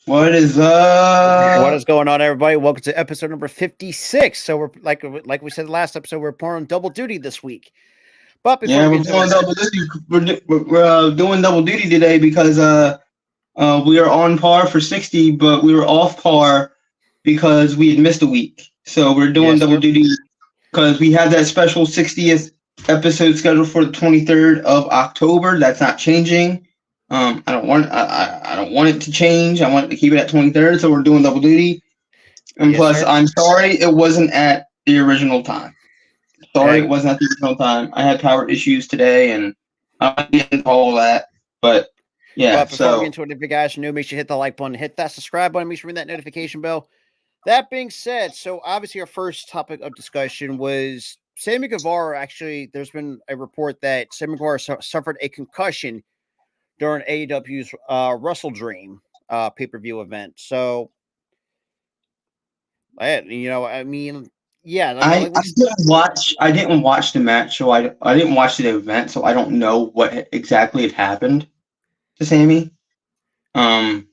What is What up? is going on, everybody? Welcome to episode number 56. So we're like we said last episode, we're pouring on double duty this week. But before Yeah, we we're get into doing it, double duty. We're doing double duty today because we are on par for 60, but we were off par because we had missed a week. So we're doing yes, double sir. duty because we have that special 60th episode scheduled for the 23rd of October. That's not changing. I don't want it to change. I want it to keep it at 23rd. So we're doing double duty. And Yes, plus, sir. I'm sorry it wasn't at the original time. Sorry, it Hey, wasn't at the original time. I had power issues today, and I don't get into all that. But yeah, but before we get so into it, if you guys are new, make sure you hit the like button, hit that subscribe button, make sure you ring that notification bell. That being said, so obviously our first topic of discussion was Sammy Guevara. Actually, there's been a report that Sammy Guevara suffered a concussion during AEW's Wrestle Dream pay-per-view event. So I mean, yeah, I mean, I, like I didn't watch. I didn't watch the match, so I didn't watch the event, so I don't know what exactly had happened to Sammy. Um,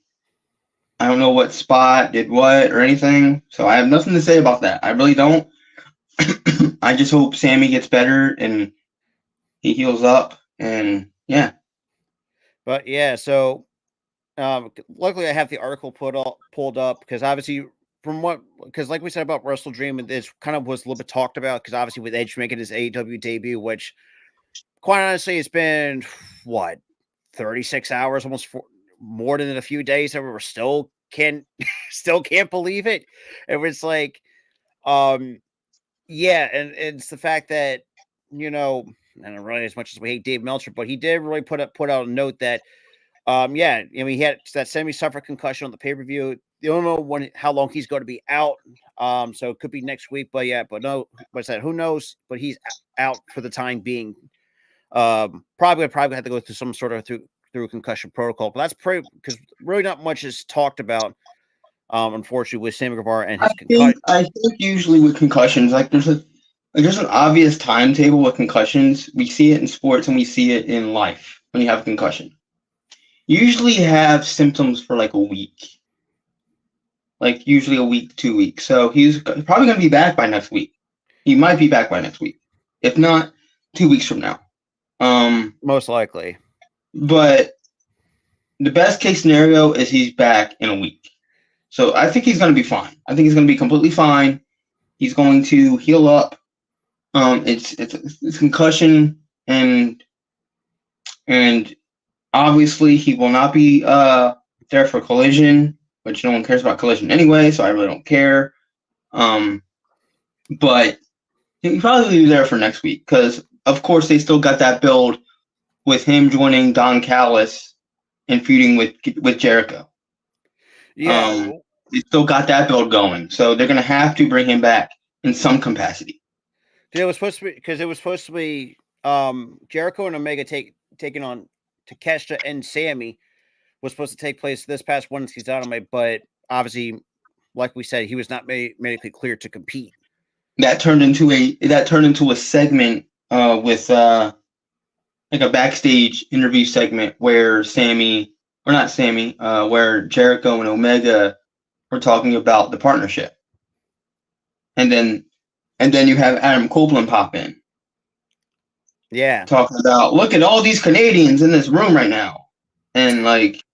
I don't know what spot did what or anything, so I have nothing to say about that. I really don't. I just hope Sammy gets better and he heals up, and yeah. but yeah, so luckily I have the article pulled up because obviously because like we said about Wrestle Dream, and this kind of was a little bit talked about because obviously with Edge making his AEW debut, which quite honestly it's been what 36 hours, almost more than a few days, and we're still can still can't believe it. It was like, um, yeah, and it's the fact that you know, and really as much as we hate Dave Meltzer, but he did really put out a note that yeah, I mean, he had that semi-suffered concussion on the pay-per-view. You don't know how long he's going to be out. So it could be next week, but yeah, but no, what's that? Who knows? But he's out for the time being. Probably have to go through some sort of through concussion protocol. But that's pretty because really not much is talked about. Unfortunately, with Sammy Guevara and his concussion. I think usually with concussions, there's an obvious timetable with concussions. We see it in sports and we see it in life when you have a concussion. You usually have symptoms for like a week, like usually a week, 2 weeks. So he's probably going to be back by next week. He might be back by next week, if not 2 weeks from now. Most likely. But the best case scenario is he's back in a week. So I think he's going to be fine. I think he's going to be completely fine. He's going to heal up. It's concussion, and obviously he will not be there for collision, which no one cares about collision anyway. So I really don't care. But he'll probably be there for next week because of course they still got that build with him joining Don Callis and feuding with Jericho. Yeah, They still got that build going, so they're gonna have to bring him back in some capacity. it was supposed to be because it was supposed to be Jericho and Omega taking on Takeshita and Sammy was supposed to take place this past Wednesday's Dynamite, but obviously, like we said, he was not medically cleared to compete. That turned into a segment with like a backstage interview segment where where Jericho and Omega were talking about the partnership, and then you have Adam Copeland pop in Yeah, talking about look at all these Canadians in this room right now, and like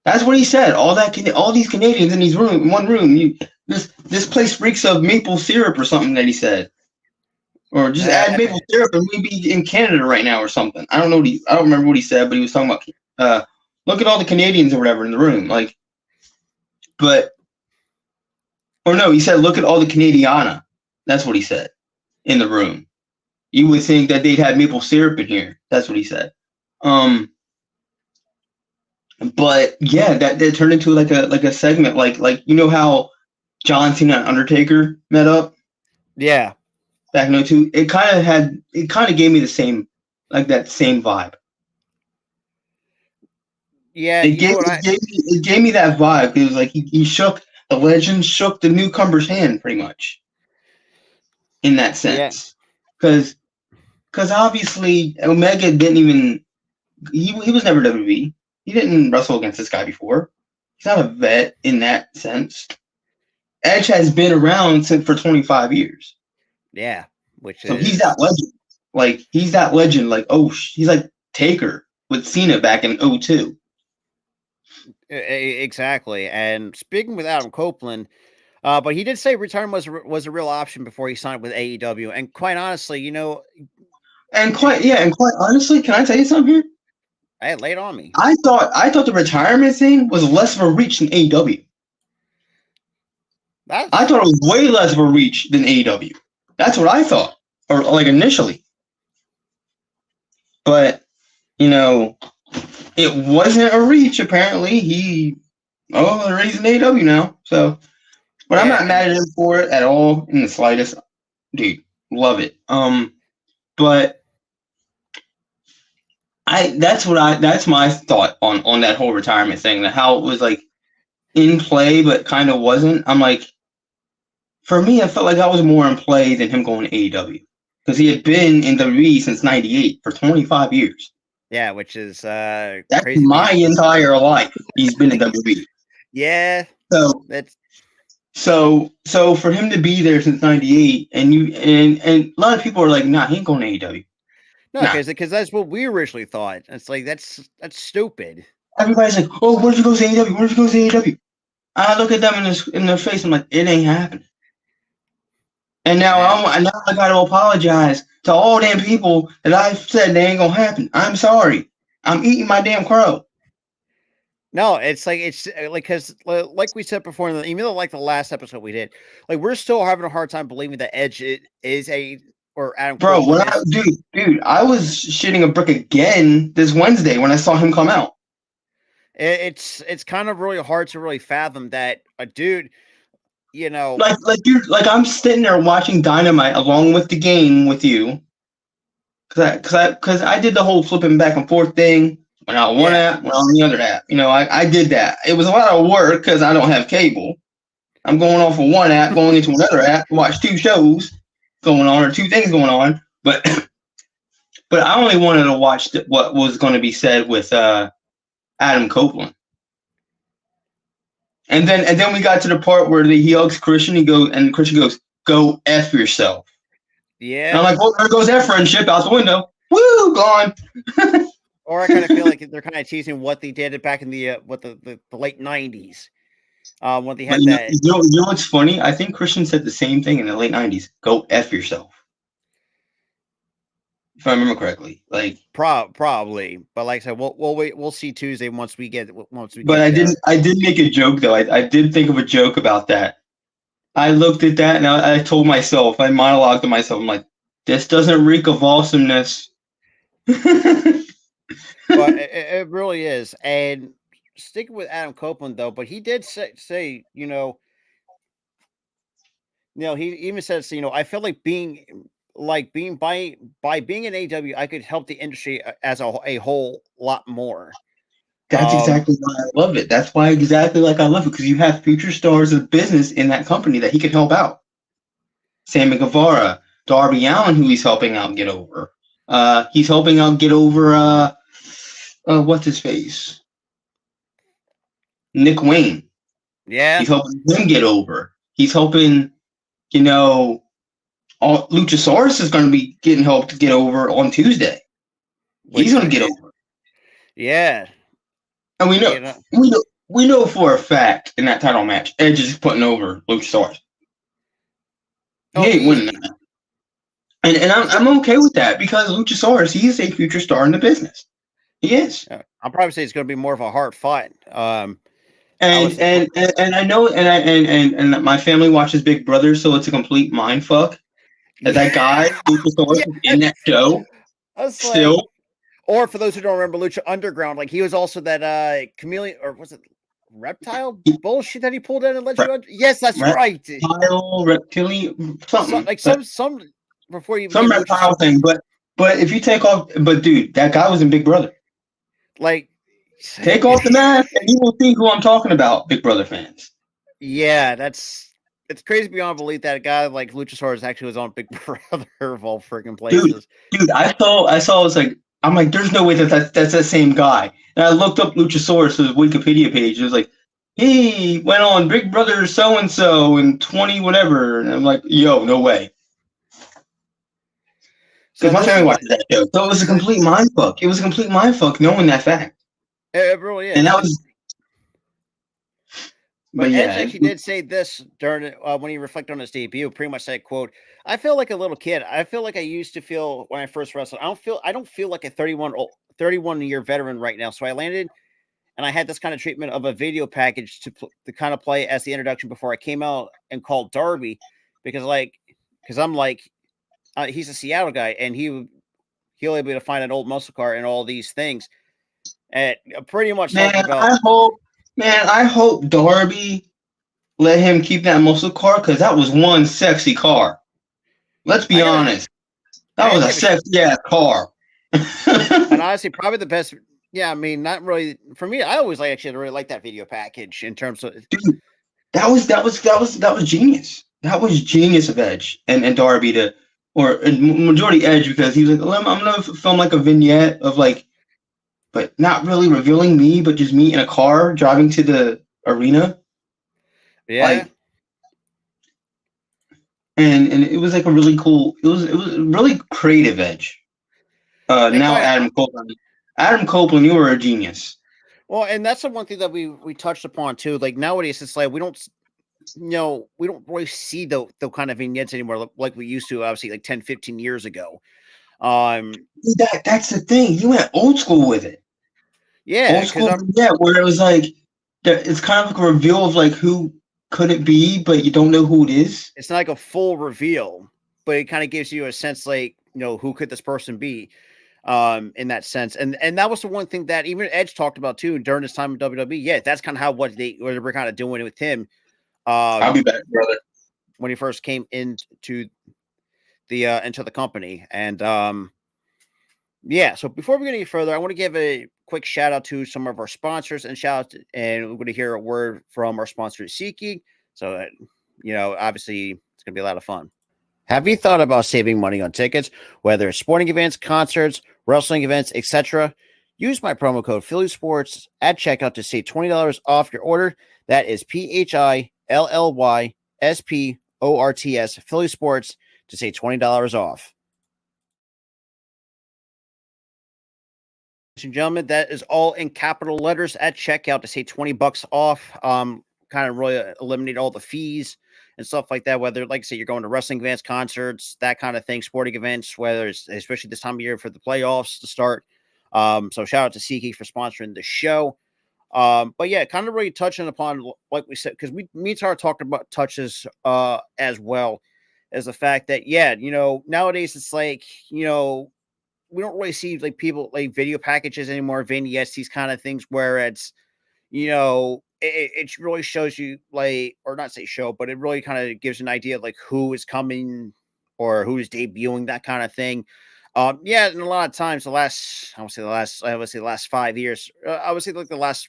that's what he said. All these Canadians in one room. This place reeks of maple syrup or something that he said, or just add maple syrup and we'd be in Canada right now or something. I don't know. I don't remember what he said, but he was talking about look at all the Canadians or whatever in the room, like. But or no, he said look at all the Canadiana. That's what he said in the room. You would think that they'd have maple syrup in here. That's what he said. But yeah, that turned into like a segment, like you know how John Cena and Undertaker met up yeah, back in 02? It kind of gave me the same, like that same vibe. yeah. It gave me that vibe. It was like he shook the legend, shook the newcomer's hand pretty much in that Yeah, sense. Because obviously Omega didn't even he was never WWE. He didn't wrestle against this guy before. He's not a vet in that sense. Edge has been around for 25 years. Yeah, so he's that legend. Like he's that legend. Like he's like Taker with Cena back in 2002. Exactly. And speaking with Adam Copeland, but he did say retirement was a real option before he signed with AEW. And quite honestly, and quite honestly, can I tell you something here? Hey, lay it on me. I thought the retirement thing was less of a reach than AEW. I thought it was way less of a reach than AEW. That's what I thought, or like initially. But it wasn't a reach. Apparently, they're raising AEW now. So, but I'm not mad at him for it at all in the slightest. Dude, love it. But that's my thought on that whole retirement thing. That how it was like in play, but kind of wasn't. I'm like, for me, I felt like that was more in play than him going to AEW because he had been in WWE since '98 for 25 years. Yeah, which is that's crazy. My entire life. He's been in WWE. Yeah. So for him to be there since '98, and a lot of people are like, nah, he ain't going to AEW. No, because that's what we originally thought. It's like that's stupid. Everybody's like, oh, what if he goes to AEW? What if he goes to AEW? I look at them in their face. I'm like, it ain't happening. And now I got to apologize to all damn people that I said they ain't gonna happen. I'm sorry. I'm eating my damn crow. No, it's like because like we said before, even though like the last episode we did, like we're still having a hard time believing that Edge is Adam. Bro, dude, I was shitting a brick again this Wednesday when I saw him come out. It's kind of really hard to really fathom that a dude. Like I'm sitting there watching Dynamite along with the game with you, because I did the whole flipping back and forth thing when I on one app, when on the other app. I did that. It was a lot of work because I don't have cable. I'm going off of one app, going into another app to watch two shows going on or two things going on. But I only wanted to watch what was going to be said with Adam Copeland. And then we got to the part where he hugs Christian. Christian goes, "Go F yourself." Yeah. And I'm like, well, there goes that friendship out the window. Woo, gone. Or I kind of feel like they're kind of teasing what they did back in the late '90s. When they had that. You know what's funny? I think Christian said the same thing in the late '90s. Go F yourself. If I remember correctly, like probably, but like I said, we'll see Tuesday once we get. But I did make a joke though. I did think of a joke about that. I looked at that and I told myself, I monologued to myself. I'm like, this doesn't reek of awesomeness. But it really is. And sticking with Adam Copeland though, but he did say he even says, I feel like by being in AEW, I could help the industry as a whole lot more. That's exactly why I love it. That's why exactly like I love it, because you have future stars of business in that company that he could help out. Sammy Guevara, Darby Allin, who he's helping out get over. He's helping out get over what's his face? Nick Wayne. Yeah. He's helping him get over. He's helping, Luchasaurus is going to be getting help to get over on Tuesday. He's going to get over. Yeah. And we know for a fact in that title match, Edge is putting over Luchasaurus. He ain't winning that. And I'm okay with that because Luchasaurus, he is a future star in the business. He is. I'll probably say it's going to be more of a hard fight. And I know and my family watches Big Brother, so it's a complete mind fuck. That guy Luchasaurus in that show. Still. Or for those who don't remember Lucha Underground, like he was also that chameleon, or was it reptile bullshit that he pulled in and let you? Yes, that's right. Reptilian, something like some before you some reptile thing. But if you take off, dude, that guy was in Big Brother. Like, take off the mask and you will see who I'm talking about, Big Brother fans. Yeah, it's crazy beyond belief that a guy like Luchasaurus actually was on Big Brother of all freaking places. Dude, I saw. It's like. I'm like, there's no way that's the same guy. And I looked up Luchasaurus' Wikipedia page. It was like, he went on Big Brother so and so in 20 whatever, and I'm like, yo, no way. Because So my this is family what watched that show, so it was a complete mind fuck. It was a complete mind fuck knowing that fact, it really and is. that was. But But Edge yeah, actually did say this during when he reflected on his debut. Pretty much said, "quote I feel like a little kid. I feel like I used to feel when I first wrestled. I don't feel like a 31-year veteran right now. So I landed and I had this kind of treatment of a video package to kind of play as the introduction before I came out and called Darby because I'm like he's a Seattle guy and he'll able to find an old muscle car and all these things and pretty much man, talking about I hope Darby let him keep that muscle car because that was one sexy car. Let's be I gotta honest, I that was gotta a give a sexy ass car. and honestly, probably the best. Yeah, I mean, not really for me. I always actually really like that video package in terms of. Dude, that was genius. That was genius of Edge and Darby to, or majority Edge because he was like, I'm gonna film like a vignette of like, but not really revealing me, but just me in a car driving to the arena, Yeah, like, and it was like a really cool. It was really creative Edge. and Now quite Adam Copeland, you were a genius. well, and that's the one thing that we touched upon too. Like nowadays, it's like we don't really see the kind of vignettes anymore like we used to. Obviously, like 10, 15 years ago. Um, That's the thing. You went old school with it. yeah, Old because school, I'm yeah, where it was like it's kind of like a reveal of like who could it be, but you don't know who it is. it's not like a full reveal, but it kind of gives you a sense like who could this person be in that sense. And that was the one thing that even Edge talked about too during his time in WWE. Yeah, that's kind of how what they were kind of doing with him I'll um be back, brother. when he first came into the company. And yeah, so before we get any further, I want to give a quick shout out to some of our sponsors and we're going to hear a word from our sponsor SeatGeek. So that obviously it's going to be a lot of fun. Have you thought about saving money on tickets, whether it's sporting events, concerts, wrestling events, etc.? Use my promo code Philly Sports at checkout to save $20 off your order. That is PHILLYSPORTS Philly Sports to save $20 off. Ladies and gentlemen, that is all in capital letters at checkout to save $20 off. Kind of really eliminate all the fees and stuff like that. Whether, like I say, you're going to wrestling events, concerts, that kind of thing, sporting events, whether it's especially this time of year for the playoffs to start. So shout out to SeatGeek for sponsoring the show. But yeah, kind of really touching upon like we said, because me and Tara talked about touches as well as the fact that nowadays it's like we don't really see like people like video packages anymore, vignettes, these kind of things where it really shows you like, or not say show, but it really kind of gives an idea of like who is coming or who is debuting, that kind of thing. Yeah, and a lot of times I would say the last 5 years, I would say like the last,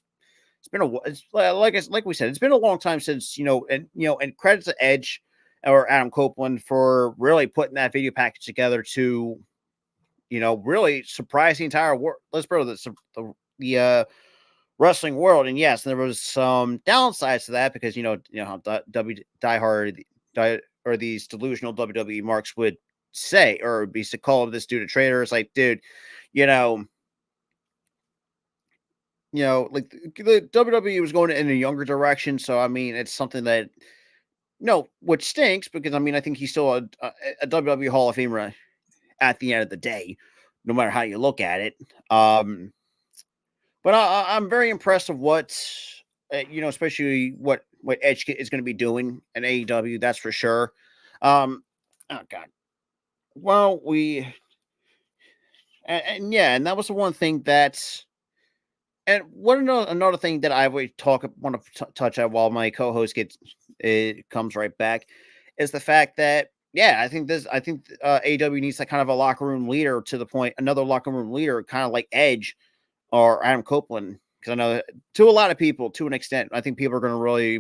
it's been it's like we said, it's been a long time since, and credit to Edge or Adam Copeland for really putting that video package together to, really surprise the entire world. Let's bro the wrestling world. And yes, there was some downsides to that because how diehard or these delusional WWE marks would say or be to call this dude a traitor. It's like, dude, you know, like the WWE was going in a younger direction. So I mean, it's something that which stinks because I mean I think he's still a WWE Hall of Famer at the end of the day, no matter how you look at it. But I'm very impressed of what especially what Edge is going to be doing in AEW. That's for sure. Oh God. Well, and yeah, and that was the one thing that's and what another thing that I would want to touch on while my co-host comes right back is the fact that I think AEW needs that kind of a locker room leader to the point, another locker room leader, kind of like Edge or Adam Copeland, because I know that to a lot of people, to an extent, I think people are going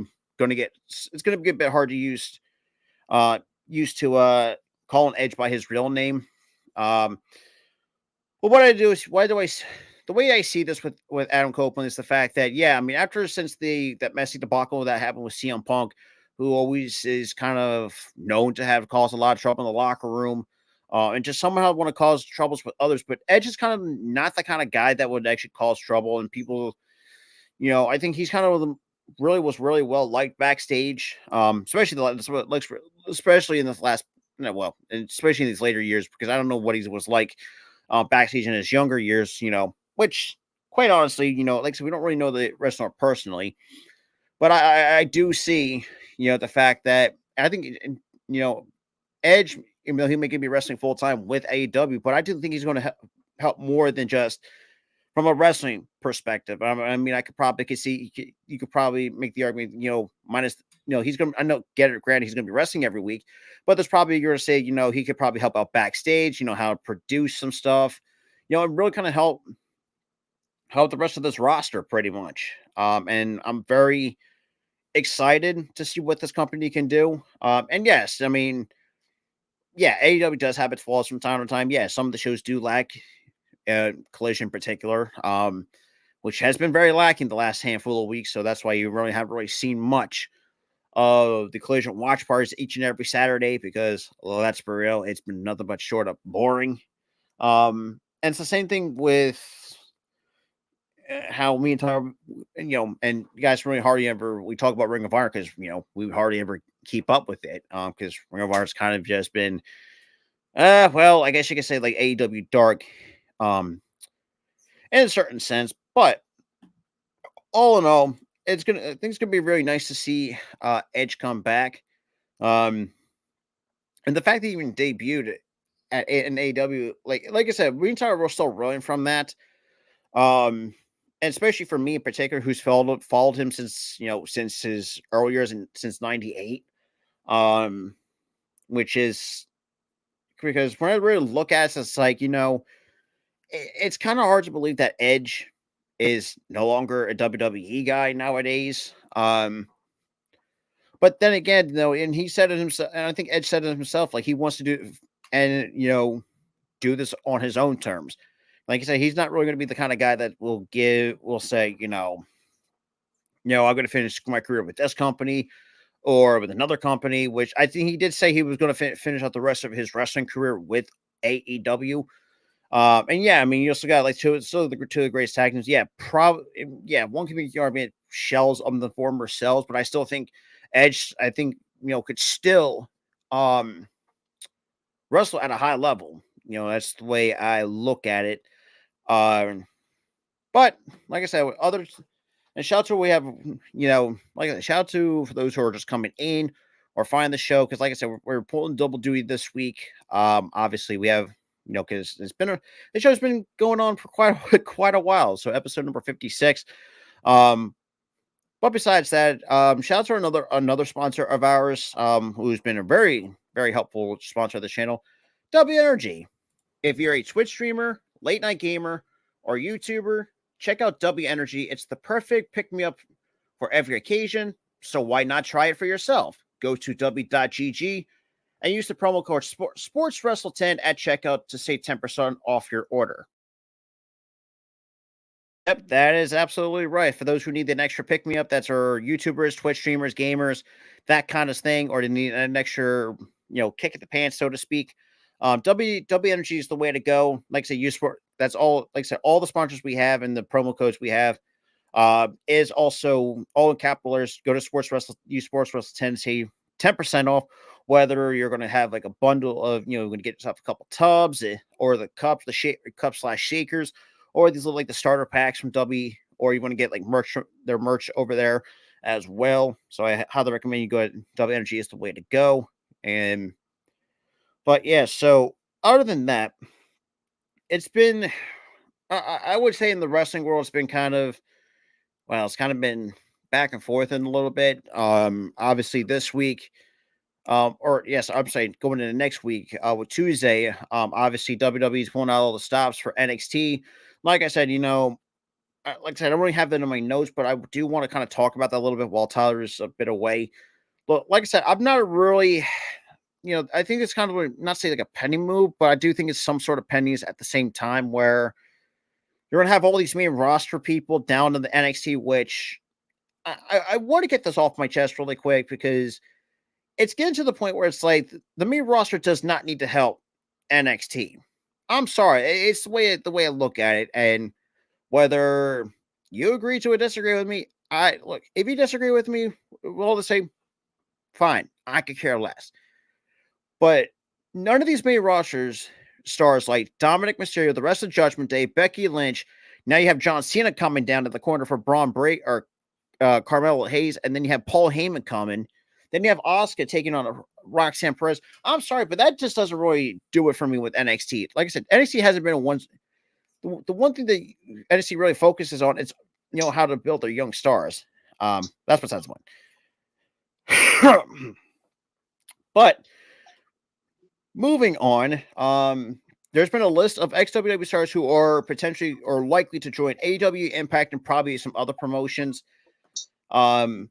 to get it's going to be a bit hard to used to call an Edge by his real name. But what I do is why do I the way I see this with Adam Copeland is the fact that, yeah, I mean, since that messy debacle that happened with CM Punk, who always is kind of known to have caused a lot of trouble in the locker room, and just somehow want to cause troubles with others. But Edge is kind of not the kind of guy that would actually cause trouble, and people, I think he's kind of was really well liked backstage, especially in the last, and especially in these later years, because I don't know what he was like backstage in his younger years, which quite honestly, like I said, we don't really know the wrestler personally, but I do see, the fact that I think, you know, Edge, even though he may be wrestling full time with AEW, but I do think he's going to help more than just from a wrestling perspective. I mean, I could see you could probably make the argument, minus, he's going to, I know, get it, granted, he's going to be wrestling every week, but there's probably, you're going to say, he could probably help out backstage, how to produce some stuff, and really kind of help the rest of this roster pretty much. And I'm very excited to see what this company can do. And yes, I mean, yeah, AEW does have its flaws from time to time. Yeah, some of the shows do lack Collision in particular, which has been very lacking the last handful of weeks. So that's why you really haven't really seen much of the Collision watch parties each and every Saturday, because, well, that's for real, it's been nothing but short of boring. And it's the same thing with how me and Tom, and you guys really hardly ever, we talk about Ring of Honor because, we hardly ever keep up with it, because Ring of Honor's kind of just been, well, I guess you could say like AEW Dark, in a certain sense, but all in all, I think it's gonna be really nice to see Edge come back. And the fact that he even debuted in AEW, like I said, we we're still rolling from that. And especially for me in particular, who's followed him since, since his early years and since '98. Which is because when I really look at it, it's like, it's kind of hard to believe that Edge is no longer a WWE guy nowadays. But then again, and he said it himself, and I think Edge said it himself, like he wants to do and do this on his own terms. Like I said, he's not really going to be the kind of guy that will say, I'm going to finish my career with this company or with another company, which I think he did say he was going to finish out the rest of his wrestling career with AEW. And yeah, I mean, you also got like two of the greatest tag teams. Yeah, one can be argument shells of the former selves, but I still think Edge, could still wrestle at a high level. That's the way I look at it. But like I said, with others, and shout out to we have, shout out to for those who are just coming in or find the show, because like I said, we're pulling double duty this week. Obviously we have, because the show's been going on for quite a while. So episode number 56. But besides that, shout out to another sponsor of ours, who's been a very, very helpful sponsor of the channel, W Energy. If you're a Twitch streamer, late night gamer, or YouTuber, check out W Energy. It's the perfect pick-me-up for every occasion, so why not try it for yourself? Go to w.gg and use the promo code SportsWrestle10 at checkout to save 10% off your order. Yep, that is absolutely right. For those who need an extra pick-me-up, that's our YouTubers, Twitch streamers, gamers, that kind of thing, or to need an extra, kick at the pants, so to speak. W Energy is the way to go. Like I say, that's all. Like I said, all the sponsors we have and the promo codes we have is also all in capital letters. Go to Sports Wrestle, use Sports Wrestle 10, save 10% off. Whether you're going to have like a bundle of, you're going to get yourself a couple tubs or the cups, cup/shakers, or these look like the starter packs from W, or you want to get like their merch over there as well. So I highly recommend you go to W Energy is the way to go. But yeah, so other than that, it's been, I would say in the wrestling world, it's been it's kind of been back and forth in a little bit. Obviously this week, or yes, I'm saying going into next week, with Tuesday, obviously WWE's pulling out all the stops for NXT. Like I said, like I said, I don't really have that in my notes, but I do want to kind of talk about that a little bit while Tyler's a bit away. But like I said, I'm not really, I think it's kind of not say like a penny move, but I do think it's some sort of pennies at the same time where they're going to have all these main roster people down in the NXT, which I want to get this off my chest really quick because it's getting to the point where it's like the main roster does not need to help NXT. I'm sorry. It's the way I look at it. And whether you agree to or disagree with me, look, if you disagree with me, we're all the same, fine. I could care less. But none of these main rosters stars like Dominic Mysterio, the rest of Judgment Day, Becky Lynch. Now you have John Cena coming down to the corner for Braun Break or Carmelo Hayes, and then you have Paul Heyman coming. Then you have Asuka taking on Roxanne Perez. I'm sorry, but that just doesn't really do it for me with NXT. Like I said, NXT hasn't been the one thing that NXT really focuses on is how to build their young stars. That's besides the point. But moving on, there's been a list of ex-WWE stars who are potentially or likely to join AEW, Impact, and probably some other promotions. Like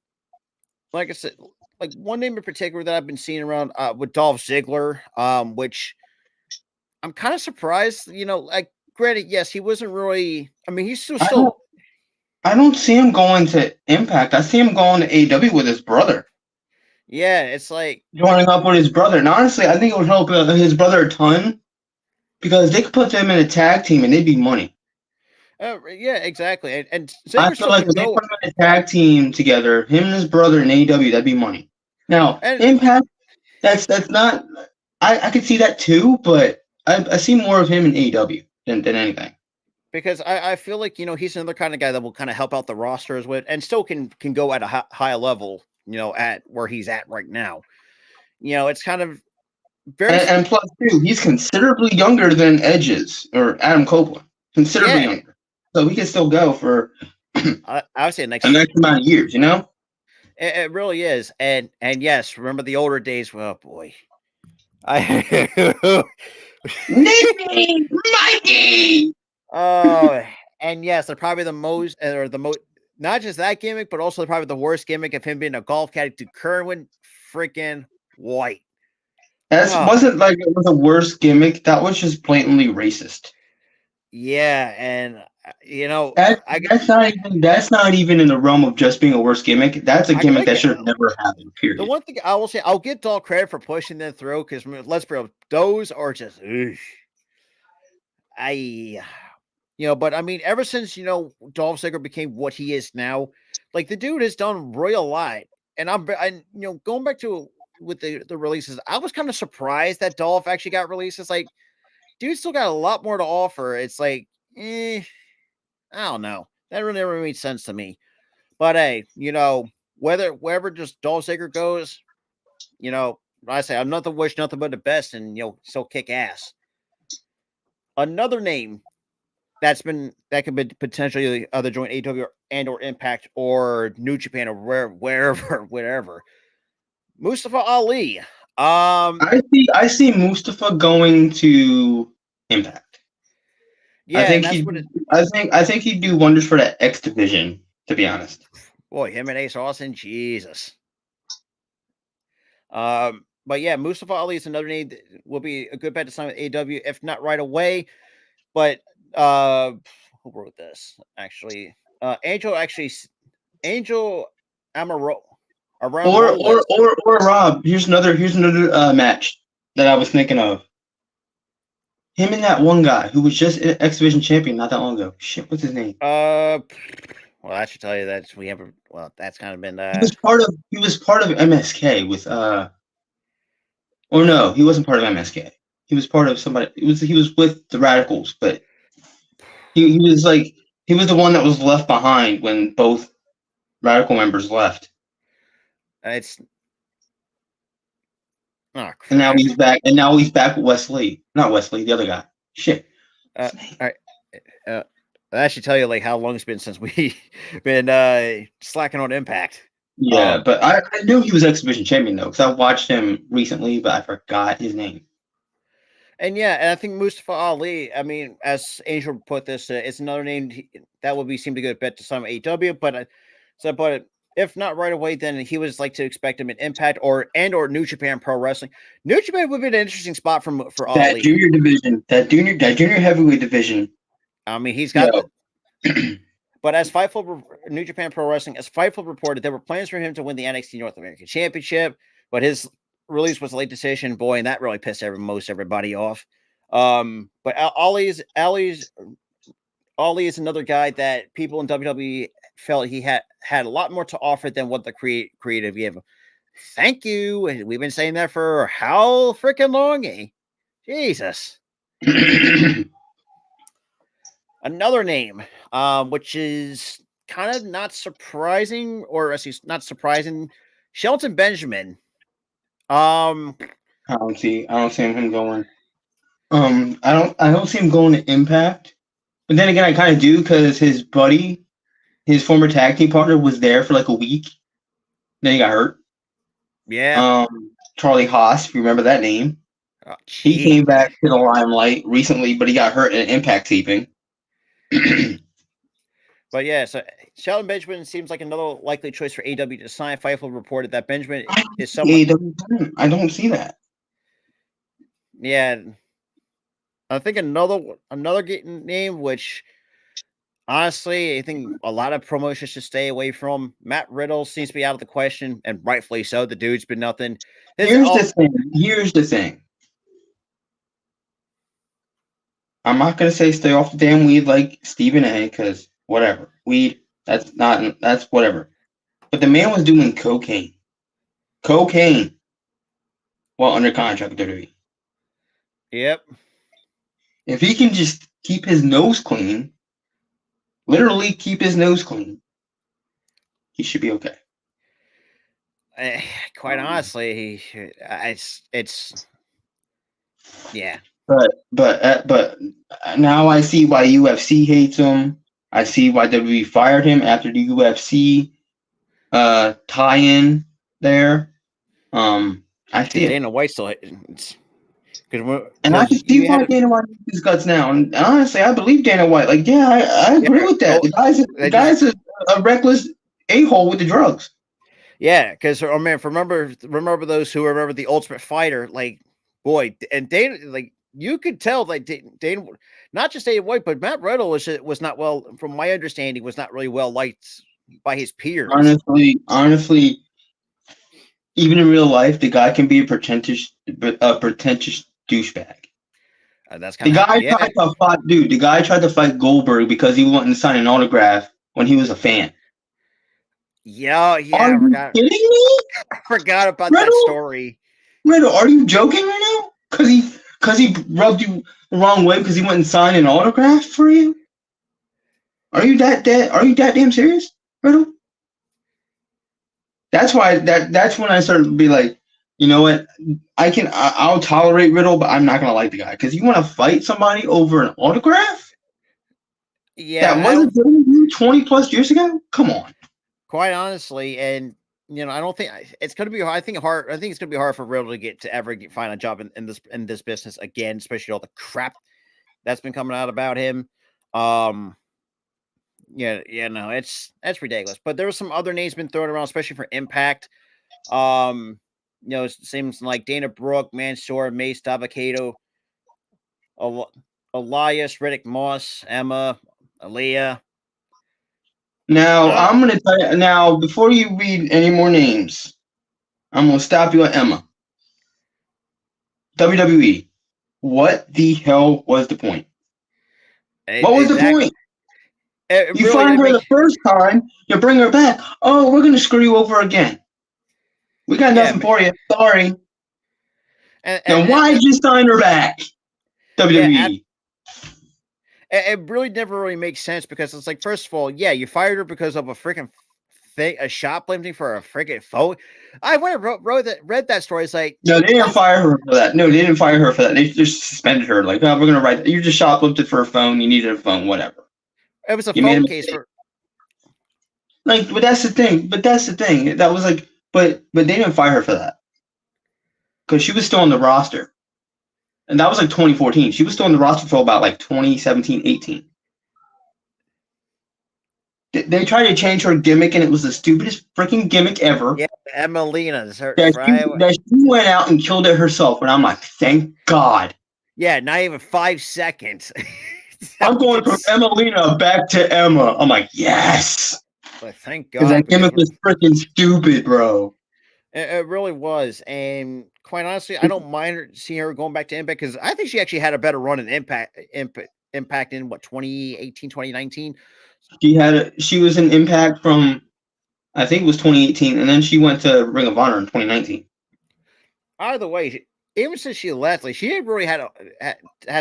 I said, like one name in particular that I've been seeing around with Dolph Ziggler, which I'm kind of surprised. Like granted, yes, he wasn't really. I mean, he's still. I don't see him going to Impact. I see him going to AEW with his brother. Yeah, it's like joining up with his brother. And honestly, I think it would help his brother a ton because they could put them in a tag team and they'd be money. Yeah, exactly. And I feel like if they put them in a tag team together, him and his brother in AEW, that'd be money. Now, Impact, that's not. I could see that too, but I see more of him in AEW than anything. Because I feel like he's another kind of guy that will kind of help out the rosters with, and still can go at a high level. At where he's at right now. It's kind of very. And plus, too, he's considerably younger than Edge's or Adam Copeland. Considerably younger. So he can still go for I would say next amount of years, It really is. And yes, remember the older days? Well, boy. Mikey! Oh, and yes, they're probably the most, not just that gimmick, but also probably the worst gimmick of him being a golf caddy to Kerwin freaking White. That wasn't like it was the worst gimmick. That was just blatantly racist. Yeah, and that's not even in the realm of just being a worst gimmick. That's a gimmick that should have never happened. Period. The one thing I will say, I'll get Dolph credit for pushing them through because let's be real, those are just. But I mean, ever since Dolph Ziggler became what he is now, like the dude has done really a lot. And I'm going back to with the releases, I was kind of surprised that Dolph actually got released. It's like, dude still got a lot more to offer. It's like, I don't know. That really never made sense to me. But hey, wherever just Dolph Ziggler goes, I say I'm nothing wish nothing but the best, and still kick ass. Another name that could be potentially either join AEW or Impact or New Japan or wherever. Mustafa Ali. I see Mustafa going to Impact. Yeah, I think he'd do wonders for that X division, to be honest. Boy, him and Ace Austin, Jesus. But yeah, Mustafa Ali is another name that will be a good bet to sign with AEW, if not right away. But who wrote this? Actually, Angel Amaro. Or Rob. Here's another match that I was thinking of. Him and that one guy who was just an X Division champion not that long ago. Shit, what's his name? Well, I should tell you that we haven't. Well, that's kind of been. He was part of MSK with Or no, he wasn't part of MSK. He was part of somebody. He was with the Radicals, but he was the one that was left behind when both Radical members left. It's. Oh, and now he's back. And now he's back with Wesley. Not Wesley, the other guy. Shit. All right. I should tell you how long it's been since we've been slacking on Impact. Yeah, but I knew he was X Division champion though, because I watched him recently, but I forgot his name. And yeah, and I think Mustafa Ali. I mean, as Angel put this, it's another name that would seem to get a bet to some AEW, but if not right away, then he would like to expect him in Impact or New Japan Pro Wrestling. New Japan would be an interesting spot for Ali. That junior division, that junior heavyweight division, I mean, he's got Yo. the. But as New Japan Pro Wrestling, as Fightful reported, there were plans for him to win the NXT North American Championship, but his release was a late decision. Boy, and that really pissed most everybody off. But Ali is another guy that people in WWE felt he had a lot more to offer than what the creative gave him. Thank you. We've been saying that for how freaking long, eh? Jesus. Another name, which is kind of not surprising, or at least not surprising, Shelton Benjamin. I don't see him going. I don't see him going to Impact. But then again, I kind of do because his buddy, his former tag team partner, was there for like a week. Then he got hurt. Yeah. Charlie Haas, if you remember that name. Oh, he came back to the limelight recently, but he got hurt in an Impact taping. But yeah, so Shelton Benjamin seems like another likely choice for AW to sign. Fightful reported that Benjamin is someone. I don't see that. Yeah, I think another name, which honestly I think a lot of promotions should stay away from. Matt Riddle seems to be out of the question, and rightfully so. The dude's been nothing. Here's the thing. I'm not gonna say stay off the damn weed like Stephen A. Because whatever, weed. That's whatever. But the man was doing cocaine while under contract with WWE. Yep. If he can just keep his nose clean, literally keep his nose clean, he should be okay. Quite honestly, it's yeah. But now I see why UFC hates him. I see why WWE fired him after the UFC tie-in there. I see Dana White still. And I can see why Dana White needs his guts now. And honestly, I believe Dana White. Like, yeah, I agree with that. The guy's a reckless a-hole with the drugs. Yeah, because remember those who remember the Ultimate Fighter, like, boy, and Dana, like, you could tell, like, Dana, not just Dana White, but Matt Riddle was not well, from my understanding, was not really well liked by his peers. Honestly, even in real life, the guy can be a pretentious douchebag. That's the guy tried to fight, dude. The guy tried to fight Goldberg because he wanted to sign an autograph when he was a fan. Yeah. Are you kidding me? I forgot about that story. Riddle, are you joking right now? Because he rubbed you the wrong way because he went and signed an autograph for you? Are you that damn serious, Riddle? That's why that's when I started to be like, you know what? I'll tolerate Riddle, but I'm not gonna like the guy because you want to fight somebody over an autograph? Yeah, that wasn't 20+ years ago. Come on. Quite honestly, and I don't think it's going to be. I think it's going to be hard for Riddle to find a job in this business again, especially all the crap that's been coming out about him. It's ridiculous. But there were some other names been thrown around, especially for Impact. It seems like Dana Brooke, Mansoor, Mace, Davocado, Elias, Riddick Moss, Emma, Aaliyah. Now, I'm going to tell you, now, before you read any more names, I'm going to stop you at Emma. WWE, what the hell was the point? What was the point? You find her the first time, you bring her back. Oh, we're going to screw you over again. We got nothing for you. Sorry. And why did you sign her back? WWE. It really never really makes sense because it's like, first of all, yeah, you fired her because of a freaking thing, a shoplifting for a freaking phone. I went and read that story. It's like, no, they didn't fire her for that. No, they didn't fire her for that. They just suspended her. Like, oh, we're gonna write. You just shoplifted for a phone. You needed a phone. Whatever. It was a phone case for. Like, but that's the thing. That was like, but they didn't fire her for that because she was still on the roster. And that was like 2014. She was still on the roster for about like 2017, 18. They tried to change her gimmick, and it was the stupidest freaking gimmick ever. Yeah, Emelina. That she went out and killed it herself. And I'm like, thank God. Yeah, not even 5 seconds. I'm going from Emelina back to Emma. I'm like, yes. Like, thank Because God. that gimmick was freaking stupid, bro. It really was. And quite honestly, I don't mind seeing her going back to Impact because I think she actually had a better run in Impact in what, 2018, 2019. She was in Impact from, I think it was 2018, and then she went to Ring of Honor in 2019. Either way, even since she left, like, she had really had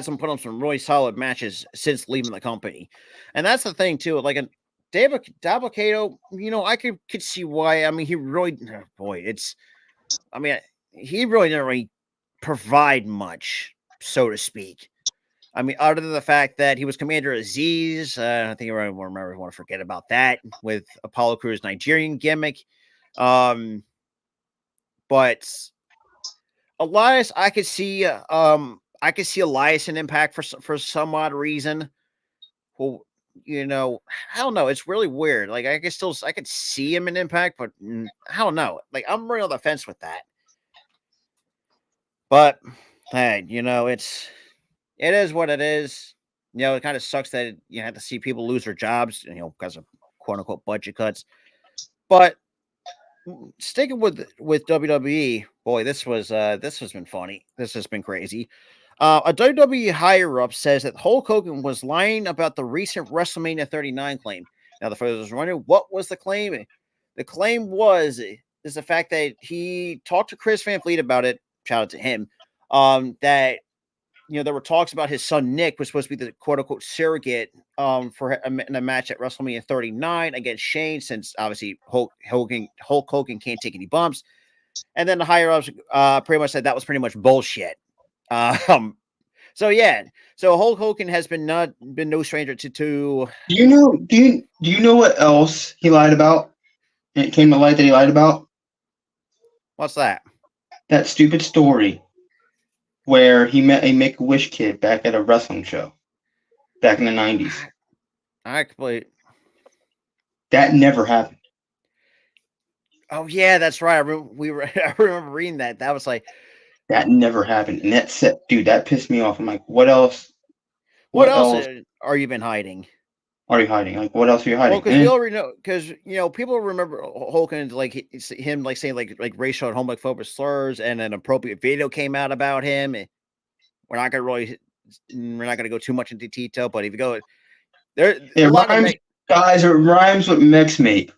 some put on some really solid matches since leaving the company. And that's the thing too. Like a Dabba-Kato, I could see why. I mean, he really, he really didn't really provide much, so to speak. I mean, other than the fact that he was Commander Aziz, I think everyone will remember. Want to forget about that with Apollo Crews' Nigerian gimmick. But Elias, I could see Elias in Impact for some odd reason. Well, I don't know. It's really weird. Like I could see him in Impact, but I don't know. Like I'm really on the fence with that. But hey, it is what it is. It kind of sucks that you have to see people lose their jobs, because of quote unquote budget cuts. But sticking with WWE, boy, this has been funny. This has been crazy. A WWE higher up says that Hulk Hogan was lying about the recent WrestleMania 39 claim. Now, the folks was wondering, what was the claim? The claim is the fact that he talked to Chris Van Vliet about it. Shout out to him. That there were talks about his son Nick was supposed to be the quote unquote surrogate for in a match at WrestleMania 39 against Shane, since obviously Hulk Hogan can't take any bumps. And then the higher ups pretty much said that was pretty much bullshit. So Hulk Hogan has been no stranger to. Do you know what else he lied about? And it came to light that he lied about. What's that? That stupid story where he met a Make-A-Wish kid back at a wrestling show back in the 90s. I complete. That never happened. Oh yeah, that's right. I remember reading that. That was like, that never happened, and that pissed me off. I'm like, what else? What else are you been hiding? Are you hiding? Like, what else are you hiding? Well, because we already know. Because people remember Hogan like him like saying like racial and homophobic slurs, and an appropriate video came out about him. We're not gonna go too much into detail, but if you go there, it rhymes with Mexmate.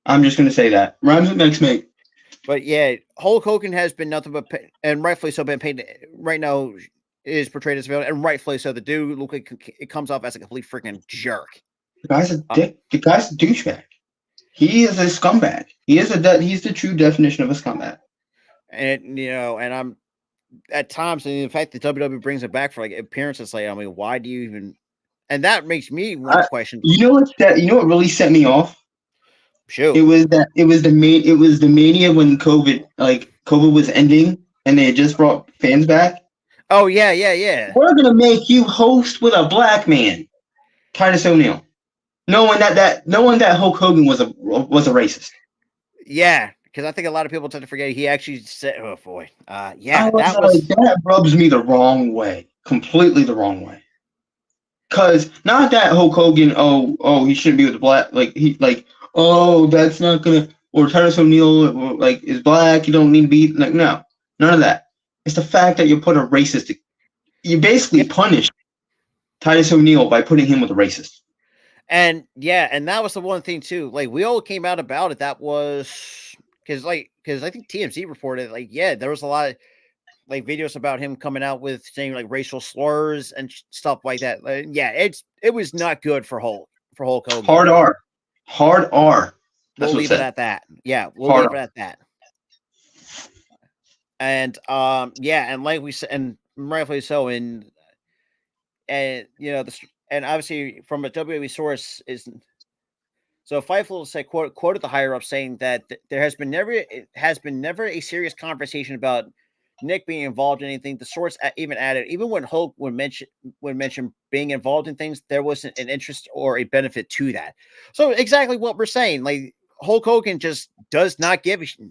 I'm just gonna say that rhymes with Mexmate. But yeah, Hulk Hogan has been nothing but, and rightfully so, been paid right now. Is portrayed as a villain, and rightfully so. The dude look like it comes off as a complete freaking jerk. The guy's a dick. The guy's a douchebag. He is a scumbag. He's the true definition of a scumbag. And and I'm at times, and the fact that WWE brings it back for like appearances, like, I mean, why do you even? And that makes me want to question. You know what really set me off? Sure. It was the mania when COVID was ending, and they had just brought fans back. Oh yeah. We're gonna make you host with a black man, Titus O'Neil, knowing that Hulk Hogan was a racist. Yeah, because I think a lot of people tend to forget he actually said, "Oh boy, that rubs me the wrong way, completely the wrong way." Because not that Hulk Hogan, he shouldn't be with the black, that's not gonna, or Titus O'Neil is black, you don't need to be no, none of that. It's the fact that you put a racist. You basically punished Titus O'Neil by putting him with a racist. And that was the one thing too. Like, we all came out about it. That was because I think TMZ reported there was a lot of videos about him coming out with saying racial slurs and stuff like that. It was not good for Hulk Hogan. Hard R. We'll leave it at that. Yeah, we'll leave it at that. And and like we said, and rightfully so, and and obviously from a WWE source is so Fightful said quoted the higher up saying that there has been never a serious conversation about Nick being involved in anything. The source even added, even when Hulk would mention being involved in things, there wasn't an interest or a benefit to that. So exactly what we're saying, Hulk Hogan just does not give a shit.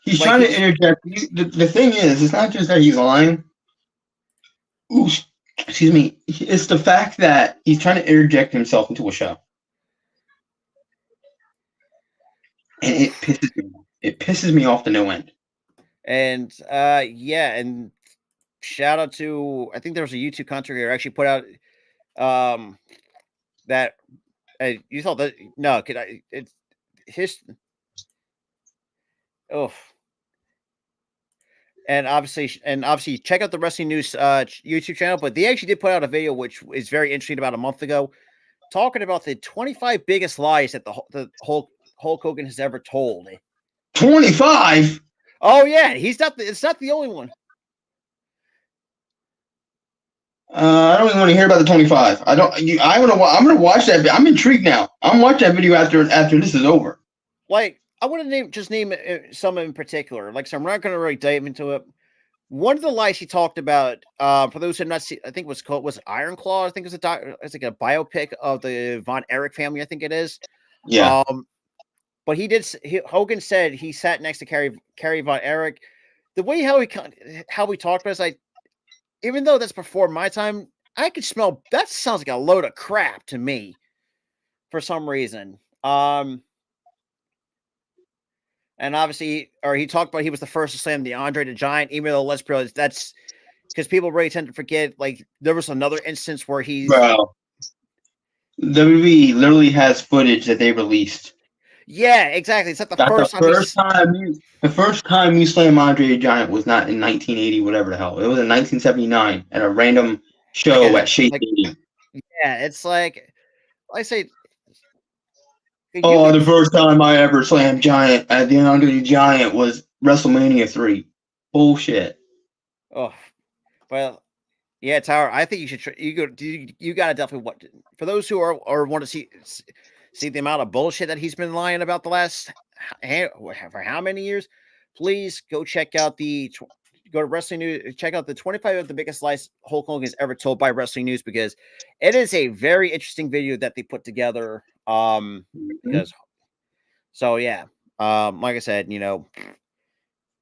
He's trying to interject. The thing is, it's not just that he's lying. excuse me, it's the fact that he's trying to interject himself into a show, and it pisses me off. It pisses me off to no end. And yeah, and shout out to, I think there was a YouTube content creator actually put out that you thought that, no, could I, it's his, oh, and obviously check out the Wrestling News YouTube channel, but they actually did put out a video which is very interesting about a month ago, talking about the 25 biggest lies that the Hulk Hogan has ever told. 25. Oh yeah, it's not the only one. I don't even want to hear about the 25. I don't. I'm gonna watch that. I'm intrigued now. I'm watching that video after this is over. Like, I want to name some in particular. Like, so I'm not going to really dive into it. One of the lies he talked about, for those who have not seen, I think was Iron Claw. I think it's like a biopic of the Von Erich family. I think it is. Yeah. But Hogan said he sat next to Kerry Von Erich. The way how he talked about it is like, even though that's before my time, I could smell that sounds like a load of crap to me for some reason. And obviously, or he talked about he was the first to slam the Andre the Giant, even though let's be honest, that's because people really tend to forget. Like, there was another instance where Bro, WWE literally has footage that they released. Yeah, exactly. It's not the first time. The first time you slam Andre the Giant was not in 1980, whatever the hell. It was in 1979 at a random show at Shea Stadium. Yeah, it's like I say. The first time I ever slammed Giant at the Andre the Giant was WrestleMania 3. Bullshit. Oh, well, yeah, Tower. I think you should. You gotta definitely for those who are want to see the amount of bullshit that he's been lying about the last for how many years. Please go check out go to Wrestling News. Check out the 25 of the biggest lies Hulk Hogan has ever told by Wrestling News, because it is a very interesting video that they put together. Because so yeah, like I said,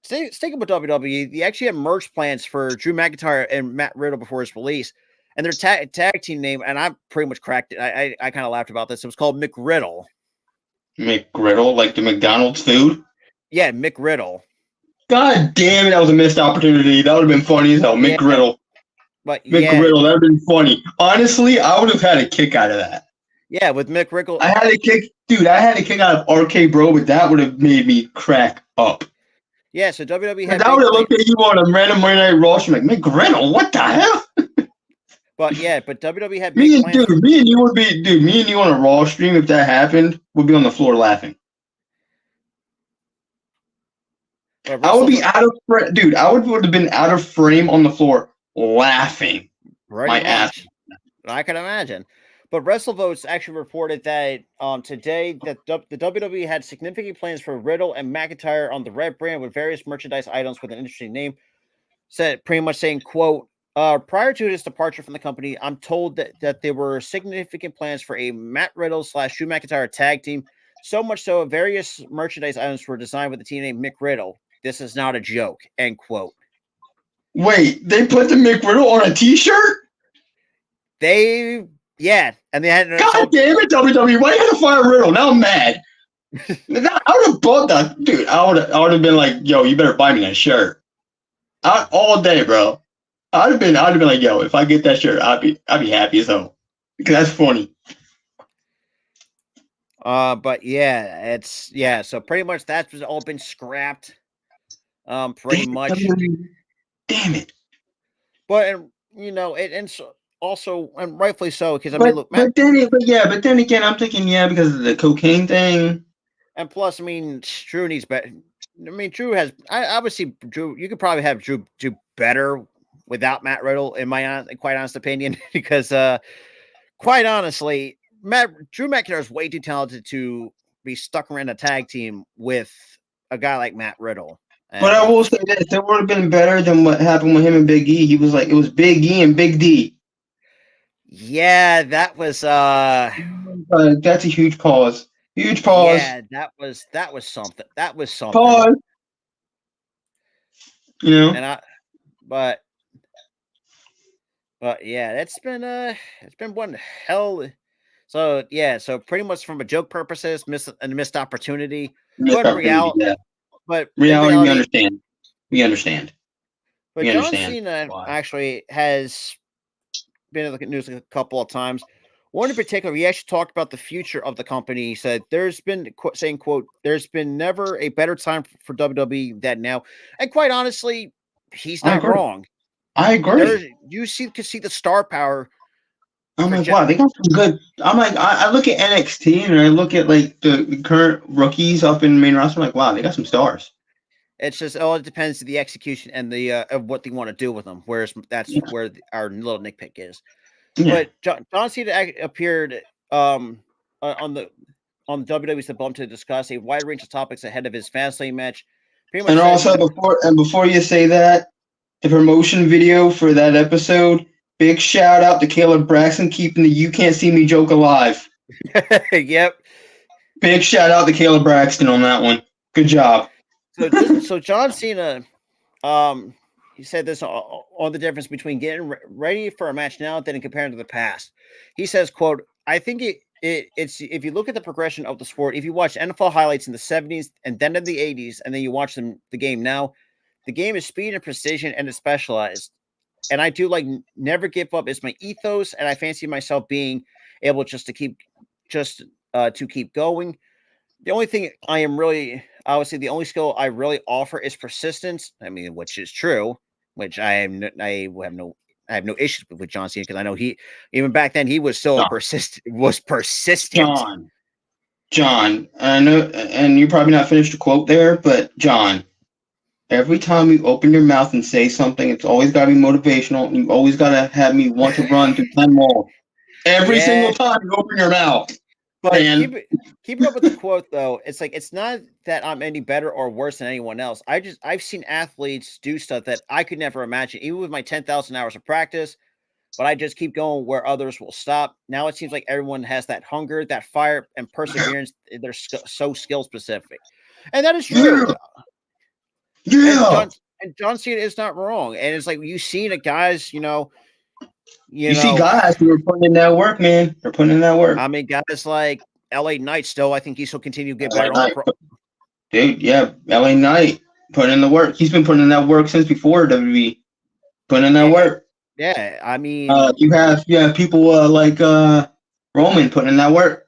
sticking with WWE, they actually had merge plans for Drew McIntyre and Matt Riddle before his release, and their tag team name, and I pretty much cracked it. I kind of laughed about this. It was called McRiddle. McGriddle, like the McDonald's food? Yeah, McRiddle. God damn it, that was a missed opportunity. That would have been funny as hell. McGriddle. But McGriddle, that would have been funny. Honestly, I would have had a kick out of that. Yeah, with McRiddle. I had a kick out of RK Bro, but that would have made me crack up. Yeah, so WWE had. I would have looked at you on a random Monday Night Raw, like, McGriddle, what the hell? But WWE had me and you on a Raw stream, if that happened, would be on the floor laughing. I would be out of frame, dude. I would have been out of frame on the floor laughing my ass. I can imagine. But WrestleVotes actually reported that today that the WWE had significant plans for Riddle and McIntyre on the Red brand with various merchandise items with an interesting name. Said pretty much saying, quote, prior to his departure from the company, I'm told that there were significant plans for a Matt Riddle / Drew McIntyre tag team. So much so, various merchandise items were designed with the team name McRiddle. This is not a joke, end quote. Wait, they put the McRiddle on a t-shirt? Yeah, and they had. God damn it, WWE! Why you had to fire Riddle? Now I'm mad. I would have bought that, dude. I would have been like, yo, you better buy me that shirt. All day, bro. I'd have been like, yo, if I get that shirt, I'd be happy as hell, because that's funny. But yeah, so pretty much that's all been scrapped. Pretty much. Damn it. But and so also, and rightfully so, because I mean, look, but then again, I'm thinking, because of the cocaine thing. And plus, I mean, Drew needs better. I mean, Drew has. Obviously, Drew. You could probably have Drew do better without Matt Riddle, in my quite honest opinion, because quite honestly, Drew McIntyre is way too talented to be stuck around a tag team with a guy like Matt Riddle. But I will say this: it would have been better than what happened with him and Big E. It was Big E and Big D. Yeah, that was. That's a huge pause. Huge pause. Yeah, that was something. That was something. Pause. And But yeah, it's been one hell. So yeah, so pretty much from a joke purposes, a missed opportunity. Missed But in opportunity. reality, Yeah. but in Reality, we reality, understand. We understand. but We John understand Cena why. actually has been in the news a couple of times. One in particular, he actually talked about the future of the company. He said, "There's been saying quote, there's been never a better time for WWE than now." And quite honestly, he's I not agree. wrong. I There's agree. can see the star power I'm for like, wow, they got some good. I'm like, I look at NXT and I look at like the current rookies up in the main roster. I'm like, wow, they got some stars. It's just it depends on the execution and the of what they want to do with them. Whereas that's Yeah. where our little nitpick is. Yeah. But John Cena appeared on the WWE's The Bump to discuss a wide range of topics ahead of his Fastlane match. Pretty much And said also before you say that, the promotion video for that episode, big shout out to Caleb Braxton keeping the "You Can't See Me" joke alive. yep. Big shout out to Caleb Braxton on that one. Good job. So John Cena he said this on the difference between getting ready for a match now than comparing to the past. He says, quote, I think it's if you look at the progression of the sport, if you watch NFL highlights in the 70s and then in the 80s, and then you watch the game now, the game is speed and precision and it's specialized. And I do like never give up is my ethos, and I fancy myself being able just to keep going. The only thing I would say the only skill I really offer is persistence. I mean, which is true, which I have no issues with John Cena because I know he even back then he was still John. persistent. John, I know, and you're probably not finished the quote there, but John, every time you open your mouth and say something, it's always got to be motivational. You always got to have me want to run through 10 more. Every Yeah, single time you open your mouth. but And keeping up with the quote though, it's like it's not that I'm any better or worse than anyone else. I've seen athletes do stuff that I could never imagine, even with my 10,000 hours of practice. But I just keep going where others will stop. Now it seems like everyone has that hunger, that fire, and perseverance. They're so skill specific, and that is yeah, true. And yeah. John Cena is not wrong. And it's like you see the guys, You see guys who are putting in that work, man. They're putting in that work. I mean, guys like LA Knight still. I think he still continue to get LA better on the Knight, pro. dude, yeah, LA Knight putting in the work. He's been putting in that work since before WWE. Putting in that work. Yeah, I mean, You have people like Roman putting in that work.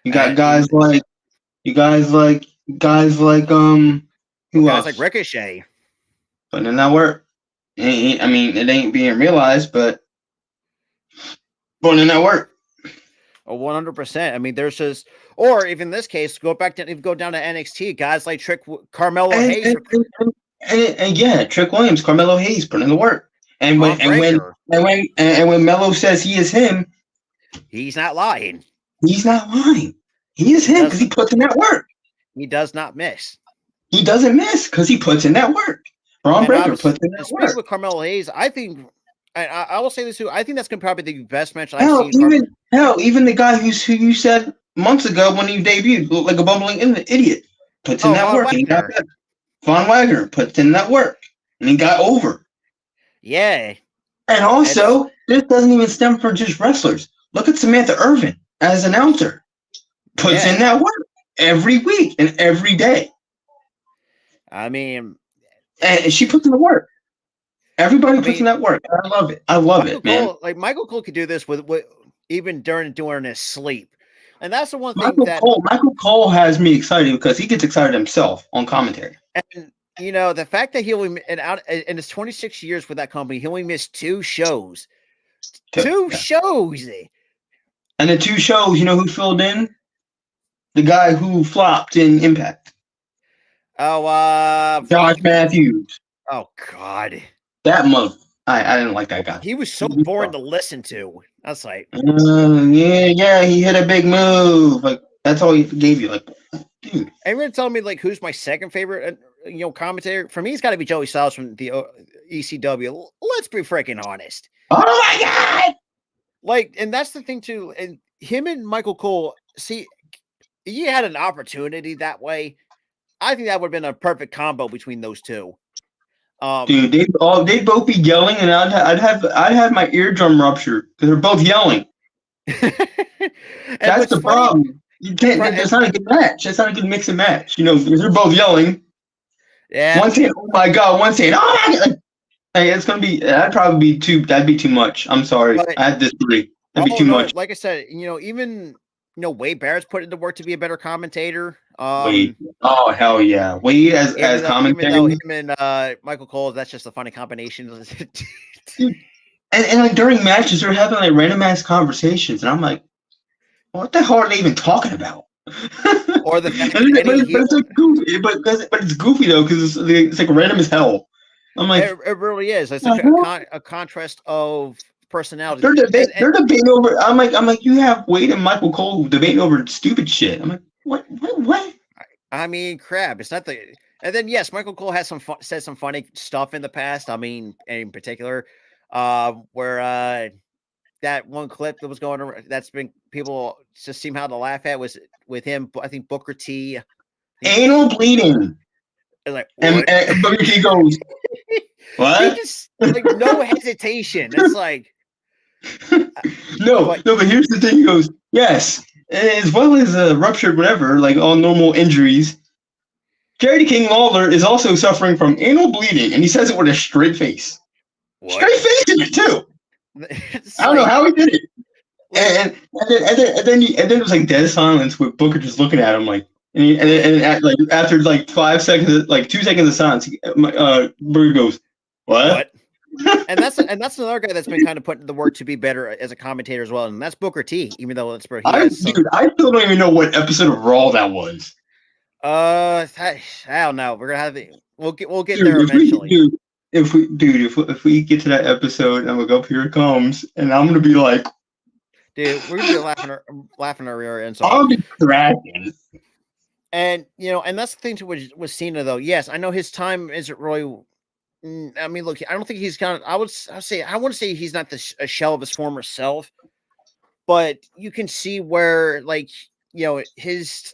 You got even guys like who guys like else Ricochet. putting in that work. I mean, it ain't being realized, but putting in that work. 100%. I mean, there's just, or even in this case, go down to NXT, guys like Carmelo And Hayes, and yeah, Trick Williams, Carmelo Hayes putting in the work. And Braun Breaker. when Melo says he is him, He's not lying. he's not lying. He is him because he puts in that work. He does not miss. He doesn't miss because he puts in that work. Braun Breaker puts in that speaking work. with Carmelo Hayes, I think I will say this too. I think that's probably the best match I've seen. Even the guy who you said months ago when he debuted looked like a bumbling idiot puts in that Von work. And he got Wagner. better. Von Wagner puts in that work and he got over. Yeah. And also, this doesn't even stem from just wrestlers. Look at Samantha Irvin as announcer. Puts in that work every week and every day. I mean, and she puts in the work. Everybody puts in that work. I love it. I love it, man. Like Michael Cole could do this with even during his sleep, and that's the one thing Michael Cole has me excited because he gets excited himself on commentary. And the fact that he only in his 26 years with that company, he only missed 2 shows. Two shows. And the 2 shows, you know who filled in? The guy who flopped in Impact. Oh, Josh Matthews. Oh God. That mother. I didn't like that guy. He was so boring to listen to. That's like, yeah, he hit a big move. Like that's all he gave you. Like, dude. And you're telling me like who's my second favorite, commentator? For me, it's got to be Joey Styles from the ECW. Let's be freaking honest. Oh my God! Like, and that's the thing too. And him and Michael Cole, see, he had an opportunity that way. I think that would have been a perfect combo between those two. Dude, they'd both be yelling, and I'd have my eardrum rupture because they're both yelling. That's the problem. You can't. That's not a good match. That's not a good mix and match. You know, because they're both yelling. Yeah. One saying, "Oh my god," one saying, "Oh." Hey, it's gonna be. That'd be too much. I'm sorry. I disagree. That'd be too much. Like I said, even Wade Barrett's put into work to be a better commentator. Wade. Oh hell yeah, Wade as commentator. Even though him and Michael Cole, that's just a funny combination. Dude, and like during matches, they're having like random ass conversations, and I'm like, what the hell are they even talking about? Or the fact but it's like goofy, but it's goofy though because it's like random as hell. I'm like, it really is. It's like a contrast of personality. They're debating over. I'm like, you have Wade and Michael Cole debating over stupid shit. I'm like, what? I mean, crap. It's not the. And then yes, Michael Cole has said some funny stuff in the past. I mean, in particular, where that one clip that was going around, that's been people just seem how to laugh at was with him. I think Booker T. Anal bleeding. Like, and Booker T goes, what? Just, like, no hesitation. It's like no, but here's the thing. He goes, yes, as well as ruptured whatever, like all normal injuries. Jerry King Lawler is also suffering from anal bleeding, and he says it with a straight face. What? Straight face in it too. I don't know how he did it. And then it was like dead silence with Booker just looking at him like, and like after like 5 seconds, like 2 seconds of silence, Booker goes, what? and that's another guy that's been kind of put to work to be better as a commentator as well, and that's Booker T. Even though that's where I still don't even know what episode of Raw that was. I don't know. We're gonna have we'll get there eventually. If we get to that episode, I'm gonna go, here it comes, and I'm gonna be like, dude, we're gonna be laughing our rear ends off. I'll be cracking. And and that's the thing with Cena though. Yes, I know his time isn't really. I mean, look, I don't think he's kind of. I want to say he's not a shell of his former self, but you can see where, like, his.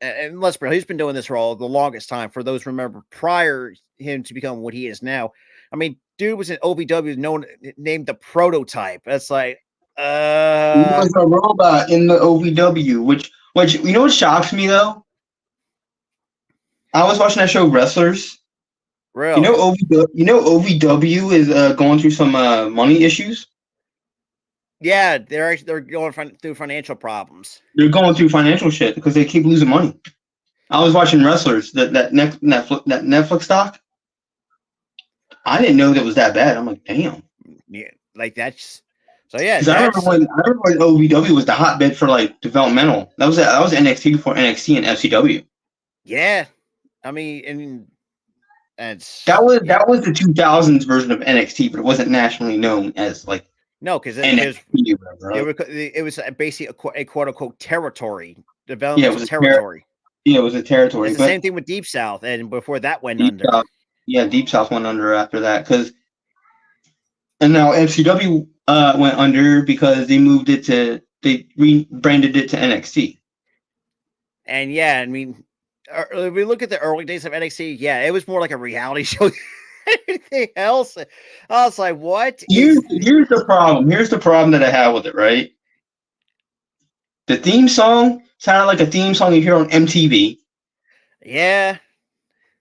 And let's be real, he's been doing this role the longest time. For those who remember, prior him to become what he is now, I mean, dude was in OVW, named the Prototype. That's like, he was a robot in the OVW, which you know what shocks me though. I was watching that show Wrestlers. Really? OVW is going through some money issues. Yeah, they're going through financial problems. They're going through financial shit because they keep losing money. I was watching Wrestlers, that Netflix doc. I didn't know that was that bad. I'm like, damn. Yeah, like that's so. Yeah, I remember when OVW was the hotbed for like developmental. That was NXT before NXT and FCW. Yeah, I mean, and that was the 2000s version of NXT, but it wasn't nationally known as like. No, because it was basically a quote unquote territory. Development was a territory. It was a territory. It's the same thing with Deep South, and before that went under. Deep South went under after that and now FCW went under because they rebranded it to NXT. And yeah, I mean, if we look at the early days of NXT, yeah, it was more like a reality show. Anything else, I was like, what? Here's the problem. Here's the problem that I have with it, right? The theme song sounded like a theme song you hear on MTV. Yeah.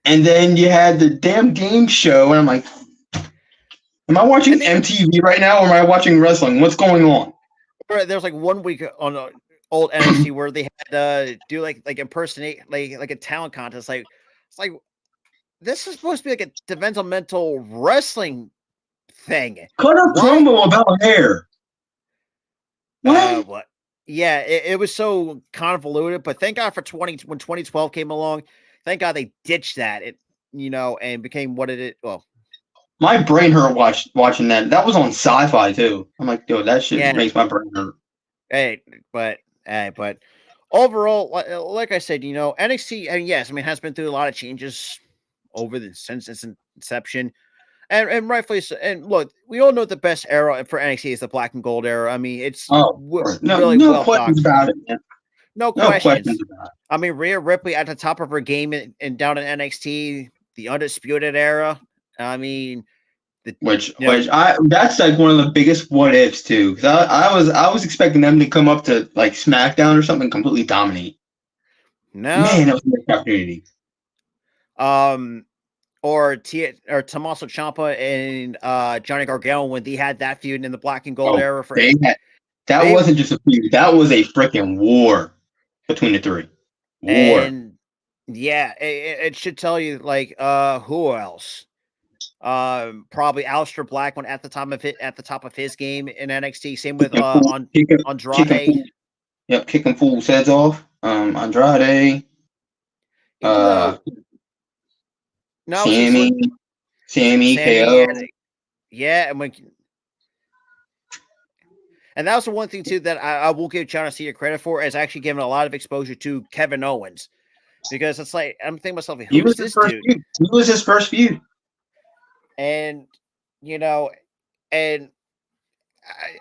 And then you had the damn game show, and I'm like, am I watching MTV right now, or am I watching wrestling? What's going on? There was like 1 week on old NXT where they had do like impersonate like a talent contest. Like it's like, this is supposed to be like a developmental wrestling thing. Cut a promo about hair. What? Yeah, it was so convoluted, but thank God for when 2012 came along. Thank God they ditched that. And became what it is. Well, my brain hurt watching that. That was on Sci-Fi too. I'm like, yo, that shit makes my brain hurt. But overall, like I said, NXT, and yes, I mean, has been through a lot of changes since its inception, and rightfully so. And look, we all know the best era for NXT is the Black and Gold era. I mean, it's really no questions about it, man. No questions about it. I mean, Rhea Ripley at the top of her game and down in NXT, the Undisputed era. I mean, that's like one of the biggest what ifs too. Because I was expecting them to come up to like SmackDown or something and completely dominate. No, Man, that was a great opportunity. Or Tommaso Ciampa and Johnny Gargano when they had that feud in the Black and Gold era. That wasn't just a feud. That was a freaking war between the three. War. And yeah, it should tell you like who else? Probably Aleister Black when at the top of his game in NXT. Same with Andrade. Kicking fools' heads off. Andrade. Even though Sammy, KO. And that was the one thing too that I will give John Cena credit for, is actually giving a lot of exposure to Kevin Owens, because it's like I'm thinking to myself, who's this dude? He was his first feud, and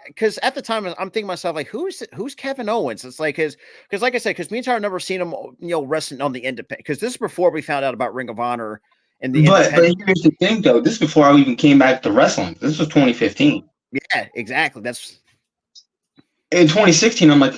because at the time I'm thinking to myself like, who's Kevin Owens? It's like because like I said, because me and Tyler never seen him wrestling on the independent, because this is before we found out about Ring of Honor and the but here's the thing though, this is before I even came back to wrestling. This was 2015. Yeah, exactly. That's in 2016. I'm like,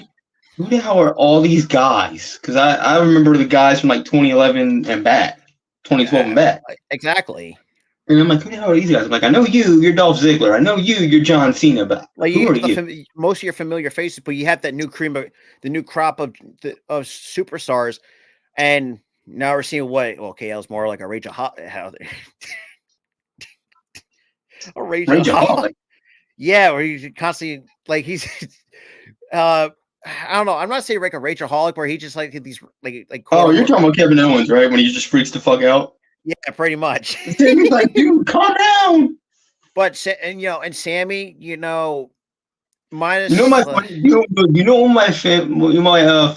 who the hell are all these guys? Because I remember the guys from like 2011 and back, 2012 and back. Exactly. And I'm like, who the hell are these guys? I'm like, I know you're Dolph Ziggler. I know you're John Cena, but like who are you? Most of your familiar faces, but you have that new crop of superstars, and now we're seeing KL's more like a Rachel Holic. Yeah, where he's constantly like he's I don't know. I'm not saying like a Rachel Holic where he just like these like. Oh, you're talking about Kevin Owens, right? When he just freaks the fuck out. Yeah, pretty much. He's like, dude, calm down. But and Sammy, minus. My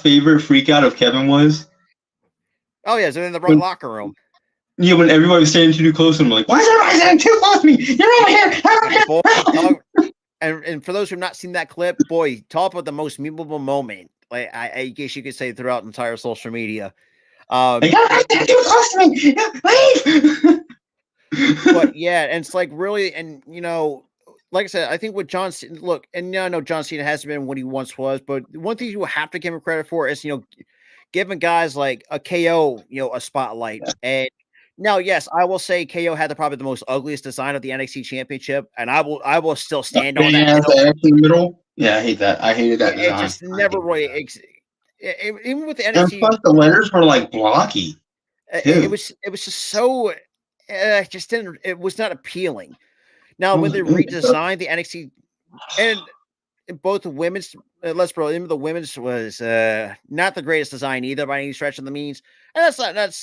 favorite freak out of Kevin was. Oh yeah, so in the wrong locker room. Yeah, when everybody was standing too close to him, like, why is everybody standing too close to me? You're over here. And for those who have not seen that clip, boy, talk about the most memorable moment. Like I guess you could say throughout entire social media. Like, too close to me. Leave. But yeah, and it's like really, and like I said, I think with John Cena, look, and I know John Cena hasn't been what he once was, but one thing you have to give him credit for is giving guys like a KO a spotlight. And now, yes, I will say KO had probably the most ugliest design of the NXT Championship, and I will still stand on that. The middle. Yeah, I hate that. I hated that design. It just never really. Even with the NXT, and plus the letters were like blocky. It was just so. It was not appealing. Now, when they redesigned the NXT, and both the women's, let's bro, the women's was not the greatest design either by any stretch of the means, and that's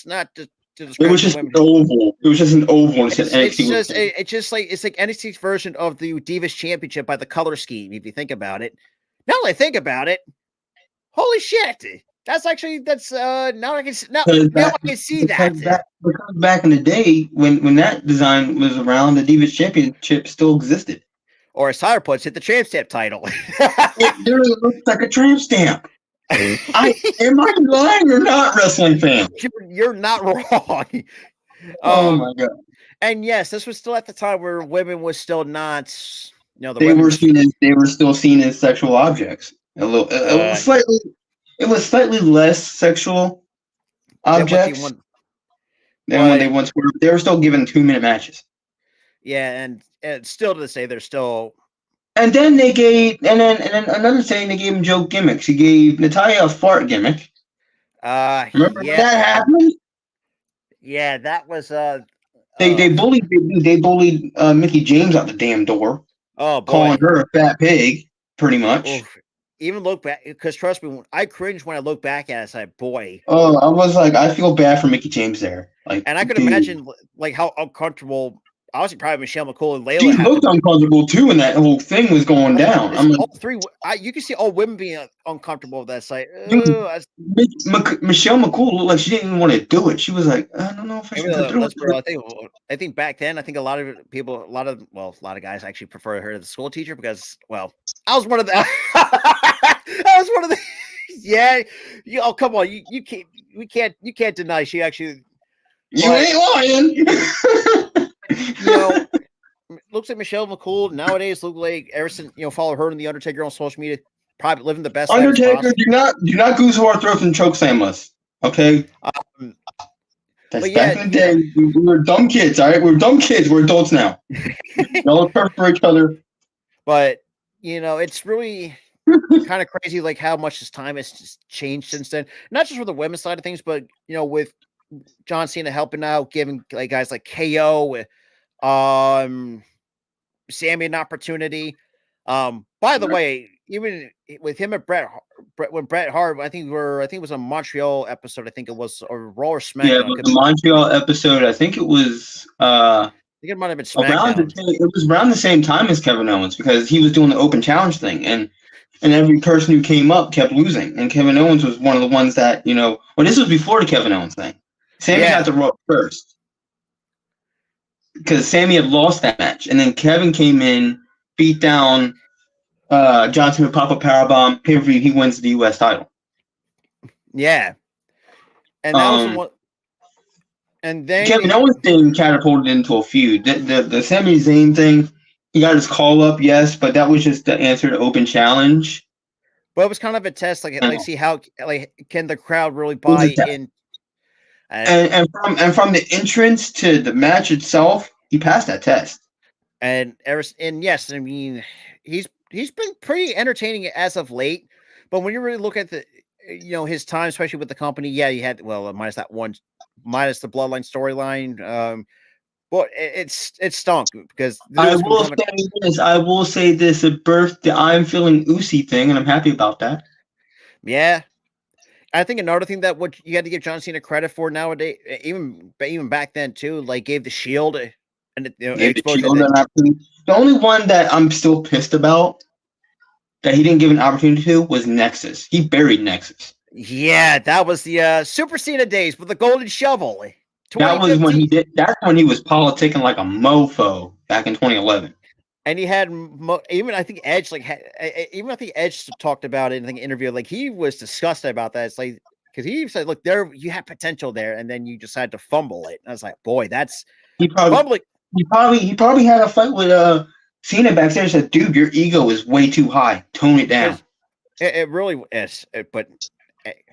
not. It was just an oval. It was just an oval. It's like NXT's version of the Divas Championship by the color scheme. If you think about it, now that I think about it, holy shit! That's now I can see that. Because back in the day when that design was around, the Divas Championship still existed. Or as Tyler puts it, the tramp stamp title. It literally looks like a tramp stamp. Am I lying or not, wrestling fan? You're not wrong. Oh my god! And yes, this was still at the time where women was still not. They were still seen as sexual objects. It was slightly less sexual objects than when they once were. They were still given 2-minute matches. Yeah, and still to this day, they're still. And then they gave, and then another thing, they gave him joke gimmicks. He gave Natalya a fart gimmick. Remember when that happened? Yeah, that was. They bullied Mickie James out the damn door. Oh boy, calling her a fat pig, pretty much. Oof. Even look back, because trust me, I cringe when I look back at it. I said, "Boy." Oh, I was like, I feel bad for Mickie James there. Like, and I could imagine like how uncomfortable. Obviously, probably Michelle McCool and Layla. She looked uncomfortable too when that whole thing was going down. I'm like, all three. You can see all women being uncomfortable with that site. Michelle McCool looked like she didn't even want to do it. She was like, I don't know if I should do it. I think back then, I think a lot of guys actually prefer her to the school teacher because, well, I was one of the. I was one of the. Yeah. Oh, come on. You can't deny she actually. You ain't lying. Looks like Michelle McCool nowadays look like ever since follow her and the Undertaker on social media, probably living the best life as Undertaker, possible. do not goose our throats and choke slam us. Okay. That's back in the day. We were dumb kids, all right? We were dumb kids. We're adults now. Y'all are for each other. But it's really kind of crazy, like how much this time has just changed since then. Not just for the women's side of things, but with John Cena helping out, giving like guys like KO, Sammy an opportunity. By the way, even with him and Bret Hart, I think it was a Montreal episode. I think it was or Raw or SmackDown. Yeah, but the Montreal episode, I think it was. I think it might have been SmackDown. It was around the same time as Kevin Owens because he was doing the open challenge thing, and every person who came up kept losing, and Kevin Owens was one of the ones that Well, this was before the Kevin Owens thing. Sammy got the Raw first because Sammy had lost that match, and then Kevin came in, beat down John Cena, pop a powerbomb, pay-per-view, he wins the U.S. title. Yeah, and that was the one. And then Kevin Owens thing catapulted into a feud. The Sami Zayn thing, he got his call up, yes, but that was just the answer to open challenge. But it was kind of a test, like see how can the crowd really buy in. And from the entrance to the match itself, he passed that test. And yes, I mean he's been pretty entertaining as of late. But when you really look at the his time, especially with the company, yeah, he had minus the Bloodline storyline. But it stunk because I will say this: a birthday. I'm feeling Usi thing, and I'm happy about that. Yeah. I think another thing that what you had to give John Cena credit for nowadays, even back then too, like gave the Shield and the only one that I'm still pissed about that he didn't give an opportunity to was Nexus. He buried Nexus. Yeah, that was the Super Cena days with the golden shovel. That was when he did. That's when he was politicking like a mofo back in 2011. And he had even I think Edge talked about it in the interview. Like he was disgusted about that. It's like because he said, "Look, you have potential there, and then you decided to fumble it." And I was like, "Boy, that's fumbling." He probably had a fight with Cena backstage. Said, "Dude, your ego is way too high. Tone it down." It really is. But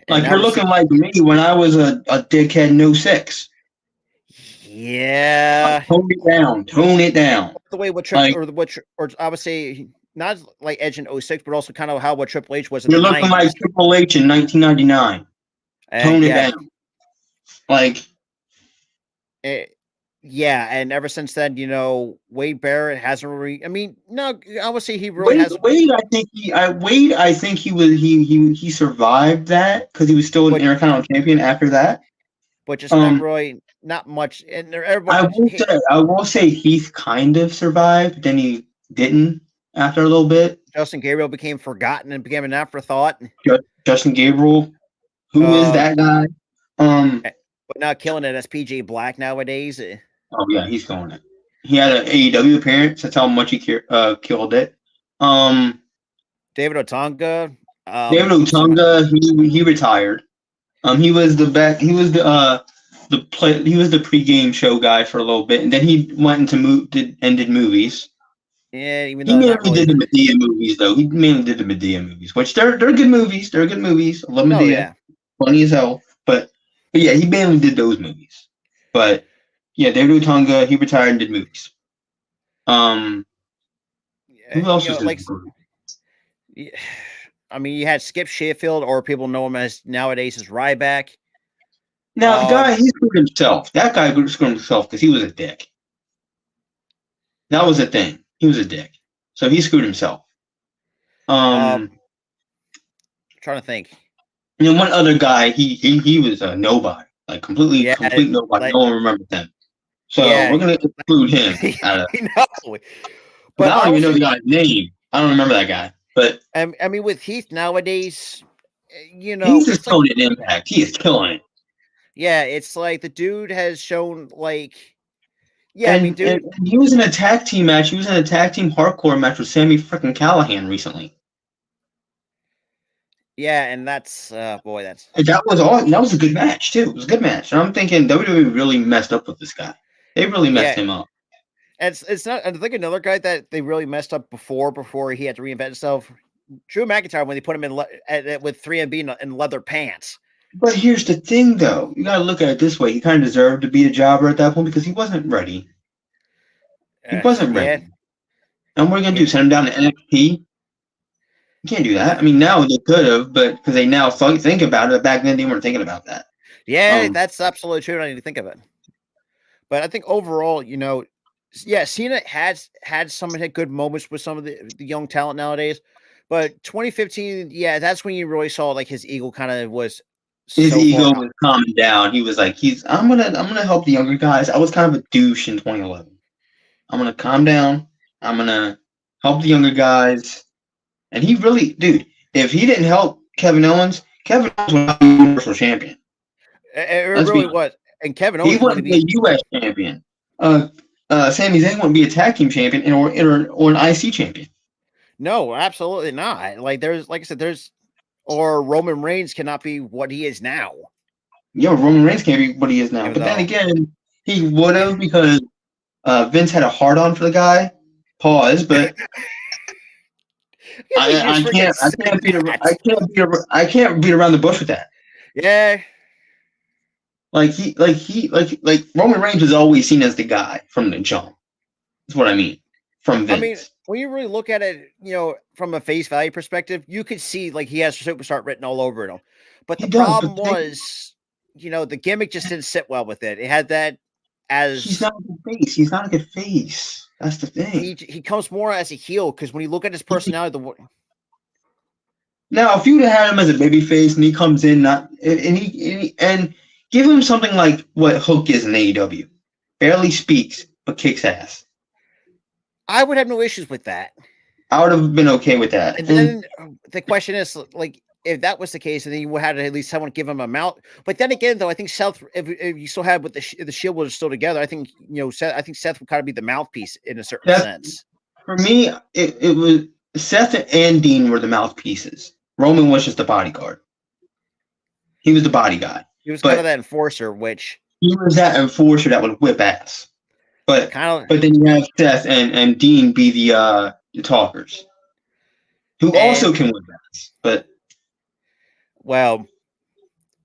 like you're looking like me when I was a dickhead in 06. Yeah. Tone it down. The way what or I would say not like Edge in 06, but also kind of how what Triple H was in You're the looking 90s. like Triple H in 1999. Tone it down. Like yeah, and ever since then, Wade Barrett hasn't really. I mean, no, I would say he really has. Wade, I think he survived that because he was still an Intercontinental champion after that. But just not much. And everybody. I will say Heath kind of survived, then he didn't after a little bit. Justin Gabriel became forgotten and became an afterthought. Justin Gabriel, who is that guy? But not killing it as PJ Black nowadays. Oh yeah, he's going it. He had an AEW appearance. That's how much he killed it. David Otunga. He retired. He was the pregame show guy for a little bit, and then he went into did movies. Yeah, even though he mainly did the Medea movies, though. He mainly did the Medea movies, which they're good movies. They're good movies. I love Medea, funny as hell. But yeah, he mainly did those movies. But yeah, David Otunga, he retired and did movies. Who else was like? I mean, you had Skip Sheffield, or people know him as nowadays as Ryback. Now, the guy, he screwed himself. That guy screwed himself because he was a dick. That was the thing. He was a dick. So he screwed himself. Trying to think. And then one other guy, he was a nobody. Like, complete nobody. No one remembers him. So we're going to include him. But I don't even know the guy's name. I don't remember that guy. But I mean, with Heath nowadays, he's just killing it. Impact. He is killing it. Yeah, it's like the dude has shown and he was in a tag team match. He was in a tag team hardcore match with Sammy freaking Callahan recently. Yeah, and that's that was a good match too. It was a good match. And I'm thinking WWE really messed up with this guy. They really messed him up. It's not. I think another guy that they really messed up before he had to reinvent himself. Drew McIntyre when they put him in with 3MB in leather pants. But here's the thing, though. You got to look at it this way. He kind of deserved to be a jobber at that point because he wasn't ready. He wasn't Yeah. ready. And what are you going to do? Send him down to NXT? You can't do that. I mean, now they could have, but because they now think about it. Back then, they weren't thinking about that. Yeah, that's absolutely true. I need to think of it. But I think overall, Cena had some good moments with some of the young talent nowadays. But 2015, that's when you really saw like his ego kind of was. His ego was calming down. He was like, I'm gonna help the younger guys. I was kind of a douche in 2011. I'm gonna calm down. I'm gonna help the younger guys. And he really, dude, if he didn't help Kevin Owens would not be Universal Champion. It really was. And Kevin Owens wouldn't be a U.S. champion. Sami Zayn wouldn't be a tag team champion or an IC champion. No, absolutely not. Like I said, or Roman Reigns cannot be what he is now. Roman Reigns can't be what he is now. But then again, he would have because Vince had a hard on for the guy. Pause, but I can't beat around the bush with that. Yeah. Like Roman Reigns was always seen as the guy from the jump. That's what I mean. From Vince. I mean, when you really look at it, from a face value perspective, you could see like he has superstar written all over him. But the problem was, the gimmick just didn't sit well with it. It had that as he's not a good face. He's not a good face. That's the thing. He comes more as a heel because when you look at his personality, now if you'd have had him as a baby face and he comes in and give him something like what Hook is in AEW, barely speaks but kicks ass. I would have no issues with that. I would have been okay with that. And then the question is, like, if that was the case, then you would have to at least someone give him a mount. But then again, though, I think Seth, if you still had with the Shield was still together, I think Seth would kind of be the mouthpiece in a certain sense. For me, it was Seth and Dean were the mouthpieces. Roman was just the bodyguard. He was the body guy. He was kind of that enforcer, he was that enforcer that would whip ass. But then you have Seth and Dean be the talkers, who also can whip ass. But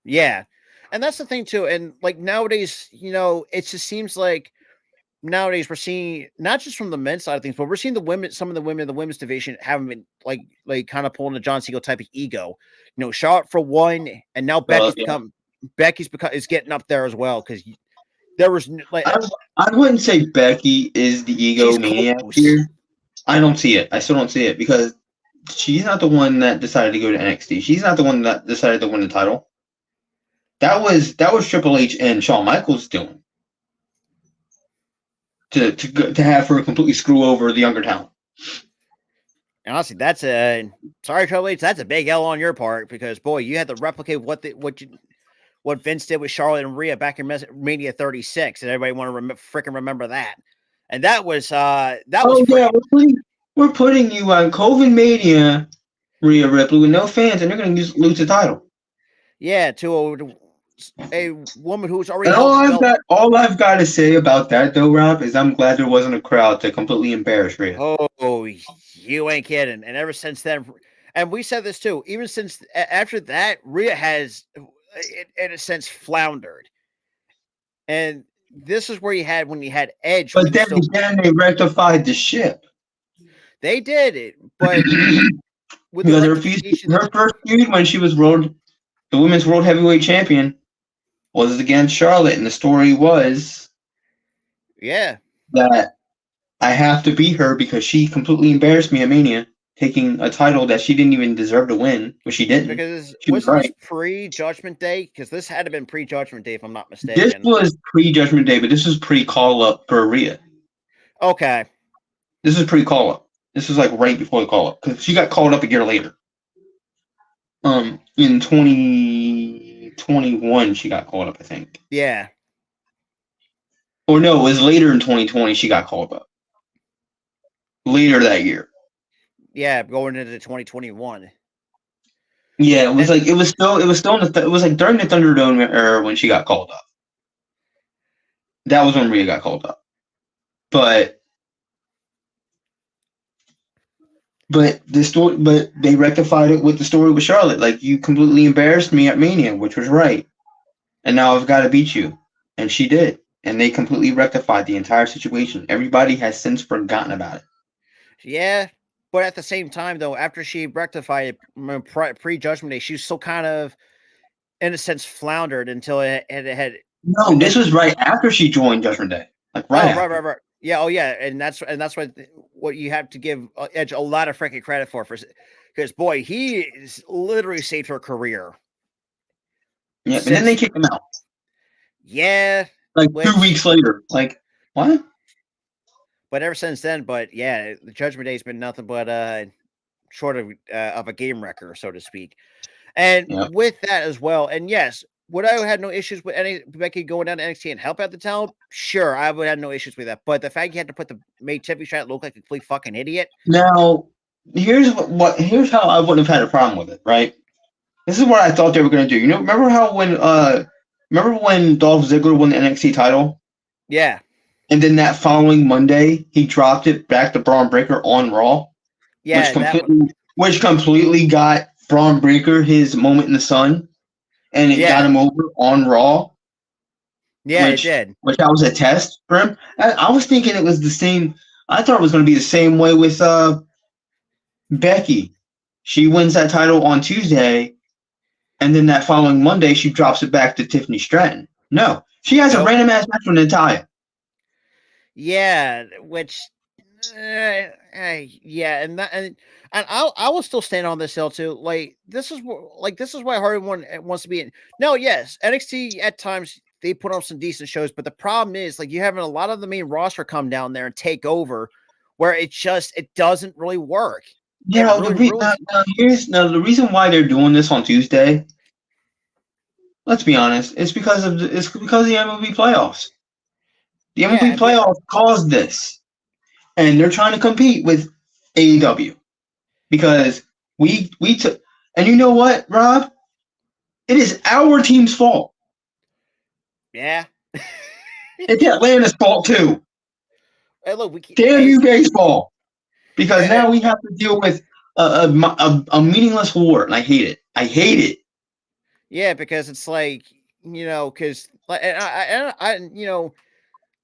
yeah, and that's the thing too. And like nowadays, it just seems like nowadays we're seeing not just from the men's side of things, but we're seeing some of the women in the women's division haven't been like kind of pulling the John Cena type of ego. Charlotte for one, and now Becky's is getting up there as well because. There was like I wouldn't say Becky is the ego maniac here. I don't see it. I still don't see it because she's not the one that decided to go to NXT. She's not the one that decided to win the title. That was Triple H and Shawn Michaels doing to have her completely screw over the younger talent. And honestly, sorry Triple H, that's a big L on your part because boy, you had to replicate what Vince did with Charlotte and Rhea back in Mania 36, and everybody want to freaking remember that. And that was we're putting you on COVID Mania, Rhea Ripley with no fans, and they're going to lose the title. Yeah, to a woman who's already. And all I've got to say about that, though, Rob, is I'm glad there wasn't a crowd to completely embarrass Rhea. Oh, you ain't kidding! And ever since then, and we said this too. Even since after that, Rhea has. In a sense, floundered, and this is where when you had Edge. But then again, they rectified the ship. They did it, but with her first feud when she was the women's world heavyweight champion was against Charlotte, and the story was, that I have to beat her because she completely embarrassed me at Mania. Taking a title that she didn't even deserve to win, but she didn't. Because was this pre-Judgment Day? Because this had to have been pre-Judgment Day, if I'm not mistaken. This was pre-Judgment Day, but this was pre-call-up for Rhea. Okay. This is pre-call-up. This was like right before the call-up. Because she got called up a year later. In 2021, she got called up, I think. Yeah. Or no, it was later in 2020 she got called up. Later that year. Yeah, going into 2021. Yeah, it was during the Thunderdome era when she got called up. That was when Rhea got called up. But But they rectified it with the story with Charlotte. Like, you completely embarrassed me at Mania, which was right, and now I've got to beat you, and she did, and they completely rectified the entire situation. Everybody has since forgotten about it. Yeah, but at the same time, though, after she rectified it pre-Judgment Day, she was still kind of, in a sense, floundered until it had. No, this was right after she joined Judgment Day. Like right. Yeah, yeah, and that's what you have to give Edge a lot of freaking credit for because boy, he literally saved her career. Yeah, and then they kicked him out. Yeah, like 2 weeks later. Like, what? But ever since then, the Judgment Day has been nothing but short of a game wrecker, so to speak. And with that as well, and yes, would I have had no issues with any Becky going down to NXT and help out the talent? Sure, I would have no issues with that. But the fact you had to put Tiffany Stratton look like a complete fucking idiot. Now, here's how I wouldn't have had a problem with it, right? This is what I thought they were going to do. Remember when Dolph Ziggler won the NXT title? Yeah. And then that following Monday, he dropped it back to Braun Breaker on Raw. Yeah, which completely got Braun Breaker his moment in the sun, and it got him over on Raw. Yeah, it did. Which that was a test for him. I was thinking it was the same. I thought it was going to be the same way with Becky. She wins that title on Tuesday, and then that following Monday, she drops it back to Tiffany Stratton. No, she has a random ass match with Natalya. Yeah, which, and I will still stand on this hill too. Like, this is why Hardy wants to be in. No, yes, NXT at times they put on some decent shows, but the problem is, like, you having a lot of the main roster come down there and take over, where it doesn't really work. Yeah, the reason why they're doing this on Tuesday. Let's be honest, it's because of the MLB playoffs. The MLB playoffs caused this, and they're trying to compete with AEW because we took. And you know what, Rob? It is our team's fault. Yeah, it's Atlanta's fault too. Hey, look, damn you, baseball, because now we have to deal with a meaningless war, and I hate it. I hate it. Yeah, because it's like, because like, I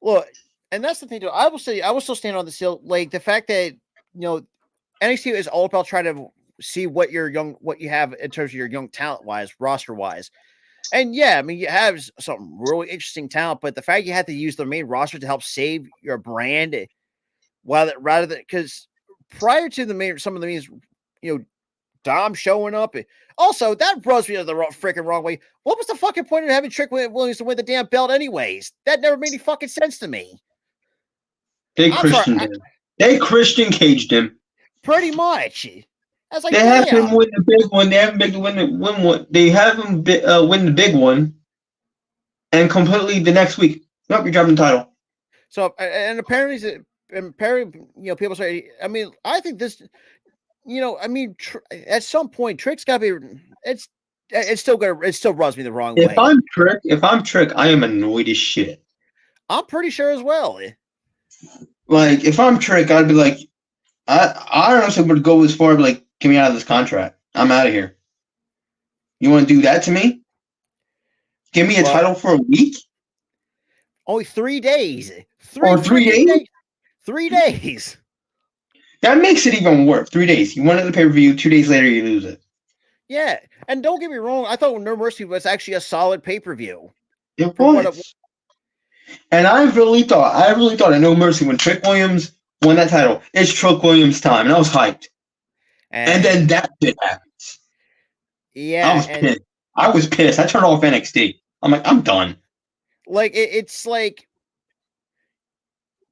look, and that's the thing too. I will still stand on the hill. Like, the fact that NXT is all about trying to see what you have in terms of your young talent wise, roster wise. And yeah, I mean, you have some really interesting talent, but the fact you had to use the main roster to help save your brand, rather than, because prior to some of the main, Dom showing up. Also, that rubs me the freaking wrong way. What was the fucking point of having Trick Williams to win the damn belt anyways? That never made any fucking sense to me. They Christian caged him. Pretty much. I was like, they have him win the big one. They haven't been win one. They have him win the big one, and completely the next week, nope, you're dropping the title. So, and apparently, people say, I mean, I think this. At some point, Trick's got to be. It still rubs me the wrong way. If I'm Trick, I am annoyed as shit. I'm pretty sure as well. Like, if I'm Trick, I'd be like, I don't know if I would go as far as like, get me out of this contract. I'm out of here. You want to do that to me? Give me a title for a week? Only 3 days. 3 days? 3 days. That makes it even worse. 3 days. You won the pay-per-view. 2 days later, you lose it. Yeah, and don't get me wrong. I thought No Mercy was actually a solid pay-per-view. It was. And I really thought at No Mercy when Trick Williams won that title, it's Trick Williams' time, and I was hyped. And then that shit happens. Yeah, I was pissed. I turned off NXT. I'm like, I'm done. Like, it's like,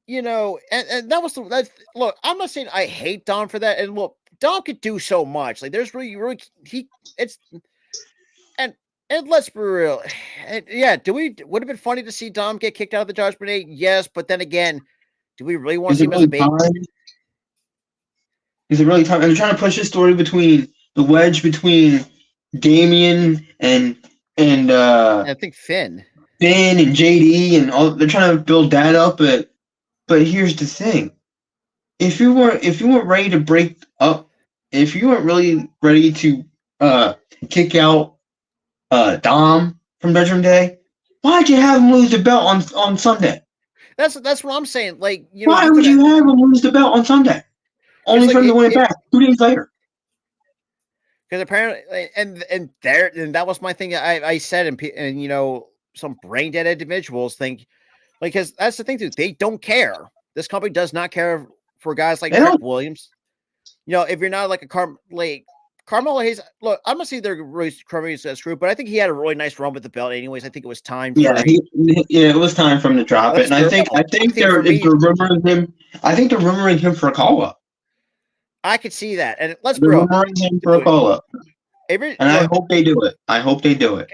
and that was look, I'm not saying I hate Dom for that. And look, Dom could do so much. Like, there's really and let's be real. Yeah, would have been funny to see Dom get kicked out of the Judgment Day? Yes, but then again, do we really want to see him as a baby? Is it really time? And they're trying to push this story between the wedge between Damian and I think Finn and JD and all. They're trying to build that up, but here's the thing: if you weren't ready to break up, if you weren't really ready to kick out Dom from Judgment Day, why'd you have him lose the belt on Sunday? That's what I'm saying. Like, Why you would could you have him lose the belt on Sunday? Only like for him to win it back 2 days later. because apparently, and that was my thing. I said, and some brain dead individuals think, like, because that's the thing too. They don't care. This company does not care for guys like Trick Williams. If you're not like Carmelo Hayes, look, I'm gonna see they're really screwed, but I think he had a really nice run with the belt. Anyways, I think it was time. It was time for him to drop it, and I think they're rumoring him. I think they're rumoring him for a call up. I could see that, and they're rumoring him for a call up. And I hope they do it.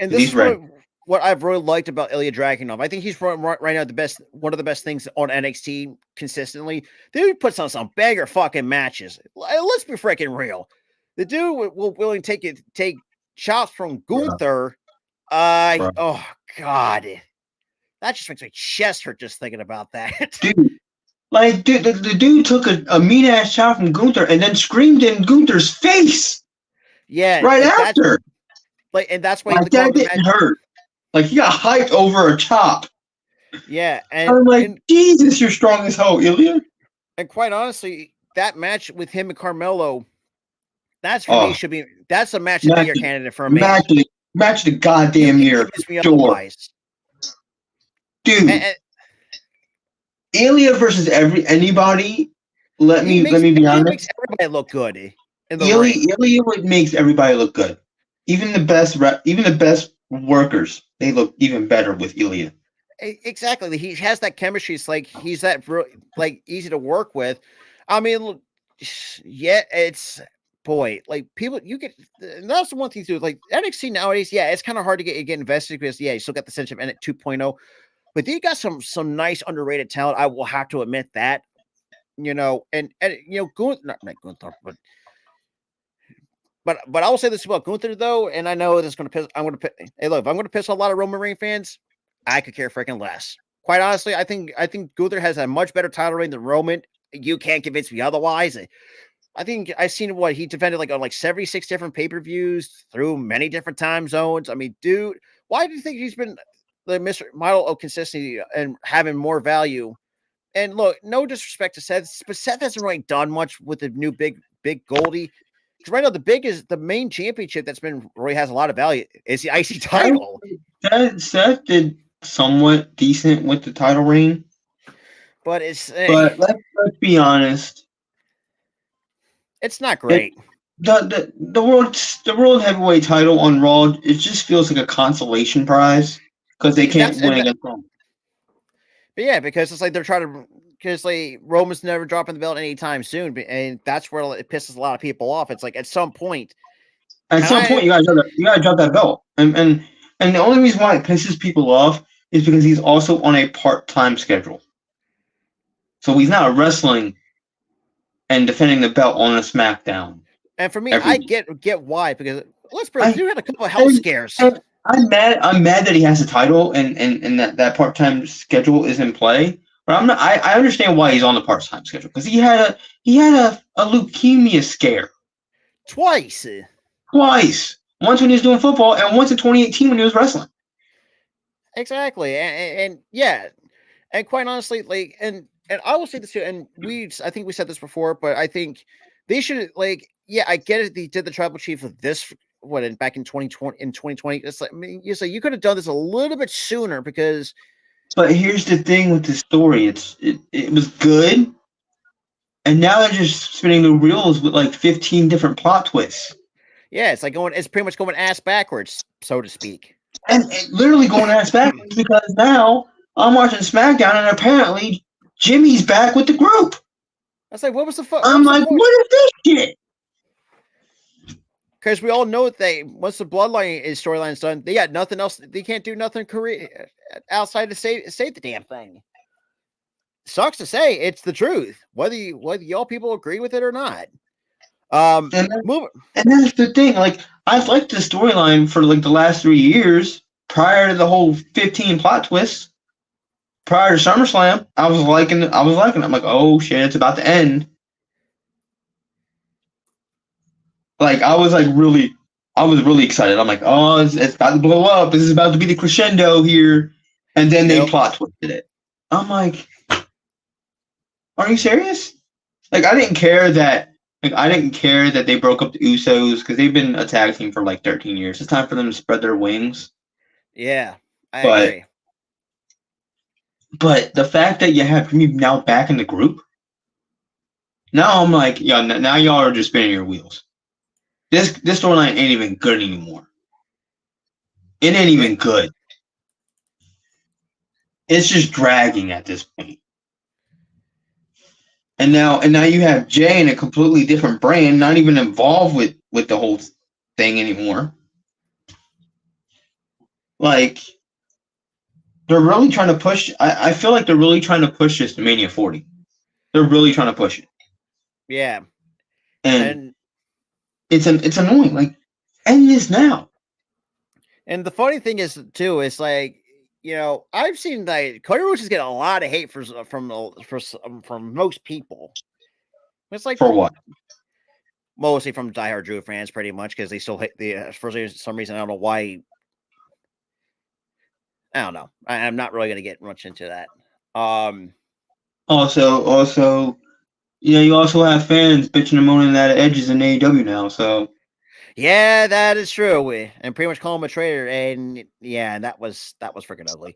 And this is what I've really liked about Ilya Dragunov. I think he's right now one of the best things on NXT consistently. Dude puts on some banger fucking matches. Let's be freaking real. The dude will willing to take shots from Gunther. Oh God, that just makes my chest hurt just thinking about that. Dude, the dude took a mean ass shot from Gunther and then screamed in Gunther's face. Yeah, right after. And that's why that didn't hurt. Like he got hyped over a chop. Yeah, and I'm like, Jesus, you're strong as hell, Ilya. And quite honestly, that match with him and Carmelo, that's for me should be that's a match of the year candidate for me. Match the goddamn year. Sure. Dude. Ilya versus anybody. Let me be honest. Makes everybody look good. Ilya makes everybody look good. Even the best workers, they look even better with Ilya. Exactly. He has that chemistry. It's like he's that easy to work with. I mean, yeah, it's like people that's the one thing too. Like NXT nowadays, yeah, it's kind of hard to get invested because you still got the sense of N 2.0, but they got some nice underrated talent. I will have to admit that. And Gunther, not Gunther, but I will say this about Gunther though, and I know this is going to piss. Hey, look, if I'm going to piss a lot of Roman Reigns fans, I could care freaking less. Quite honestly, I think Gunther has a much better title reign than Roman. You can't convince me otherwise. I think I've seen what he defended on 76 different pay-per-views through many different time zones. I mean, dude, why do you think he's been the model of consistency and having more value? And look, no disrespect to Seth, but Seth hasn't really done much with the new big Goldie. Because right now, the main championship that's been really has a lot of value is the IC title. Seth did somewhat decent with the title reign, but let's be honest, it's not great. The world heavyweight title on Raw, it just feels like a consolation prize because they can't win against Roman. But yeah, because it's like they're trying to. Because Roman's never dropping the belt anytime soon, and that's where it pisses a lot of people off. It's like at some point, you gotta drop that belt, and the only reason why it pisses people off is because he's also on a part-time schedule. So he's not wrestling and defending the belt on a SmackDown. And for me, I get why, because you had a couple of health scares. I'm mad that he has a title and that part-time schedule is in play. But I'm not. I understand why he's on the part-time schedule because he had a leukemia scare twice. Once when he was doing football, and once in 2018 when he was wrestling. Exactly, and yeah, and quite honestly, and I will say this too. And I think we said this before, but I think they should I get it. They did the tribal chief of this back in 2020. It's like you could have done this a little bit sooner because. But here's the thing with the story. It was good, and now they're just spinning the reels with 15 different plot twists. Yeah, it's pretty much going ass backwards, so to speak. And literally going ass backwards because now I'm watching SmackDown and apparently Jimmy's back with the group. I was like, what was the fuck? I'm like, what is this shit? Because we all know that once the Bloodline storyline's done, they got nothing else. They can't do nothing outside to say the damn thing. Sucks to say, it's the truth. Whether y'all people agree with it or not. And that's the thing. I've liked the storyline for the last 3 years prior to the whole 15 plot twists. Prior to SummerSlam, I was liking it. I'm like, oh shit, it's about to end. Like I was really excited. I'm like, oh, it's about to blow up. This is about to be the crescendo here, and then they Yep. plot twisted it. I'm like, are you serious? Like I didn't care that. Like I didn't care that they broke up the Usos because they've been a tag team for like 13 years. It's time for them to spread their wings. Yeah, I But agree. but the fact that you have me now back in the group, now I'm like, yeah, now y'all are just spinning your wheels. This storyline ain't even good anymore. It ain't Yeah. even good. It's just dragging at this point. And now you have Jay in a completely different brand, not even involved with the whole thing anymore. Like they're really trying to push. I feel like they're really trying to push this to Mania 40. They're really trying to push it. Yeah. And it's annoying. Like end this now. And the funny thing is too, is like, you know, I've seen like Cody Rhodes is getting a lot of hate from most people. It's like For what? Mostly from diehard Drew fans, pretty much, because they still hate the for some reason. I don't know why. I don't know. I'm not really going to get much into that. Also, you also have fans bitching and moaning that Edge is in AEW now. So yeah, that is true. And pretty much call him a traitor. And yeah, that was freaking ugly.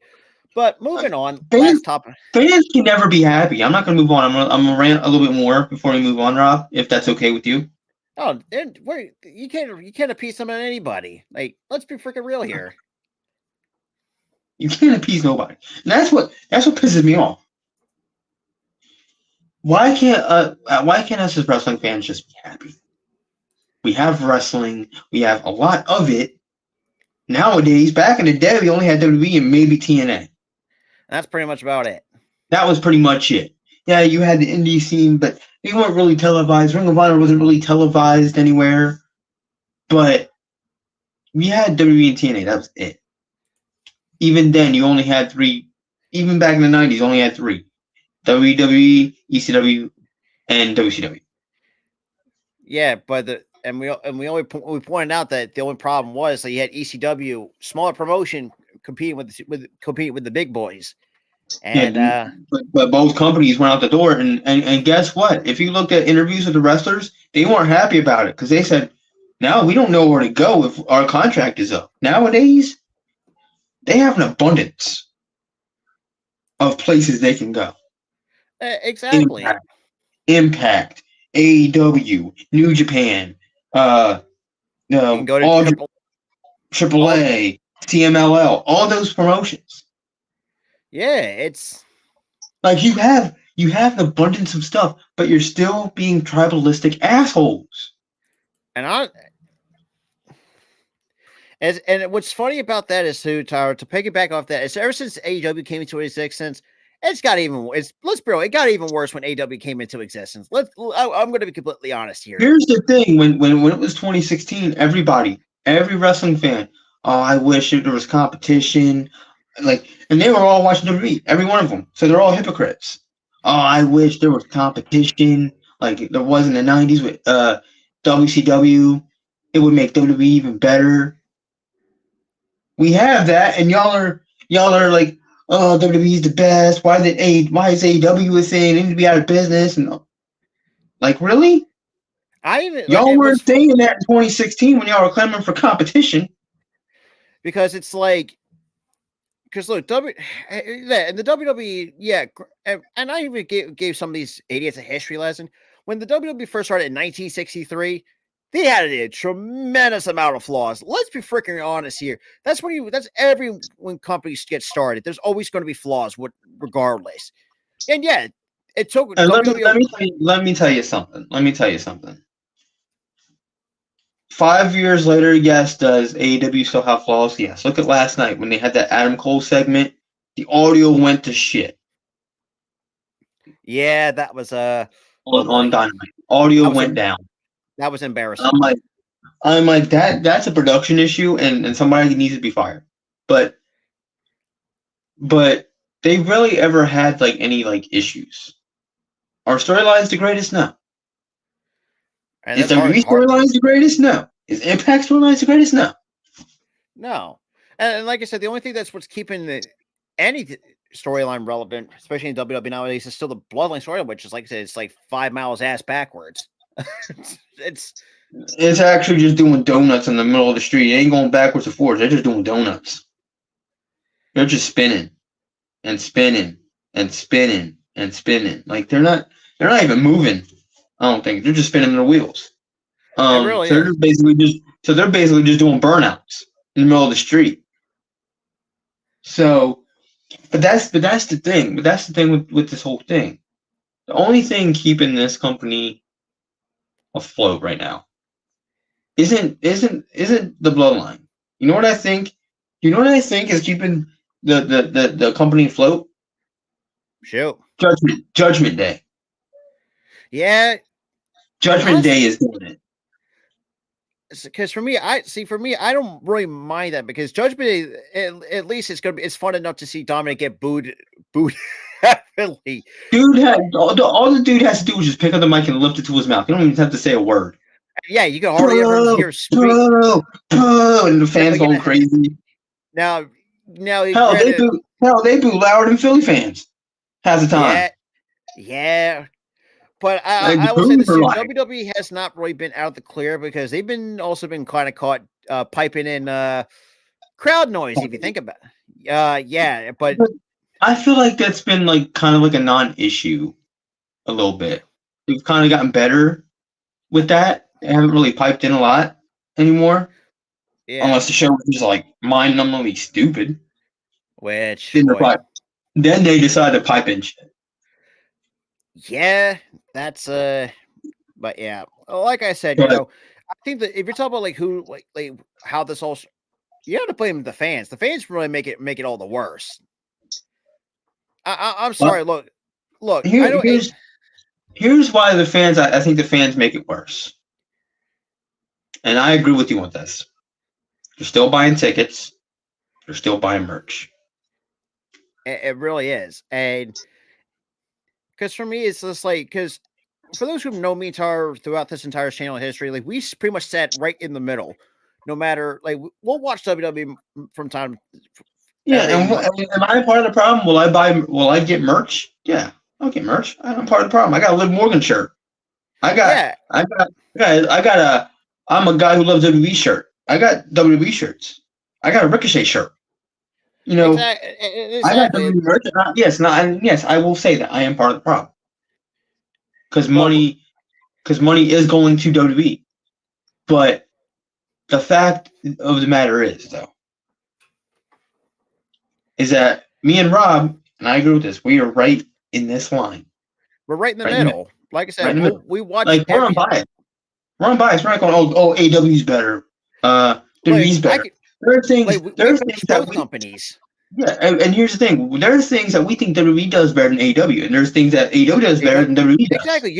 But moving on, last topic. Fans can never be happy. I'm not going to move on. I'm gonna rant a little bit more before we move on, Rob, if that's okay with you. Oh, and you can't appease them on anybody. Like, let's be freaking real here. You can't appease nobody. And that's what pisses me off. Why can't us as wrestling fans just be happy? We have wrestling. We have a lot of it. Nowadays, back in the day, we only had WWE and maybe TNA. That's pretty much about it. That was pretty much it. Yeah, you had the indie scene, but they weren't really televised. Ring of Honor wasn't really televised anywhere. But we had WWE and TNA. That was it. Even then, you only had 3. Even back in the 90s, you only had 3. WWE, ECW, and WCW. Yeah, but we pointed out that the only problem was that you had ECW, smaller promotion, competing with the big boys, and but both companies went out the door, and guess what? If you looked at interviews with the wrestlers, they weren't happy about it because they said, "Now we don't know where to go if our contract is up." Nowadays, they have an abundance of places they can go. Exactly. Impact, AEW, New Japan, you can go to all AAA, CMLL, all those promotions. Yeah, it's like you have an abundance of stuff, but you're still being tribalistic assholes. And what's funny about that is too, Tyler, to piggyback off that, is ever since AEW came into existence, it got even worse when AEW came into existence. I'm going to be completely honest here. Here's the thing: when it was 2016, every wrestling fan, oh, I wish there was competition, and they were all watching WWE, every one of them. So they're all hypocrites. Oh, I wish there was competition, like there was in the 90s with WCW. It would make WWE even better. We have that, and y'all are like, oh, WWE's the best. Why is AEW a thing? They need to be out of business. And like, really? Y'all weren't saying that in 2016 when y'all were clamoring for competition. Because it's like, because look, and the WWE, yeah, and I even gave some of these idiots a history lesson. When the WWE first started in 1963, they had a tremendous amount of flaws. Let's be freaking honest here. That's when companies get started. There's always going to be flaws, regardless. And yeah, it took. And let me tell you something. 5 years later, yes, does AEW still have flaws? Yes. Look at last night when they had that Adam Cole segment. The audio went to shit. Yeah, that was on Dynamite. Audio went down. That was embarrassing. I'm like that's a production issue and somebody needs to be fired. But they really ever had like any like issues. Our storyline's the greatest now. And Is that's hard. WWE storylines the greatest? No. Is Impact storylines the greatest? No. No. And like I said, the only thing that's what's keeping any storyline relevant, especially in WWE nowadays, is still the Bloodline storyline, which is like I said, it's like 5 miles ass backwards. it's It's actually just doing donuts in the middle of the street. It ain't going backwards or forwards. They're just doing donuts. They're just spinning and spinning and spinning and spinning. Like they're not even moving. I don't think they're just spinning their wheels. really So is. they're basically just doing burnouts in the middle of the street. So, but that's the thing. But that's the thing with this whole thing. The only thing keeping this company afloat right now isn't the bloodline. You know what I think? You know what I think is keeping the company afloat? Shoot. Judgment Day. Yeah. Judgment Day is doing it. Because for me, I don't really mind that because Judgment Day, at least it's fun enough to see Dominic get booed heavily. Dude all the dude has to do is just pick up the mic and lift it to his mouth. You don't even have to say a word. Yeah, you can hardly ever hear speak. And the fans going crazy. Now hell, they boo louder than Philly fans half the time. Yeah. But I will say this too, WWE has not really been out of the clear because they've been kind of caught piping in crowd noise, if you think about it. Yeah, but I feel like that's been like kind of like a non-issue a little bit. We've kind of gotten better with that. They haven't really piped in a lot anymore. Yeah. Unless the show was just like mind-numbingly stupid. Which then they decide to pipe in shit. Yeah, that's but yeah, like I said, you know, I think that if you're talking about like who like how this all, you have to blame the fans. The fans really make it all the worse. I'm sorry. Look. Here's why the fans. I think the fans make it worse, and I agree with you on this. They're still buying tickets. They're still buying merch. It really is, and. Because for me, it's just like, because for those who know me throughout this entire channel history, like we pretty much sat right in the middle. No matter, like, we'll watch WWE from time. Yeah, and am I part of the problem? Will I get merch? Yeah, I'll get merch. I'm part of the problem. I got a Liv Morgan shirt. I'm a guy who loves WWE shirt. I got WWE shirts. I got a Ricochet shirt. You know, exactly. I got WWE merch. Yes, I will say that I am part of the problem. Because money is going to WWE. But the fact of the matter is, though, is that me and Rob, and I agree with this, we are right in this line. We're right in the middle. Like I said, we watch. Like, we're on bias. We're on bias. We're not going, AW's better. WWE's better. There are things that companies. Yeah, and here's the thing: there are things that we think WWE does better than AEW, and there's things that AEW does better than WWE does. Exactly.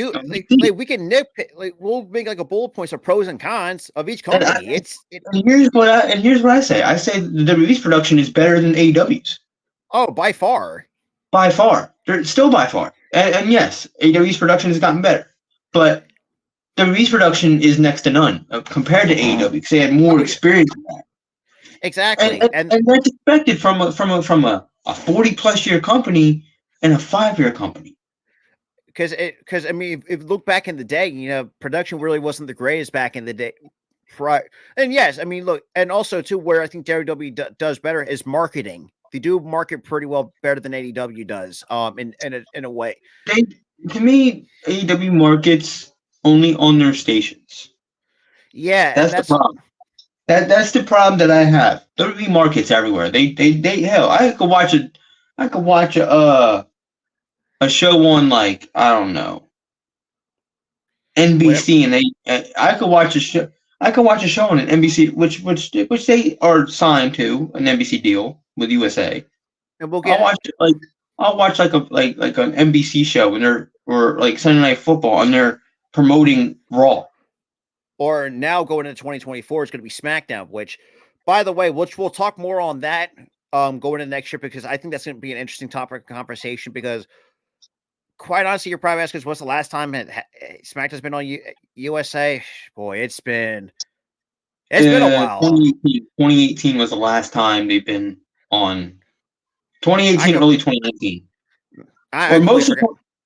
We can nitpick. Like we'll make like a bullet points of pros and cons of each company. And here's what I say: I say the WWE's production is better than AEW's. Oh, by far. By far, they're still by far. And yes, AEW's production has gotten better, but WWE's production is next to none compared to AEW because they had more experience in that. Exactly, and that's expected from a 40+ year company and a 5-year company. Because I mean, if you look back in the day, you know, production really wasn't the greatest back in the day. And yes, I mean, look, and also too, where I think WWE does better is marketing. They do market pretty well, better than AEW does. In a way, to me, AEW markets only on their stations. Yeah, that's the problem. That's the problem that I have. WWE markets everywhere. They hell, I could watch a show on, like, I don't know, NBC, and I could watch a show on an NBC, which they are signed to an NBC deal with USA. And I'll watch like an NBC show or like Sunday Night Football, and they're promoting Raw. Or now going into 2024, it's going to be SmackDown, which, by the way, we'll talk more on that going into next year, because I think that's going to be an interesting topic of conversation, because quite honestly, you're probably asking, what's the last time SmackDown's been on USA? Boy, it's been a while. 2018 was the last time they've been on. 2018, early 2019.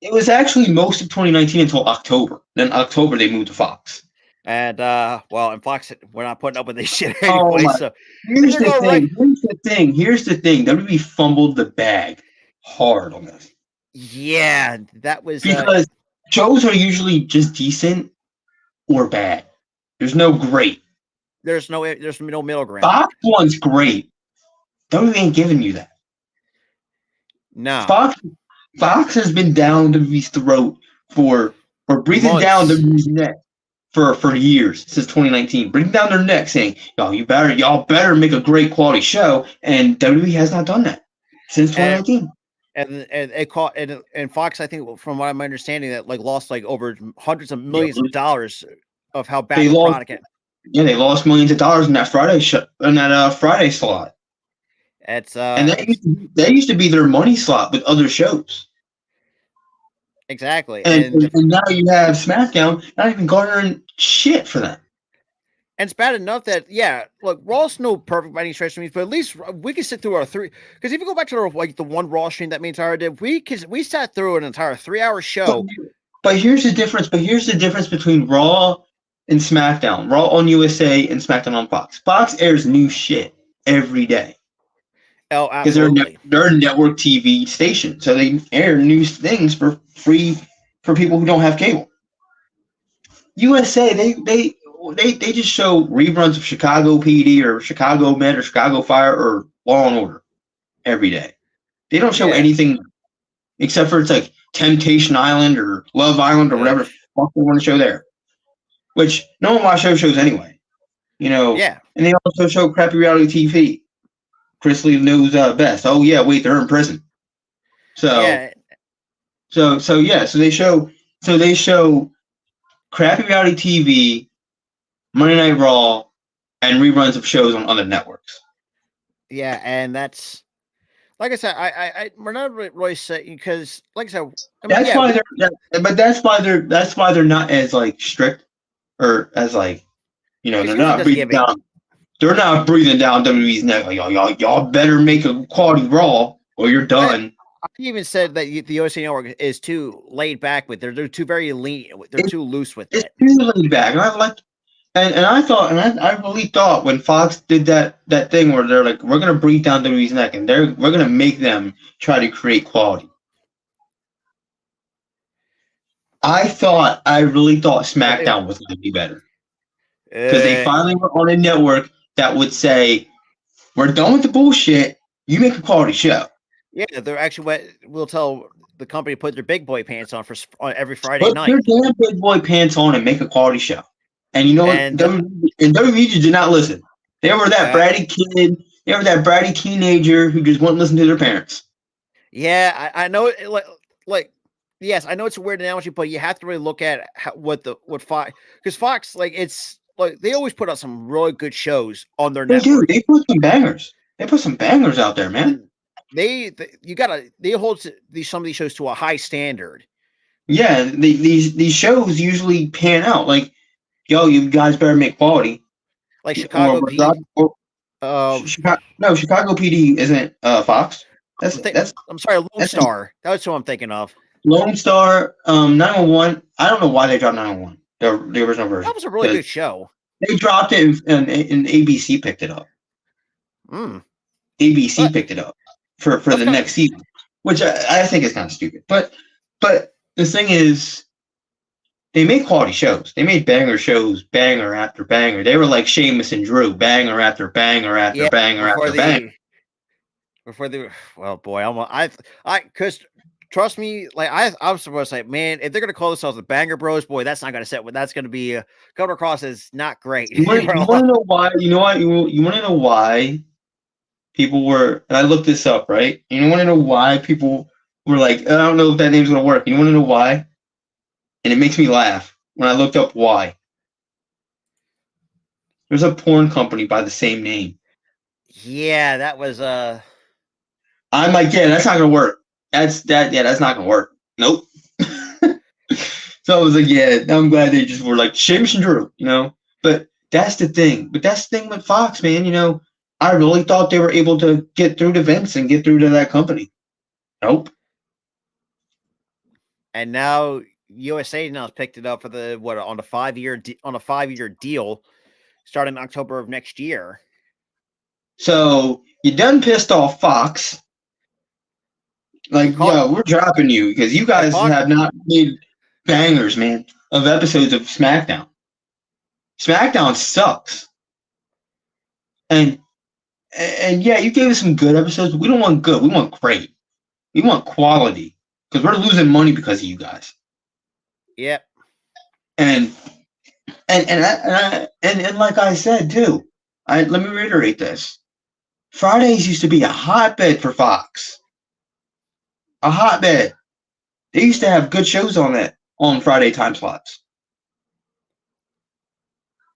It was actually most of 2019 until October. Then October they moved to Fox. And and Fox, we're not putting up with this shit anyway. So here's the thing. WWE fumbled the bag hard on this. Yeah, that was because shows are usually just decent or bad. There's no great. There's no middle ground. Fox one's great. WWE ain't giving you that. No. Fox has been down WWE's throat for breathing down WWE's neck for years, since 2019. Breathing down their neck saying, y'all better make a great quality show, and WWE has not done that since 2019. And Fox, I think, from what I'm understanding, that lost over hundreds of millions of dollars of how bad the product is. Yeah, they lost millions of dollars in that Friday Friday slot. It's and that used to be their money slot with other shows. Exactly. And now you have SmackDown not even garnering shit for that. And it's bad enough that, look, Raw's no perfect by any stretch of means, but at least we can sit through our three. Because if you go back to the one Raw stream that me and Tyra did, we sat through an entire 3-hour show. But here's the difference. Between Raw and SmackDown. Raw on USA and SmackDown on Fox. Fox airs new shit every day. Oh, absolutely. Because they're a network TV station, so they air new things for free for people who don't have cable. USA, they just show reruns of Chicago PD or Chicago Med or Chicago Fire or Law and Order every day. They don't show anything except for it's like Temptation Island or Love Island or whatever the fuck they want to show there. Which no one watches shows anyway. And they also show crappy reality TV. Chris Lee knows best. Oh yeah, wait, they're in prison. So they show crappy reality TV, Monday Night Raw, and reruns of shows on other networks. Yeah, and that's like I said, we're not really saying because, like I said, that's why they're not as strict or as they're not breathing down. They're not breathing down WWE's neck. Y'all better make a quality Raw or you're done. I even said that the USA Network is too laid back with they're too very lean. They're too loose with it. It's too laid back, and I really thought when Fox did that thing where they're like, we're gonna breathe down WWE's neck and we're gonna make them try to create quality. I really thought SmackDown was gonna be better because they finally were on a network that would say, we're done with the bullshit. You make a quality show. Yeah, they're actually we'll tell the company to put their big boy pants on every Friday night. Put their damn big boy pants on and make a quality show. And you know what? And WWE did not listen. They were that bratty kid. They were that bratty teenager who just wouldn't listen to their parents. Yeah, I know. Yes, I know it's a weird analogy, but you have to really look at what Fox, because Fox, it's they always put out some really good shows on their network. They put some bangers. They put some bangers out there, man. They hold some of these shows to a high standard. Yeah, these shows usually pan out. You guys better make quality. Like Chicago PD. Chicago PD isn't Fox. I'm sorry, Lone Star. That's what I'm thinking of. Lone Star, 911. I don't know why they dropped 911. The original version. That was a really good show. They dropped it and ABC picked it up. ABC picked it up for the next season, which I think is kind of stupid. But the thing is, they made quality shows. They made banger shows, banger after banger. They were like Sheamus and Drew, banger after banger after banger after banger. Because trust me, I was supposed to say, man, if they're gonna call themselves the Banger Bros, boy, that's not gonna set. That's gonna be coming across as not great. You want to know why? You know what? You want to know why people were? And I looked this up, right? You want to know why people were like, I don't know if that name's gonna work. You want to know why? And it makes me laugh when I looked up why. There's a porn company by the same name. Yeah, that was I'm like, yeah, that's not gonna work. That's not gonna work. Nope. So I was like, yeah, I'm glad they just were like Sheamus and Drew, But that's the thing. But that's the thing with Fox, man. I really thought they were able to get through to Vince and get through to that company. Nope. And now USA now has picked it up for on a 5-year deal, starting October of next year. So you done pissed off Fox. Like, we're dropping you because you guys have not made bangers, man, of episodes of SmackDown. SmackDown sucks. And yeah, you gave us some good episodes, but we don't want good. We want great. We want quality because we're losing money because of you guys. Yep. And like I said too, let me reiterate this. Fridays used to be a hotbed for Fox. A hotbed. They used to have good shows on Friday time slots.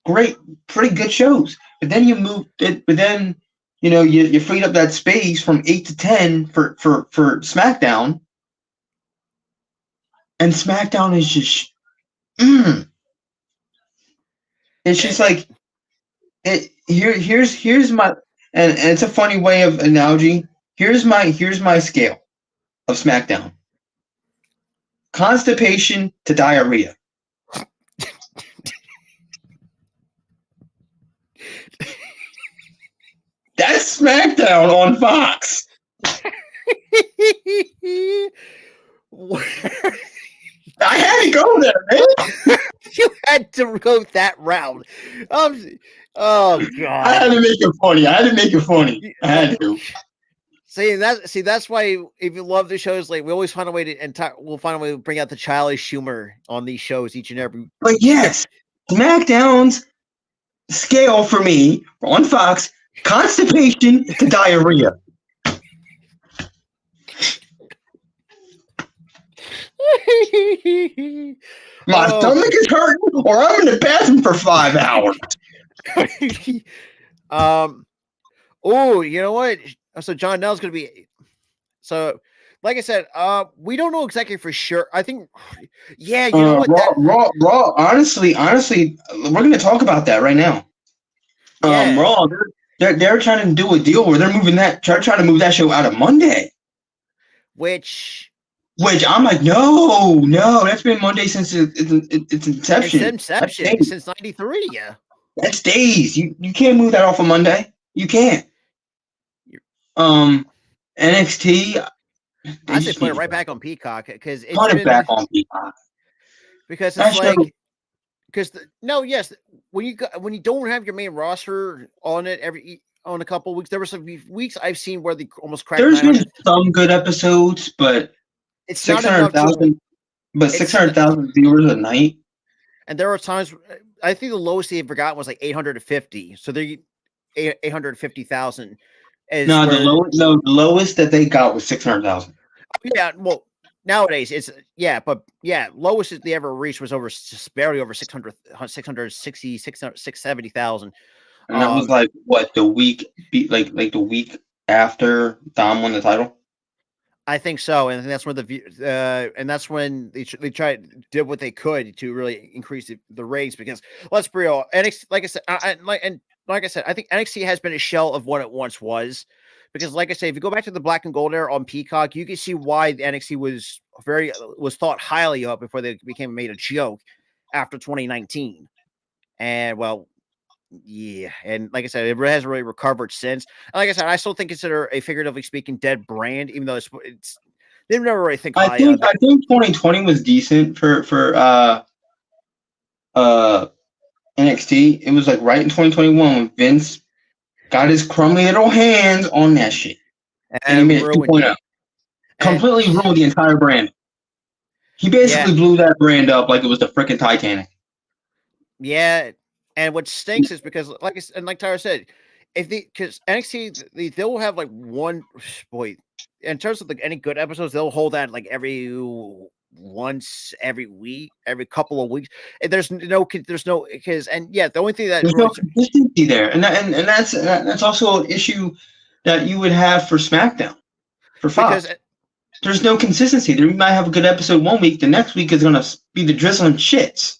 Great, pretty good shows. But then you moved it. But then you freed up that space from 8 to 10 for SmackDown, and SmackDown is just, it's just like it. Here's my, and it's a funny way of analogy. Here's my scale of SmackDown. Constipation to diarrhea. That's SmackDown on Fox. I had to go there, man. You had to go that route. Oh God! I had to make it funny. I had to. See, that's why if you love the shows, like we always find a way we'll find a way to bring out the childish humor on these shows each and every. But yes, SmackDown's scale for me on Fox: constipation to diarrhea. My stomach is hurting, or I'm in the bathroom for 5 hours. Oh, you know what? So John Nell's going to be. So, like I said, we don't know exactly for sure. I think, yeah, you know what? Raw. Honestly, we're going to talk about that right now. Yeah. Raw. They're trying to do a deal where they're trying to move that show out of Monday. Which I'm like, no, that's been Monday since its inception. Since '93, yeah. That's days. You can't move that off of Monday. You can't. NXT. I say put it right back on Peacock because it's put it back on Peacock because it's like yes, when you don't have your main roster on it on a couple of weeks, there were some weeks I've seen where they almost cracked. There's been some good episodes, but it's 600,000. But 600,000 viewers a night. And there were times I think the lowest they ever got was like 850. So they 850,000. No, the lowest that they got was 600,000. Yeah, well, nowadays it's lowest they ever reached was barely over 660, 670,000. And that was like what the week, like the week after Dom won the title. I think so, and that's when that's when they did what they could to really increase the ratings. Because let's be real, NXT, like I said, I think NXT has been a shell of what it once was. Because, like I say, if you go back to the Black and Gold era on Peacock, you can see why the NXT was thought highly of before they became made a joke after 2019. And well, yeah, and like I said, it hasn't really recovered since. And like I said, I still consider a figuratively speaking dead brand, even though it's they never really think. I think 2020 was decent for NXT. It was like right in 2021 when Vince got his crummy little hands on that shit, and he made it 2.0. Completely ruined the entire brand. He basically blew that brand up like it was the freaking Titanic. Yeah. And what stinks is because, like Tyler said, because NXT they will have like in terms of like any good episodes, they'll hold that like once every week, every couple of weeks. And there's no because the only thing that there's no consistency there, and that's also an issue that you would have for SmackDown for Fox. Because there's no consistency. You might have a good episode one week, the next week is gonna be the drizzling shits.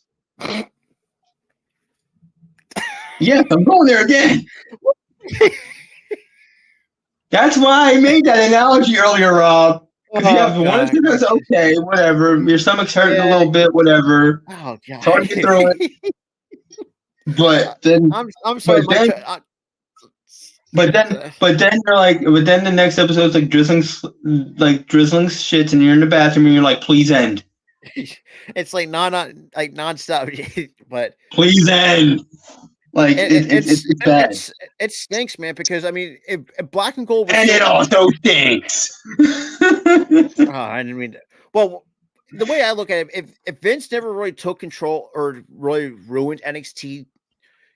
Yes, I'm going there again. That's why I made that analogy earlier, Rob. Because you have one thing that's okay, whatever. Your stomach's hurting a little bit, whatever. Oh god, it's hard to get through it. But then, I'm sorry. But then you're like, but then the next episode's like drizzling shits, and you're in the bathroom, and you're like, please end. It's like nonstop, but please end. Like it's bad. It stinks, man. Because I mean, if Black and Gold, and it also stinks. I didn't mean. Well, the way I look at it, if Vince never really took control or really ruined NXT,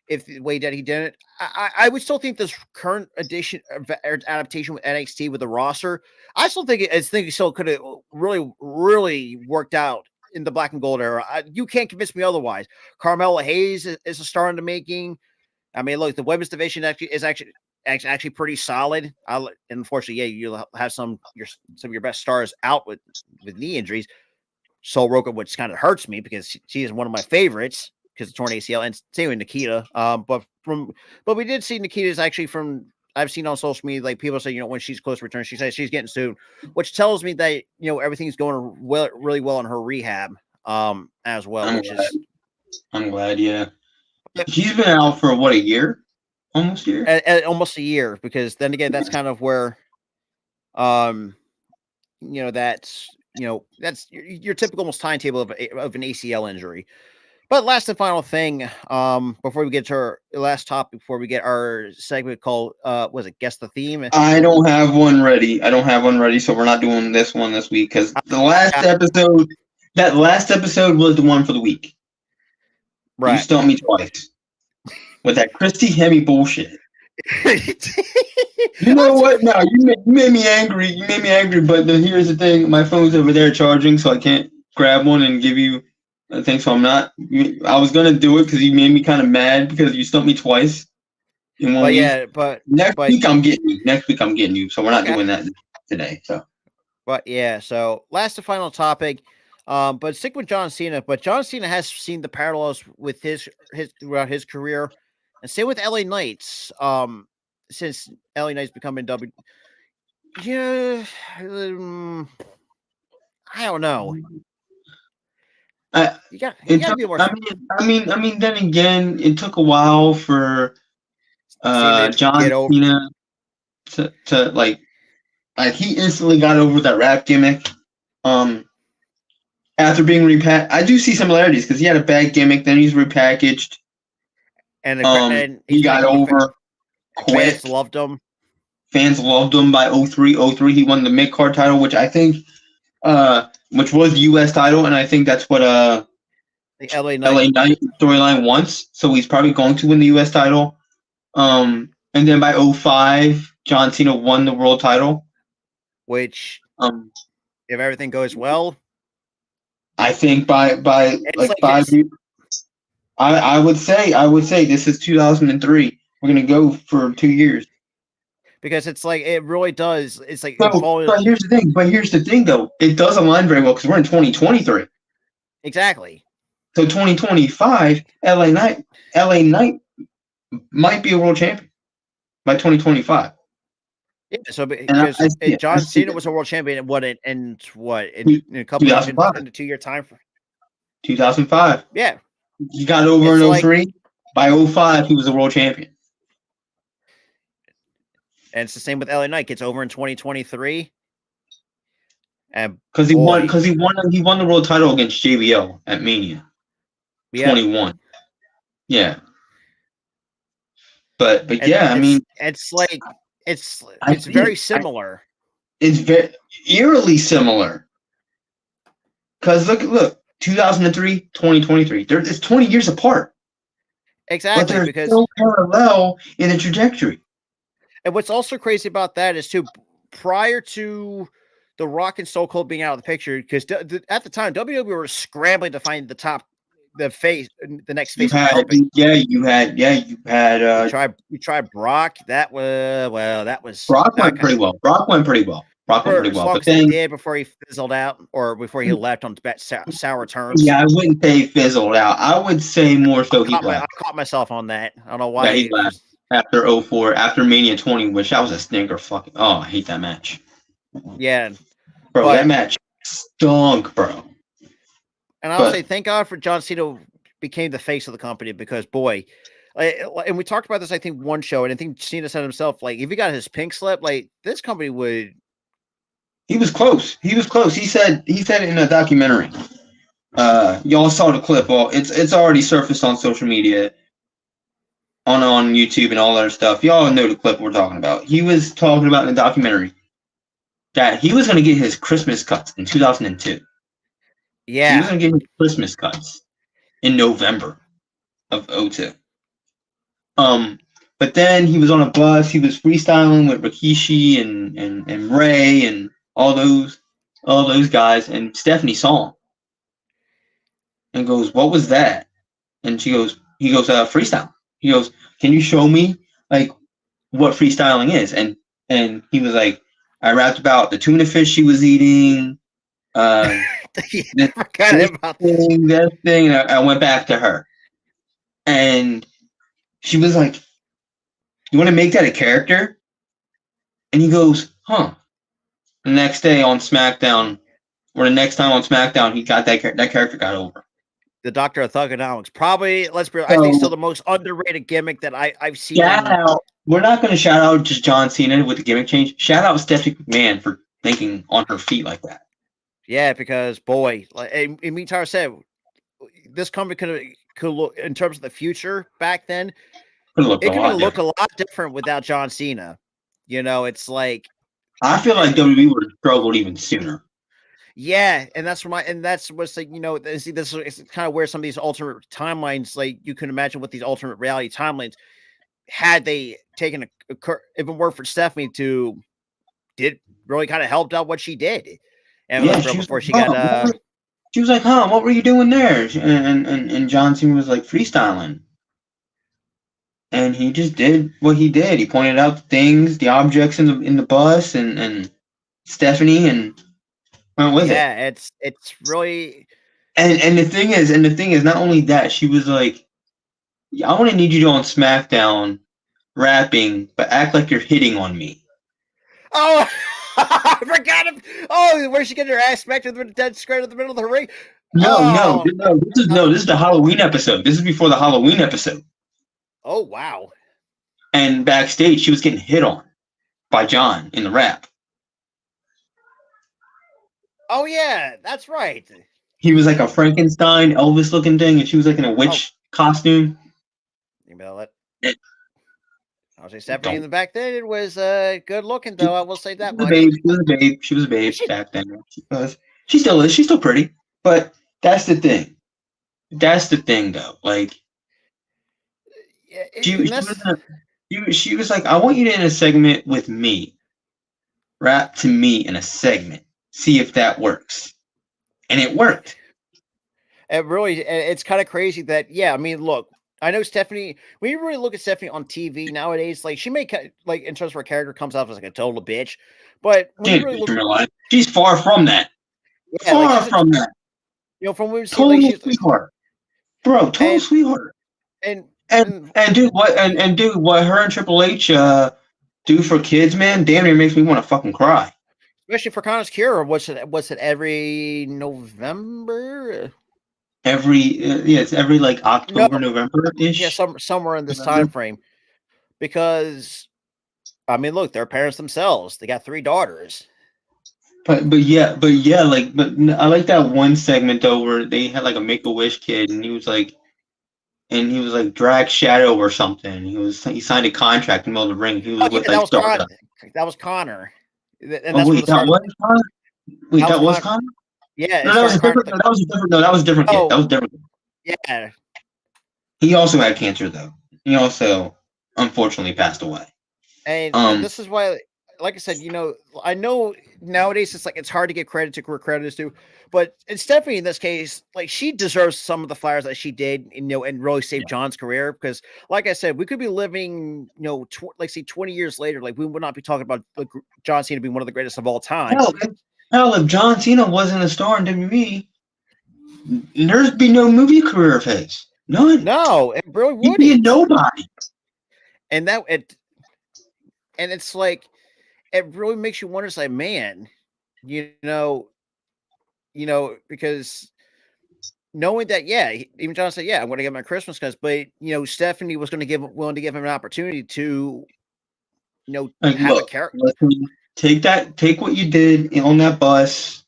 if the way that he did it, I would still think this current edition or adaptation with NXT with the roster, I still think it still could have really worked out in the Black and Gold era. You can't convince me otherwise. Carmella Hayes is a star in the making. I mean, look, the women's division is actually pretty solid. Unfortunately, yeah, you'll have some of your best stars out with knee injuries. Sol Roca, which kind of hurts me because she is one of my favorites because of torn ACL, and same with Nikita. But we did see Nikita's actually from I've seen on social media, like people say, when she's close to return, she says she's getting soon, which tells me that everything's going really well in her rehab as well. I'm glad, yeah. She's been out for what, a year? Almost a year? Almost a year, because then again, that's kind of where that's your typical almost timetable of an ACL injury. But last and final thing, before we get to our last topic, before we get our segment called, Guess the Theme? I don't have one ready. So we're not doing this one this week because the last episode was the one for the week. Right. You stumped me twice with that Christy Hemme bullshit. You know what? No, you made me angry. But here's the thing: my phone's over there charging, so I can't grab one and give you a thing. So I'm not. I was gonna do it because you made me kind of mad because you stumped me twice in one week. Yeah, but next week I'm getting you. So we're not doing that today. So. But yeah. So last and final topic. But stick with John Cena. But John Cena has seen the parallels with his throughout his career, and same with LA Knights. Since LA Knights becoming W, I don't know. You got to be more. I mean. Then again, it took a while for John Cena to like he instantly got over that rap gimmick. After being repackaged, I do see similarities because he had a bad gimmick, then he's repackaged, and he got over. Fans loved him. Fans loved him by 03. He won the mid-card title, which I think, which was the U.S. title, and I think that's what the LA Knight storyline wants. So he's probably going to win the U.S. title. And then by 05, John Cena won the world title, which, if everything goes well, I think by like 5 years, I would say this is 2003. We're gonna go for 2 years because it's like it really does. It's like but here's the thing though. It does align very well because we're in 2023. Exactly. So 2025, LA Knight might be a world champion by 2025. Yeah, so because John Cena was a world champion in a couple years in a 2 year time frame. 2005. Yeah. He got over in 03. By 05, he was a world champion. And it's the same with LA Knight. Gets over in 2023. And because he won the world title against JBL at Mania. 21. Yeah. But yeah, I mean, it's like it's very similar. It's very eerily similar. Because look, 2003, 2023. It's 20 years apart. Exactly, but they're because so parallel in the trajectory. And what's also crazy about that is prior to The Rock and Stone Cold being out of the picture, because at the time WWE were scrambling to find the next face. You had. You tried Brock. That was Brock went pretty well. rocking Or pretty as well. long But as he then, did before he fizzled out, or before he left on sour terms. yeah, I wouldn't say fizzled out. I would say more so he I left. caught myself on that. I don't know Yeah, why. he left after '04, after Mania 20, which that was a stinker. Fucking, oh, I hate that match, Yeah, bro. That but match stunk, bro. and I'll say But thank God for John Cena became the face of the company because boy, and we talked about this I think one show, and I think Cena said himself like if he got his pink slip, like this company would. he was close. He was close. He said it in a documentary. Y'all saw the clip. Well, it's already surfaced on social media, on YouTube and all that stuff. Y'all know the clip we're talking about. He was talking about in the documentary that he was going to get his Christmas cuts in 2002. He was Yeah, going to get his Christmas cuts in November of '02. But then he was on a bus. He was freestyling with Rikishi and Ray and all those guys. And Stephanie saw him and goes, "What was that?" And he goes, "Freestyle." He goes, "Can you show me like what freestyling is?" And he was like, "I rapped about the tuna fish she was eating, yeah, this, I forgot about that. that thing." And I went back to her, and she was like, "You want to make that a character?" And he goes, "Huh." The next day on SmackDown, or the next time on SmackDown, he got that character got over. The Doctor of Thugonomics, probably. Let's be. I think So still the most underrated gimmick that I've seen. shout out. We're not going to shout out just John Cena with the gimmick change. Shout out Stephanie McMahon for thinking on her feet like that. Yeah, because boy, like and Tara said, this company could look in terms of the future back then. Could It could look different. a lot different without John Cena. You know, it's like I feel like WWE would have struggled even sooner. yeah, and that's what's like, you know, see, this is kind of where some of these alternate timelines, like you can imagine what these alternate reality timelines, had they taken if it were for Stephanie did really kind of helped out what she did. And Yeah, before she got she was like, "Huh, what were you doing there?" And John Cena was like freestyling. And he just did what he did. He pointed out the things, the objects in the bus, and Stephanie, and went with it. yeah, it's really And the thing is, not only that, she was like, "I want to need you to on SmackDown rapping, but act like you're hitting on me." oh I forgot him. Oh, where's she getting her ass smacked in the dead square in the middle of the ring? No. This is the Halloween episode. This is before the Halloween episode. Oh wow. And backstage, she was getting hit on by John in the rap. Oh yeah, that's right. He was like a Frankenstein Elvis looking thing, and she was like in a witch costume. You know that. I'll say Stephanie in the back then it was good looking though. I will say that much. She was a babe back then. She still is. She's still pretty. But that's the thing. That's the thing, though. Like, she was like, "I want you to in a segment with me, rap to me in a segment. See if that works." And it worked. It's kind of crazy that, yeah, I mean, look, I know Stephanie, when you really look at Stephanie on TV nowadays, like she may like in terms of her character comes off as like a total bitch, but when you really look, she's far from that. Yeah, far from that. You know, from what we've seen, total like she's sweetheart, bro, total sweetheart. And dude, what her and Triple H do for kids, man, damn near makes me want to fucking cry. Especially for Connor's Cure, what's it every November? It's every like October, November-ish. Yeah, somewhere in this time frame. Because I mean, look, they're parents themselves. They got 3 daughters. But I like that one segment though where they had like a Make-A-Wish kid and he was like Drag Shadow or something. He signed a contract in the middle of the ring. He was that was Connor. And that's that was Connor? Yeah. No, that was different. That was different. No, that was different. Kid. That was different. Yeah. He also had cancer though. He also unfortunately passed away. And this is why like I said, I know nowadays it's hard to give credit to where credit is due, but Stephanie in this case, like she deserves some of the flowers that she did, and really saved John's career. Because, like I said, we could be living, like say 20 years later, like we would not be talking about John Cena being one of the greatest of all time. Hell, if John Cena wasn't a star in WWE, there'd be no movie career of his. None. No, it really wouldn't. He'd be a nobody. And it's like, it really makes you wonder, it's like, man, because knowing that, even John said, I'm going to get my Christmas cards, but Stephanie was willing to give him an opportunity to, have a character. Take what you did on that bus.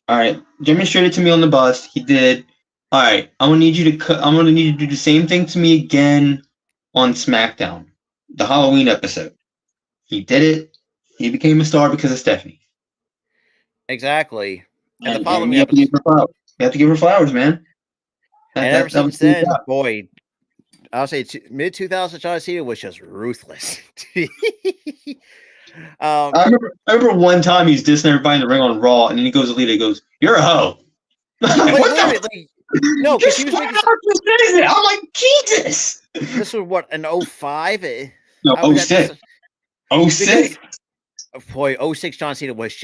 All right, demonstrate it to me on the bus. He did. All right, I'm gonna need you to do the same thing to me again on SmackDown, the Halloween episode. He did it. He became a star because of Stephanie. Exactly. And the following episode, you have to give her flowers, man. And ever since then, boy, I'll say mid 2000s John Cena was just ruthless. I remember one time he's dissing everybody in the ring on Raw, and then he goes to Lita. He goes, "You're a hoe." No, because he was making. I'm like, Jesus. This was what, an 05? No, 06. 06. Boy, 06 John Cena was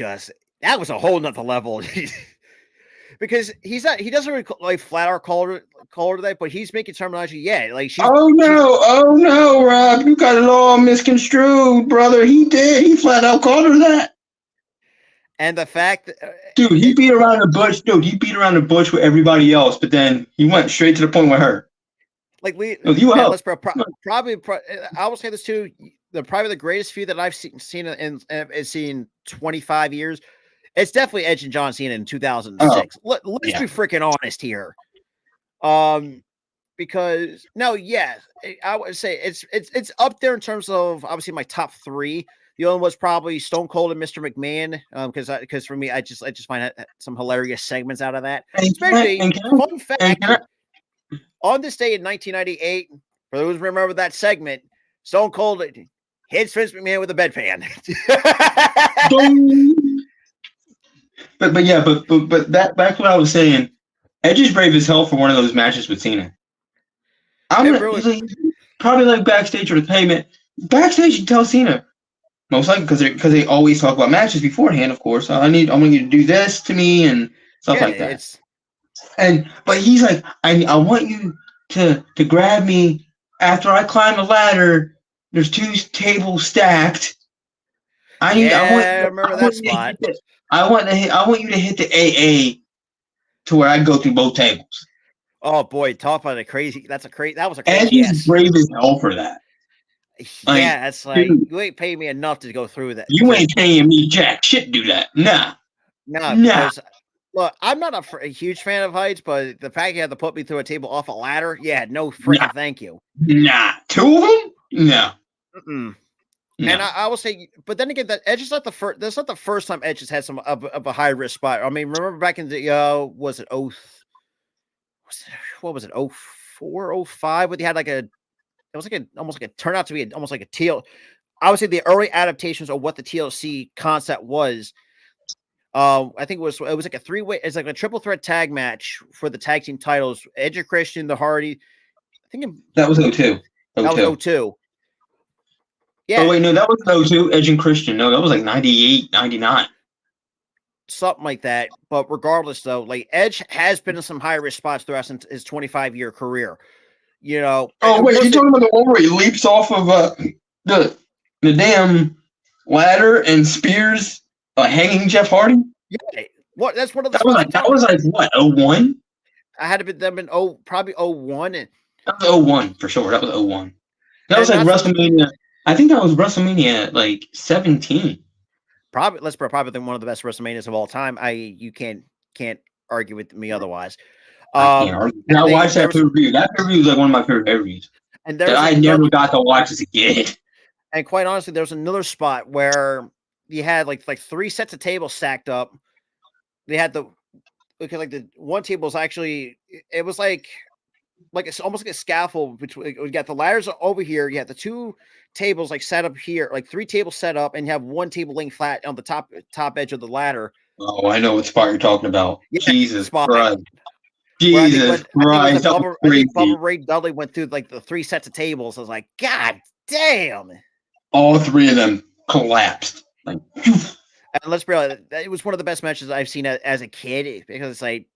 that was a whole nother level. Because he doesn't really like flat out call her that, but he's making terminology. Oh no, Rob, you got it all misconstrued, brother. He did. He flat out called her that. And the fact that, dude, he beat around the bush. Dude, he beat around the bush with everybody else, but then he went straight to the point with her. Like probably, I will say this too. Probably the greatest feud that I've seen in 25 years. It's definitely Edge and John Cena in 2006. Let's be freaking honest here. Because I would say it's up there in terms of obviously my top three. The other one was probably Stone Cold and Mr. McMahon. Because for me, I just find some hilarious segments out of that. Especially fun fact. On this day in 1998, for those who remember that segment, Stone Cold hits Vince McMahon with a bedpan. But that's what I was saying. Edge is brave as hell for one of those matches with Cena. Probably like backstage or the payment. Backstage, you tell Cena. Most likely because they always talk about matches beforehand, of course. I want you to do this to me and stuff like that. But he's like, I want you to grab me after I climb the ladder. There's 2 tables stacked. I remember that spot. I want you to hit the AA to where I go through both tables. Oh boy, talk about that was a crazy. And he's brave as hell for that. It's like, dude, you ain't paying me enough to go through that. You ain't paying me jack shit to do that. Nah. Because look, I'm not a huge fan of heights, but the fact you had to put me through a table off a ladder, no freaking thank you. Nah. 2 of them? No. No. And I will say, but then again, that Edge is not the first. That's not the first time Edge has had some of a high risk spot. I mean, remember back in the was it 04, 05? But he had almost like a turned out to be almost like a TL. I would say the early adaptations of what the TLC concept was. I think it was like a 3-way. It's like a triple threat tag match for the tag team titles. Edge and Christian, the Hardy. I think that was 02. That was 02. Yeah. Oh, wait, no, that was 02, Edge and Christian. No, that was like 98, 99. Something like that. But regardless, though, like Edge has been in some high-risk spots throughout his 25-year career. Oh, wait, you're talking about the one where he leaps off of the damn ladder and spears hanging Jeff Hardy? Yeah. What? That's one of the... That was like, what, 01? I had to be them in probably 01. That was 01, for sure. That was 01. That was like WrestleMania... I think that was WrestleMania like 17. Probably one of the best WrestleManias of all time. You can't argue with me otherwise. Now watch that pay-per-view. That pay-per-view is like one of my favorite pay-per-views. And I never got to watch as a kid. And quite honestly, there was another spot where you had like 3 sets of tables stacked up. They had the one table was actually, it was like like it's almost like a scaffold between. We got the ladders over here. You have the 2 tables like set up here, like 3 tables set up, and you have 1 table laying flat on the top edge of the ladder. Oh, I know what spot you're talking about. Yeah, Jesus spot. Christ. Where Jesus I think it was Christ. That was I think crazy. Bubba Ray Dudley went through like the 3 sets of tables. I was like, God damn. All 3 of them collapsed. Like, and let's be real, it was one of the best matches I've seen as a kid because it's like,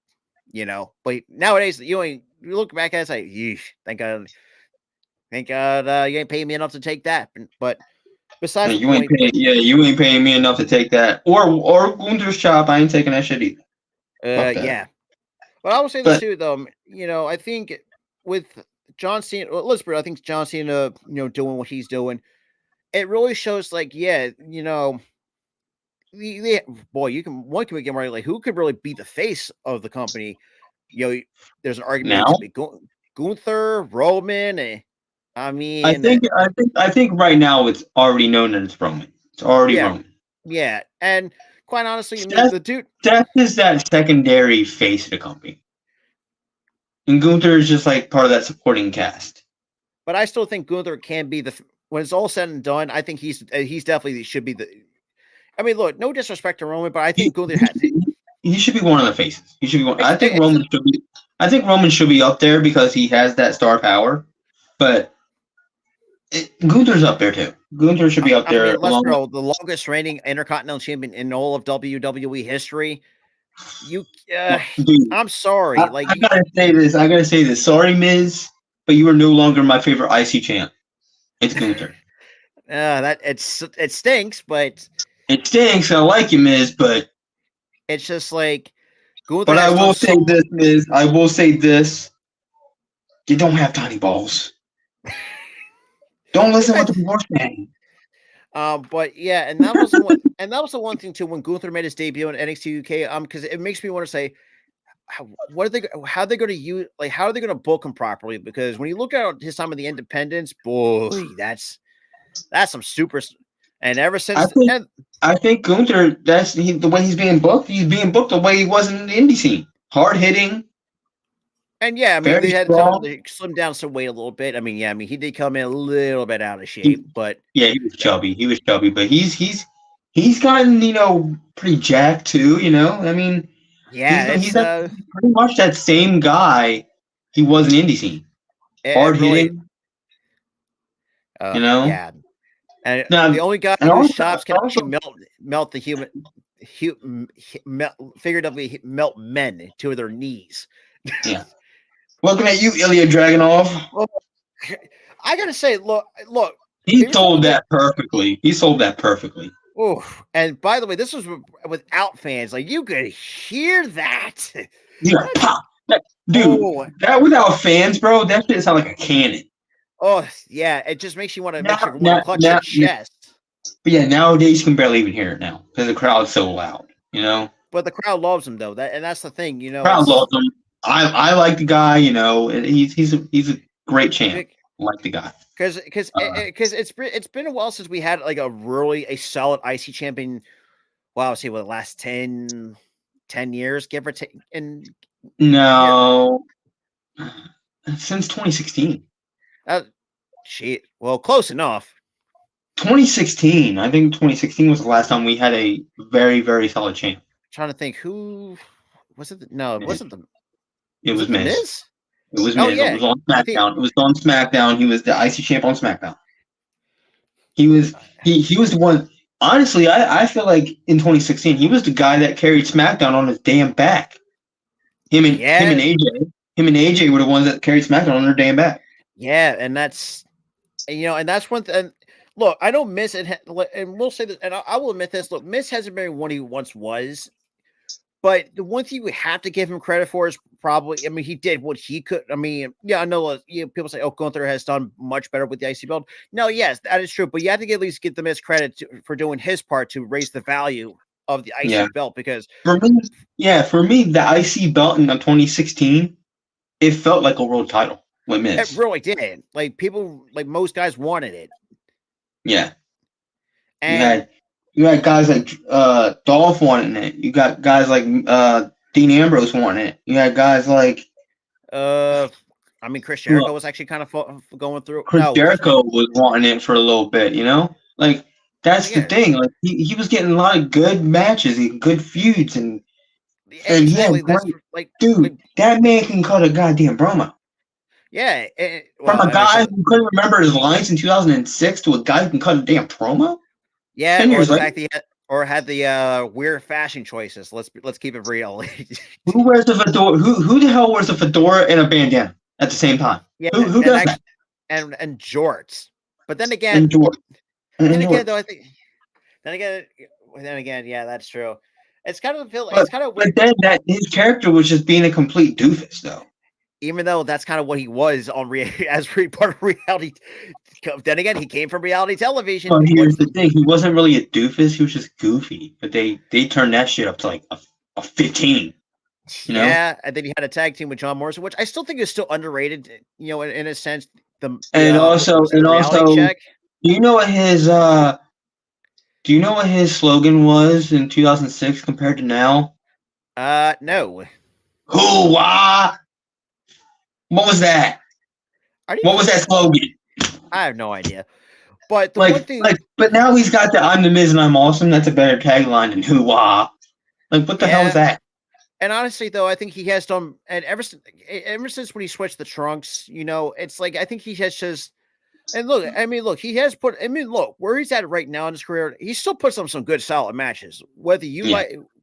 but nowadays you look back at it, it's like, yeesh, thank God, you ain't paying me enough to take that. But besides you ain't paying me enough to take that. Or Gunther's chop. I ain't taking that shit either. Yeah. But I will say this too, though. I think with John Cena, let's be real, I think John Cena, doing what he's doing, it really shows like, boy, one can get right, like who could really be the face of the company? There's an argument to be Gunther, Roman. I think right now it's already known that it's Roman. It's already Roman. Yeah, and quite honestly, the dude Seth is that secondary face of the company, and Gunther is just like part of that supporting cast. But I still think Gunther can be when it's all said and done. I think he's definitely should be the. I mean, look, no disrespect to Roman, but I think Gunther he should be one of the faces. He should be one. I think Roman should be up there because he has that star power, but Gunther's up there too. Gunther should be up there. I mean, the longest reigning Intercontinental Champion in all of WWE history. Dude, I'm sorry. I gotta say this. Sorry, Miz, but you are no longer my favorite IC champ. It's Gunther. It stinks, but. It stinks. I like you, Miz, but it's just like Gunther. But I will say this, Miz. I will say this. You don't have tiny balls. Don't listen to what the people are saying. But yeah, and that was the one thing too when Gunther made his debut in NXT UK. Because it makes me want to say, how are they going to use? Like, how are they going to book him properly? Because when you look at his time of the Independents, boy, that's some super. And ever since I think Gunther, the way he's being booked the way he was in the indie scene. Hard hitting. And yeah, I mean, they had to slim down some weight a little bit. I mean, he did come in a little bit out of shape, but he was chubby. He was chubby, but he's gotten, pretty jacked too, I mean, he's pretty much that same guy he was in indie scene. Hard hitting. Yeah. And the only guy whose chops can actually melt the figuratively melt men to their knees. Yeah. Looking at you, Ilya Dragunov. Well, I gotta say, look. He sold that perfectly. Oh, and by the way, this was without fans. Like you could hear that. Yeah, pop. Dude, that without fans, bro, that shit sound like a cannon. Oh yeah, it just makes you want to clutch your chest. But yeah, nowadays you can barely even hear it now because the crowd's so loud, But the crowd loves him though, and that's the thing, Crowd loves him. I like the guy, he's a great champ. I like the guy because it's been a while since we had like a solid IC champion. Wow, let's see, what the last 10 years, give or take. No, since 2016. Shit. Well, close enough. 2016. I think 2016 was the last time we had a very, very solid champ. I'm trying to think who was it? No, it wasn't the. It was Miz. It was Miz. Oh, yeah. It was on SmackDown. It was on SmackDown. He was the IC champ on SmackDown. He was the one. Honestly, I feel like in 2016 he was the guy that carried SmackDown on his damn back. Him and AJ were the ones that carried SmackDown on their damn back. Yeah, and that's one thing. Look, I know Miz, and we'll say this, and I will admit this. Look, Miz hasn't been what he once was, but the one thing we have to give him credit for is probably, I mean, he did what he could. I mean, yeah, I know people say, "Oh, Gunther has done much better with the IC belt." No, yes, that is true, but you have to at least give the Miz credit for doing his part to raise the value of the IC belt, because for me, the IC belt in 2016, it felt like a world title. It really did. Like people, like most guys wanted it. Yeah. And you had guys like Dolph wanting it. You got guys like Dean Ambrose wanting it. You had guys like I mean, Chris Jericho was actually kind of going through. Chris Jericho was wanting it for a little bit, you know? Like, that's the thing. Like, he was getting a lot of good matches and good feuds, and exactly. That's dude, that man can cut a goddamn promo. Yeah. From a guy who couldn't remember his lines in 2006 to a guy who can cut a damn promo? Yeah, 10 years later. Or had the weird fashion choices. Let's keep it real. Who wears a fedora? Who the hell wears a fedora and a bandana at the same time? Yeah, who does that? And jorts. But then again, though, I think then again, yeah, that's true. It's kind of it's kind of weird. But then that his character was just being a complete doofus, though. Even though that's kind of what he was on as part of reality. Then again, he came from reality television. But here's the thing: he wasn't really a doofus; he was just goofy. But they turned that shit up to like a 15. You know? Yeah, and then he had a tag team with John Morrison, which I still think is still underrated. You know, in a sense. Also, check. Do you know what his slogan was in 2006 compared to now? No. Hoo-wah! What was that? What was that slogan? I have no idea. But the one thing, but now he's got the "I'm the Miz and I'm awesome." That's a better tagline than "hoo-wah." Like, what the hell is that? And honestly, though, I think he has done, and ever since when he switched the trunks, you know, it's like I think he has just. And look, he has put. Look where he's at right now in his career. He still puts on some good, solid matches. Whether you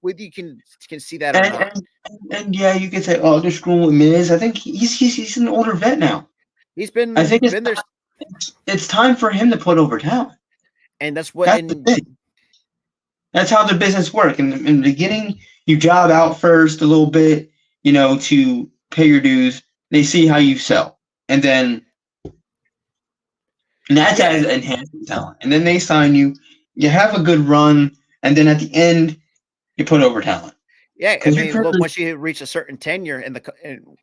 can see that or not. And yeah, you could say, "Oh, they're screwing with Miz." I think he's an older vet now. He's been. I think it's time for him to put over talent. And that's what. That's the thing. That's how the business works. In the beginning, you job out first a little bit, you know, to pay your dues. They see how you sell, and then. And that's as enhancing talent. And then they sign you. You have a good run, and then at the end, you put over talent. Yeah, I mean, look, once you reach a certain tenure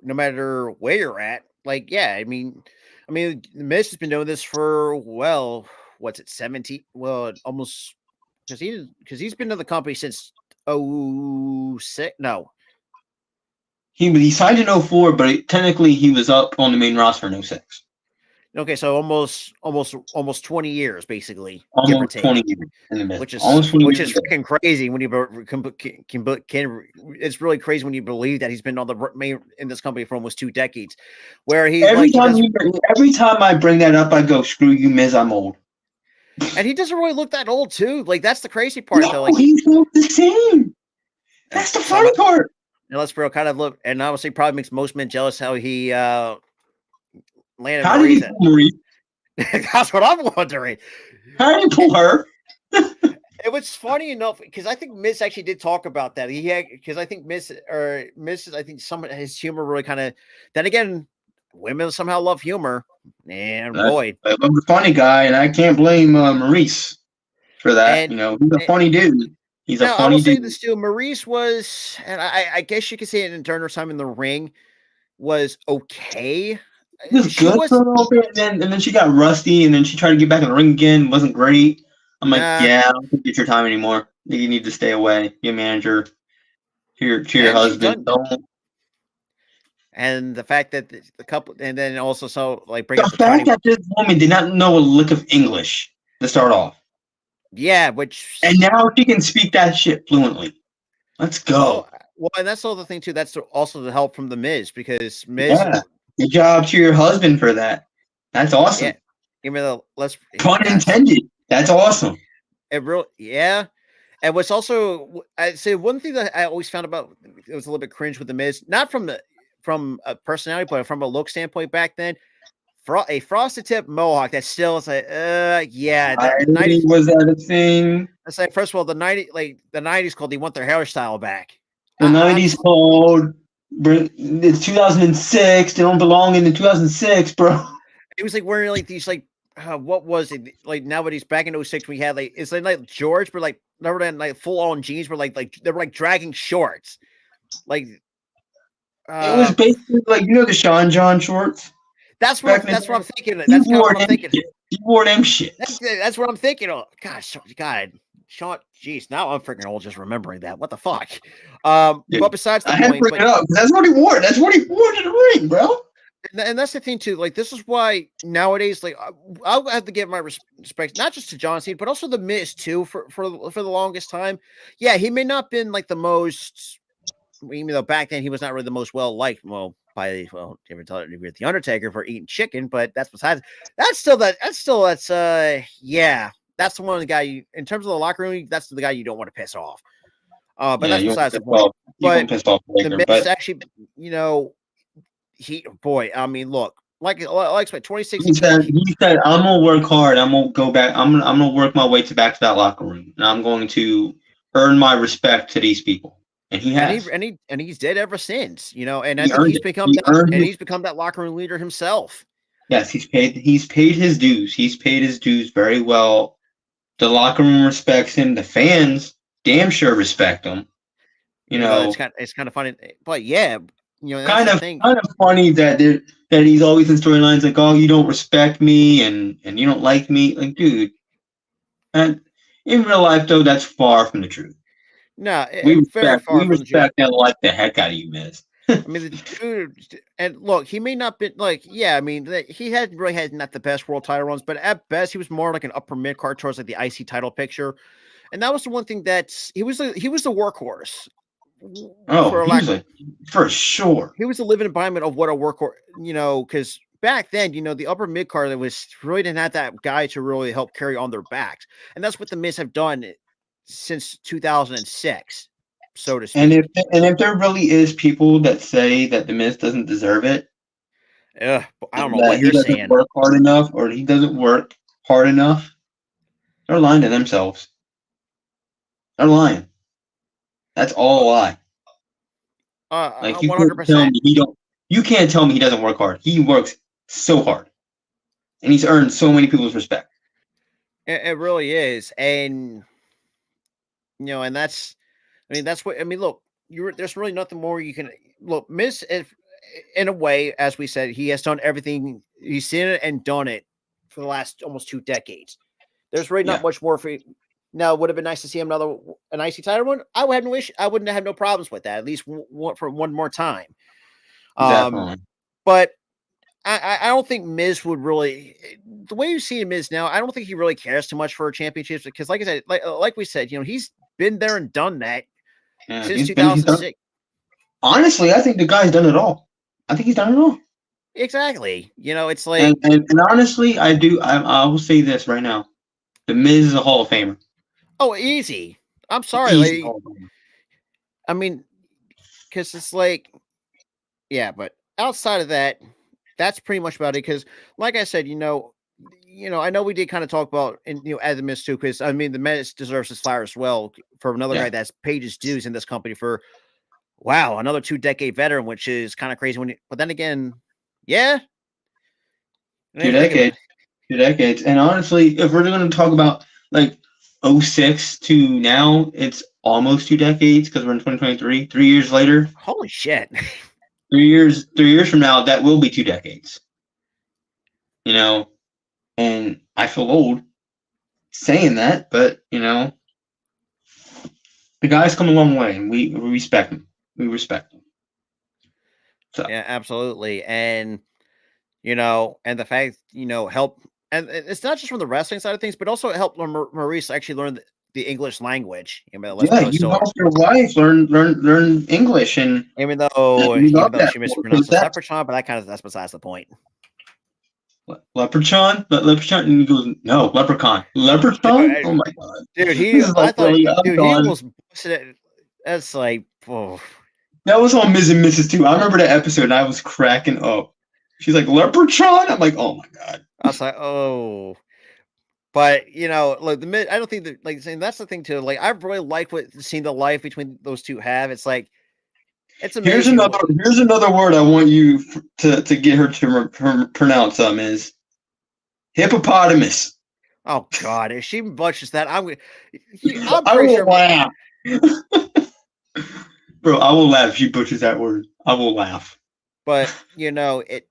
no matter where you're at, like, yeah, I mean, the Miz has been doing this for what's it, 17? Well, almost because he's been in the company since 06. No, he signed in 04, but technically he was up on the main roster in 06. Okay, so almost 20 years, basically. Almost 20 years in the middle. Which is freaking crazy when you it's really crazy when you believe that he's been on the main in this company for almost 2 decades. Where he every time I bring that up, I go, "Screw you, Miz, I'm old." And he doesn't really look that old, too. Like, that's the crazy part. No, like, he looks the same. That's the funny part. And let's kind of look, and obviously probably makes most men jealous how he landed. How did he pull Marie? That's what I'm wondering. How did he pull her? It was funny enough because I think Miz actually did talk about that. Because I think Miz, I think some of his humor really kind of. Then again, women somehow love humor, and boy, I'm a funny guy, and I can't blame Maurice for that. He's a funny dude. He's a funny dude. I will say this too. Maurice was, and I guess you could say it during her time in the ring, was okay. It was good for a little bit, and then she got rusty, and then she tried to get back in the ring again. Wasn't great. I'm like, I don't think it's your time anymore. You need to stay away. Be a manager. To your husband. Don't. And the fact that the couple, and then also bring up the fact that this woman did not know a lick of English to start off. Yeah, and now she can speak that shit fluently. Let's go. Well, and that's the other thing too. That's also the help from the Miz because Miz. Yeah. Good job to your husband for that. That's awesome. Yeah. Pun intended. That's awesome. And what's also, I'd say one thing that I always found about it was a little bit cringe with the Miz, not from a personality, but from a look standpoint back then. A frosted tip mohawk that still is like, yeah. The 90s, was that a thing? I say, first of all, the 90s called they want their hairstyle back. The 90s called. It's 2006. They don't belong in the 2006, bro. It was like wearing like these what was it like nowadays? Back in 06, we had it's like George, but like never than like full on jeans, but like they were like dragging shorts. Like it was basically like the Sean John shorts. That's what I'm thinking. That's what I'm thinking. He wore them shit. That's what I'm thinking of. Gosh, God. Sean, jeez, now I'm freaking old just remembering that. What the fuck? But besides the point, bring it up. That's what he wore. That's what he wore to the ring, bro. And that's the thing too. Like, this is why nowadays, like, I'll have to give my respect not just to John Cena, but also the Miz too. For the longest time, yeah, he may not been like the most. Even though back then he was not really the most well liked. Well, different with the Undertaker for eating chicken, but that's besides. That's yeah. That's the one of the guy you, in terms of the locker room, that's the guy you don't want to piss off. But Yeah, that's besides the point. you won't But piss off the Baker, Miz but actually, boy, I mean, look, like 2016. he said, I'm gonna work hard. I'm gonna go back. I'm gonna work my way back to that locker room, and I'm going to earn my respect to these people. And he has. And he's dead ever since, and I He think earned he's it. become He that, earned and it. he's become that locker room leader himself. Yes, he's paid his dues. He's paid his dues very well. The locker room respects him. The fans damn sure respect him. Even though it's kind of funny, but yeah, that's kind the of thing. funny that he's always in storylines like, oh, you don't respect me and you don't like me. Like, dude, and in real life though, that's far from the truth. No, We far from the truth. respect and like the heck out of you, Miz. I mean, the dude, and look, he may not be like, yeah, I mean, he really had not the best world title runs, but at best, he was more like an upper mid card towards like the IC title picture, and that was the one thing that he was the workhorse. For sure. He was the living embodiment of what a workhorse, because back then, the upper mid card that was really didn't have that guy to really help carry on their backs, and that's what the Miz have done since 2006. So to speak. And if there really is people that say that the Miz doesn't deserve it, I don't know what you're saying. Work hard enough, or he doesn't work hard enough. They're lying to themselves. They're lying. That's all a lie. Like, you 100%. You can't tell me he doesn't work hard. He works so hard, and he's earned so many people's respect. It really is, and and that's. I mean, that's what I mean. Look, there's really nothing more you can look. Miz, in a way, as we said, he has done everything. He's seen it and done it for the last almost 2 decades. There's really not much more for. Now, it would have been nice to see him an IC title one. I wouldn't have no problems with that. At least for one more time. But I don't think Miz would really. The way you see Miz now, I don't think he really cares too much for championships because, like I said, like we said, he's been there and done that. Yeah, since 2006. Honestly, I think the guy's done it all. I think he's done it all. Exactly. It's like, and honestly, I will say this right now: the Miz is a Hall of Famer. Oh, easy. I'm sorry. I mean, because it's like, yeah, but outside of that, that's pretty much about it. Because, like I said, I know we did kind of talk about, and add the Miz too, because I mean the Miz deserves his flowers as well for another guy that's paid his dues in this company for another 2-decade veteran, which is kind of crazy. But then again, yeah, 2 decades, and honestly, if we're going to talk about like 06 to now, it's almost 2 decades because we're in 2023. 3 years later, holy shit! 3 years from now, that will be 2 decades. And I feel old saying that, but the guy's come a long way, and we respect him. We respect him. So. Yeah, absolutely, and and the fact help, and it's not just from the wrestling side of things, but also it helped Maurice actually learn the English language. You helped your wife learn English, and even though she mispronounced the leprechaun, but that's besides the point. Leprechaun, and he goes, no, leprechaun. Oh my god, dude! He almost busted it. That's like, oh. That was on Ms. and Mrs. too. I remember that episode, and I was cracking up. She's like, leprechaun. I'm like, oh my god. I was like, oh. But like the mid, I don't think that, like, saying that's the thing too. Like, I really like seeing the life between those two have. It's like, it's amazing. Here's another word I want you to get her to pronounce. Is hippopotamus. Oh God! If she butchers that, I'm pretty sure. Laugh. Bro, I will laugh if she butchers that word. I will laugh. But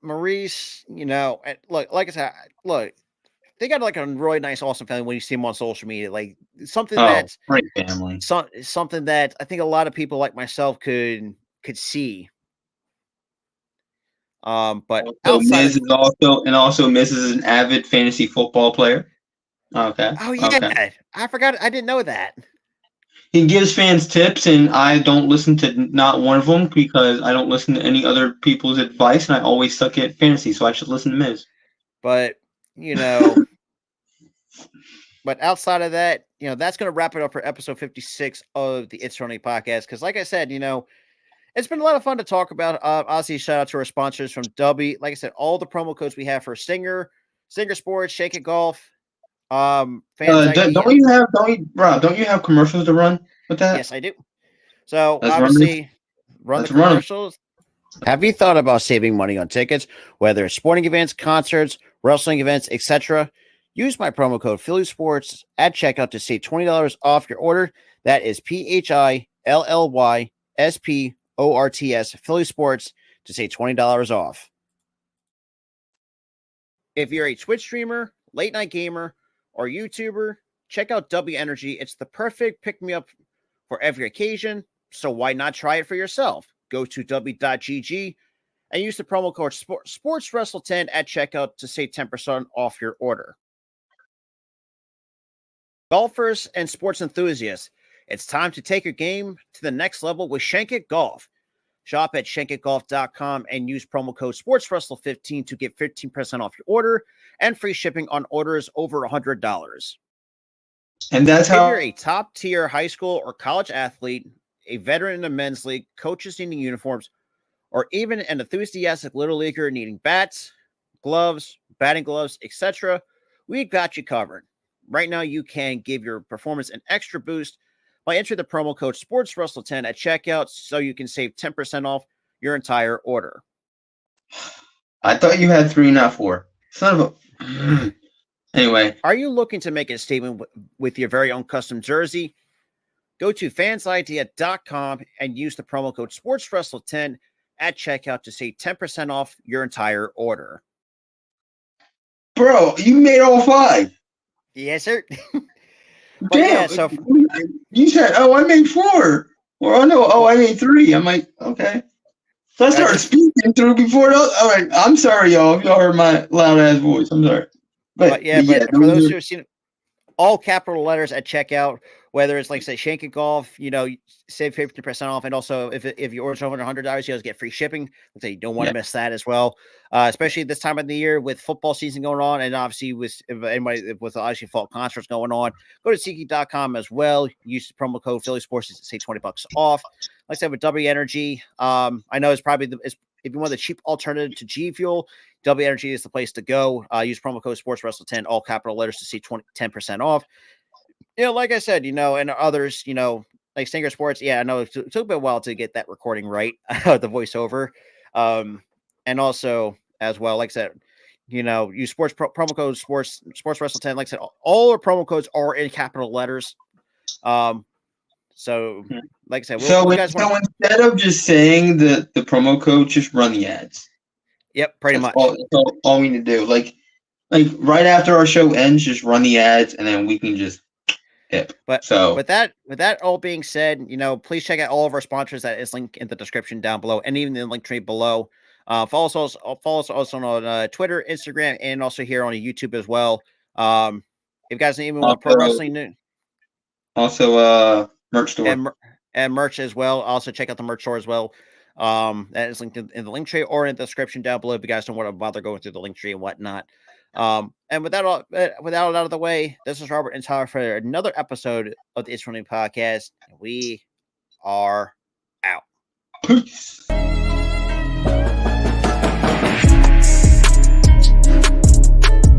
Maurice, look, like I said, look, they got like a really nice, awesome family when you see them on social media. Like something that's great family. Something that I think a lot of people like myself could see. But Also, outside Miz of is also Miz is an avid fantasy football player. Okay. oh yeah, Okay. I forgot. I didn't know that. He gives fans tips, and I don't listen to not one of them because I don't listen to any other people's advice, and I always suck at fantasy, so I should listen to Miz. But you know, but outside of that, that's going to wrap it up for episode 56 of the It's Running podcast. Because, like I said, it's been a lot of fun to talk about. Obviously, shout out to our sponsors from W. Like I said, all the promo codes we have for Singer Sports, Shake It Golf, Fans ID. Don't you have commercials to run with that? Yes, I do. So Let's run this. obviously, run the Let's run 'em. commercials. Have you thought about saving money on tickets, whether it's sporting events, concerts, wrestling events, etc.? Use my promo code Philly Sports at checkout to save $20 off your order. That is PHILLYSPORTS Philly Sports to save $20 off. If you're a Twitch streamer, late night gamer, or YouTuber, check out W Energy. It's the perfect pick me up for every occasion. So why not try it for yourself? Go to w.gg and use the promo code SportsWrestle10 at checkout to save 10% off your order. Golfers and sports enthusiasts, it's time to take your game to the next level with Shank It Golf. Shop at shankitgolf.com and use promo code SportsWrestle15 to get 15% off your order and free shipping on orders over $100. And that's how If you're a top-tier high school or college athlete, a veteran in the men's league, coaches needing uniforms, or even an enthusiastic little leaguer needing bats, gloves, batting gloves, etc., we've got you covered. Right now, you can give your performance an extra boost by entering the promo code SportsWrestle10 at checkout so you can save 10% off your entire order. I thought you had 3, not 4. Son of a. Anyway. Are you looking to make a statement with your very own custom jersey? Go to fansidea.com and use the promo code SportsWrestle10 at checkout to save 10% off your entire order. Bro, you made all 5. Yes, sir. Damn. Yeah, so you said, I made 4. Or I made 3. I'm like, okay. So I started speaking through before those. All right, I'm sorry, y'all, if y'all heard my loud ass voice. I'm sorry. But for those who have seen all capital letters at checkout, whether it's like say Shank It Golf, save 50% off, and also if you order over $100, you always get free shipping. So you don't want to miss that as well, especially this time of the year with football season going on, and obviously with obviously fall concerts going on. Go to SeatGeek.com as well. Use the promo code Philly Sports to save $20 off. Like I said, with W Energy, I know it's probably if you want the cheap alternative to G Fuel, W Energy is the place to go. Use promo code SportsWrestle10, all capital letters to see 10% off. Like I said, and others, like Singer Sports. Yeah, I know it took a bit while to get that recording right, the voiceover. And also as well, like I said, use promo code SportsWrestle10. Like I said, all our promo codes are in capital letters. So like I said, instead of just saying the promo code, just run the ads. Yep, pretty much. All we need to do. Like right after our show ends, just run the ads, and then we can just hip. But so with that all being said, please check out all of our sponsors. That is linked in the description down below, and even in the link tree below. Follow us also on Twitter, Instagram, and also here on YouTube as well. If you guys even want pro wrestling news, also merch store and merch as well. Also check out the merch store as well. That is linked in the link tree or in the description down below if you guys don't want to bother going through the link tree and whatnot. And with that all out of the way, this is Robert and Tyler for another episode of the It's Running Podcast. We are out. Peace.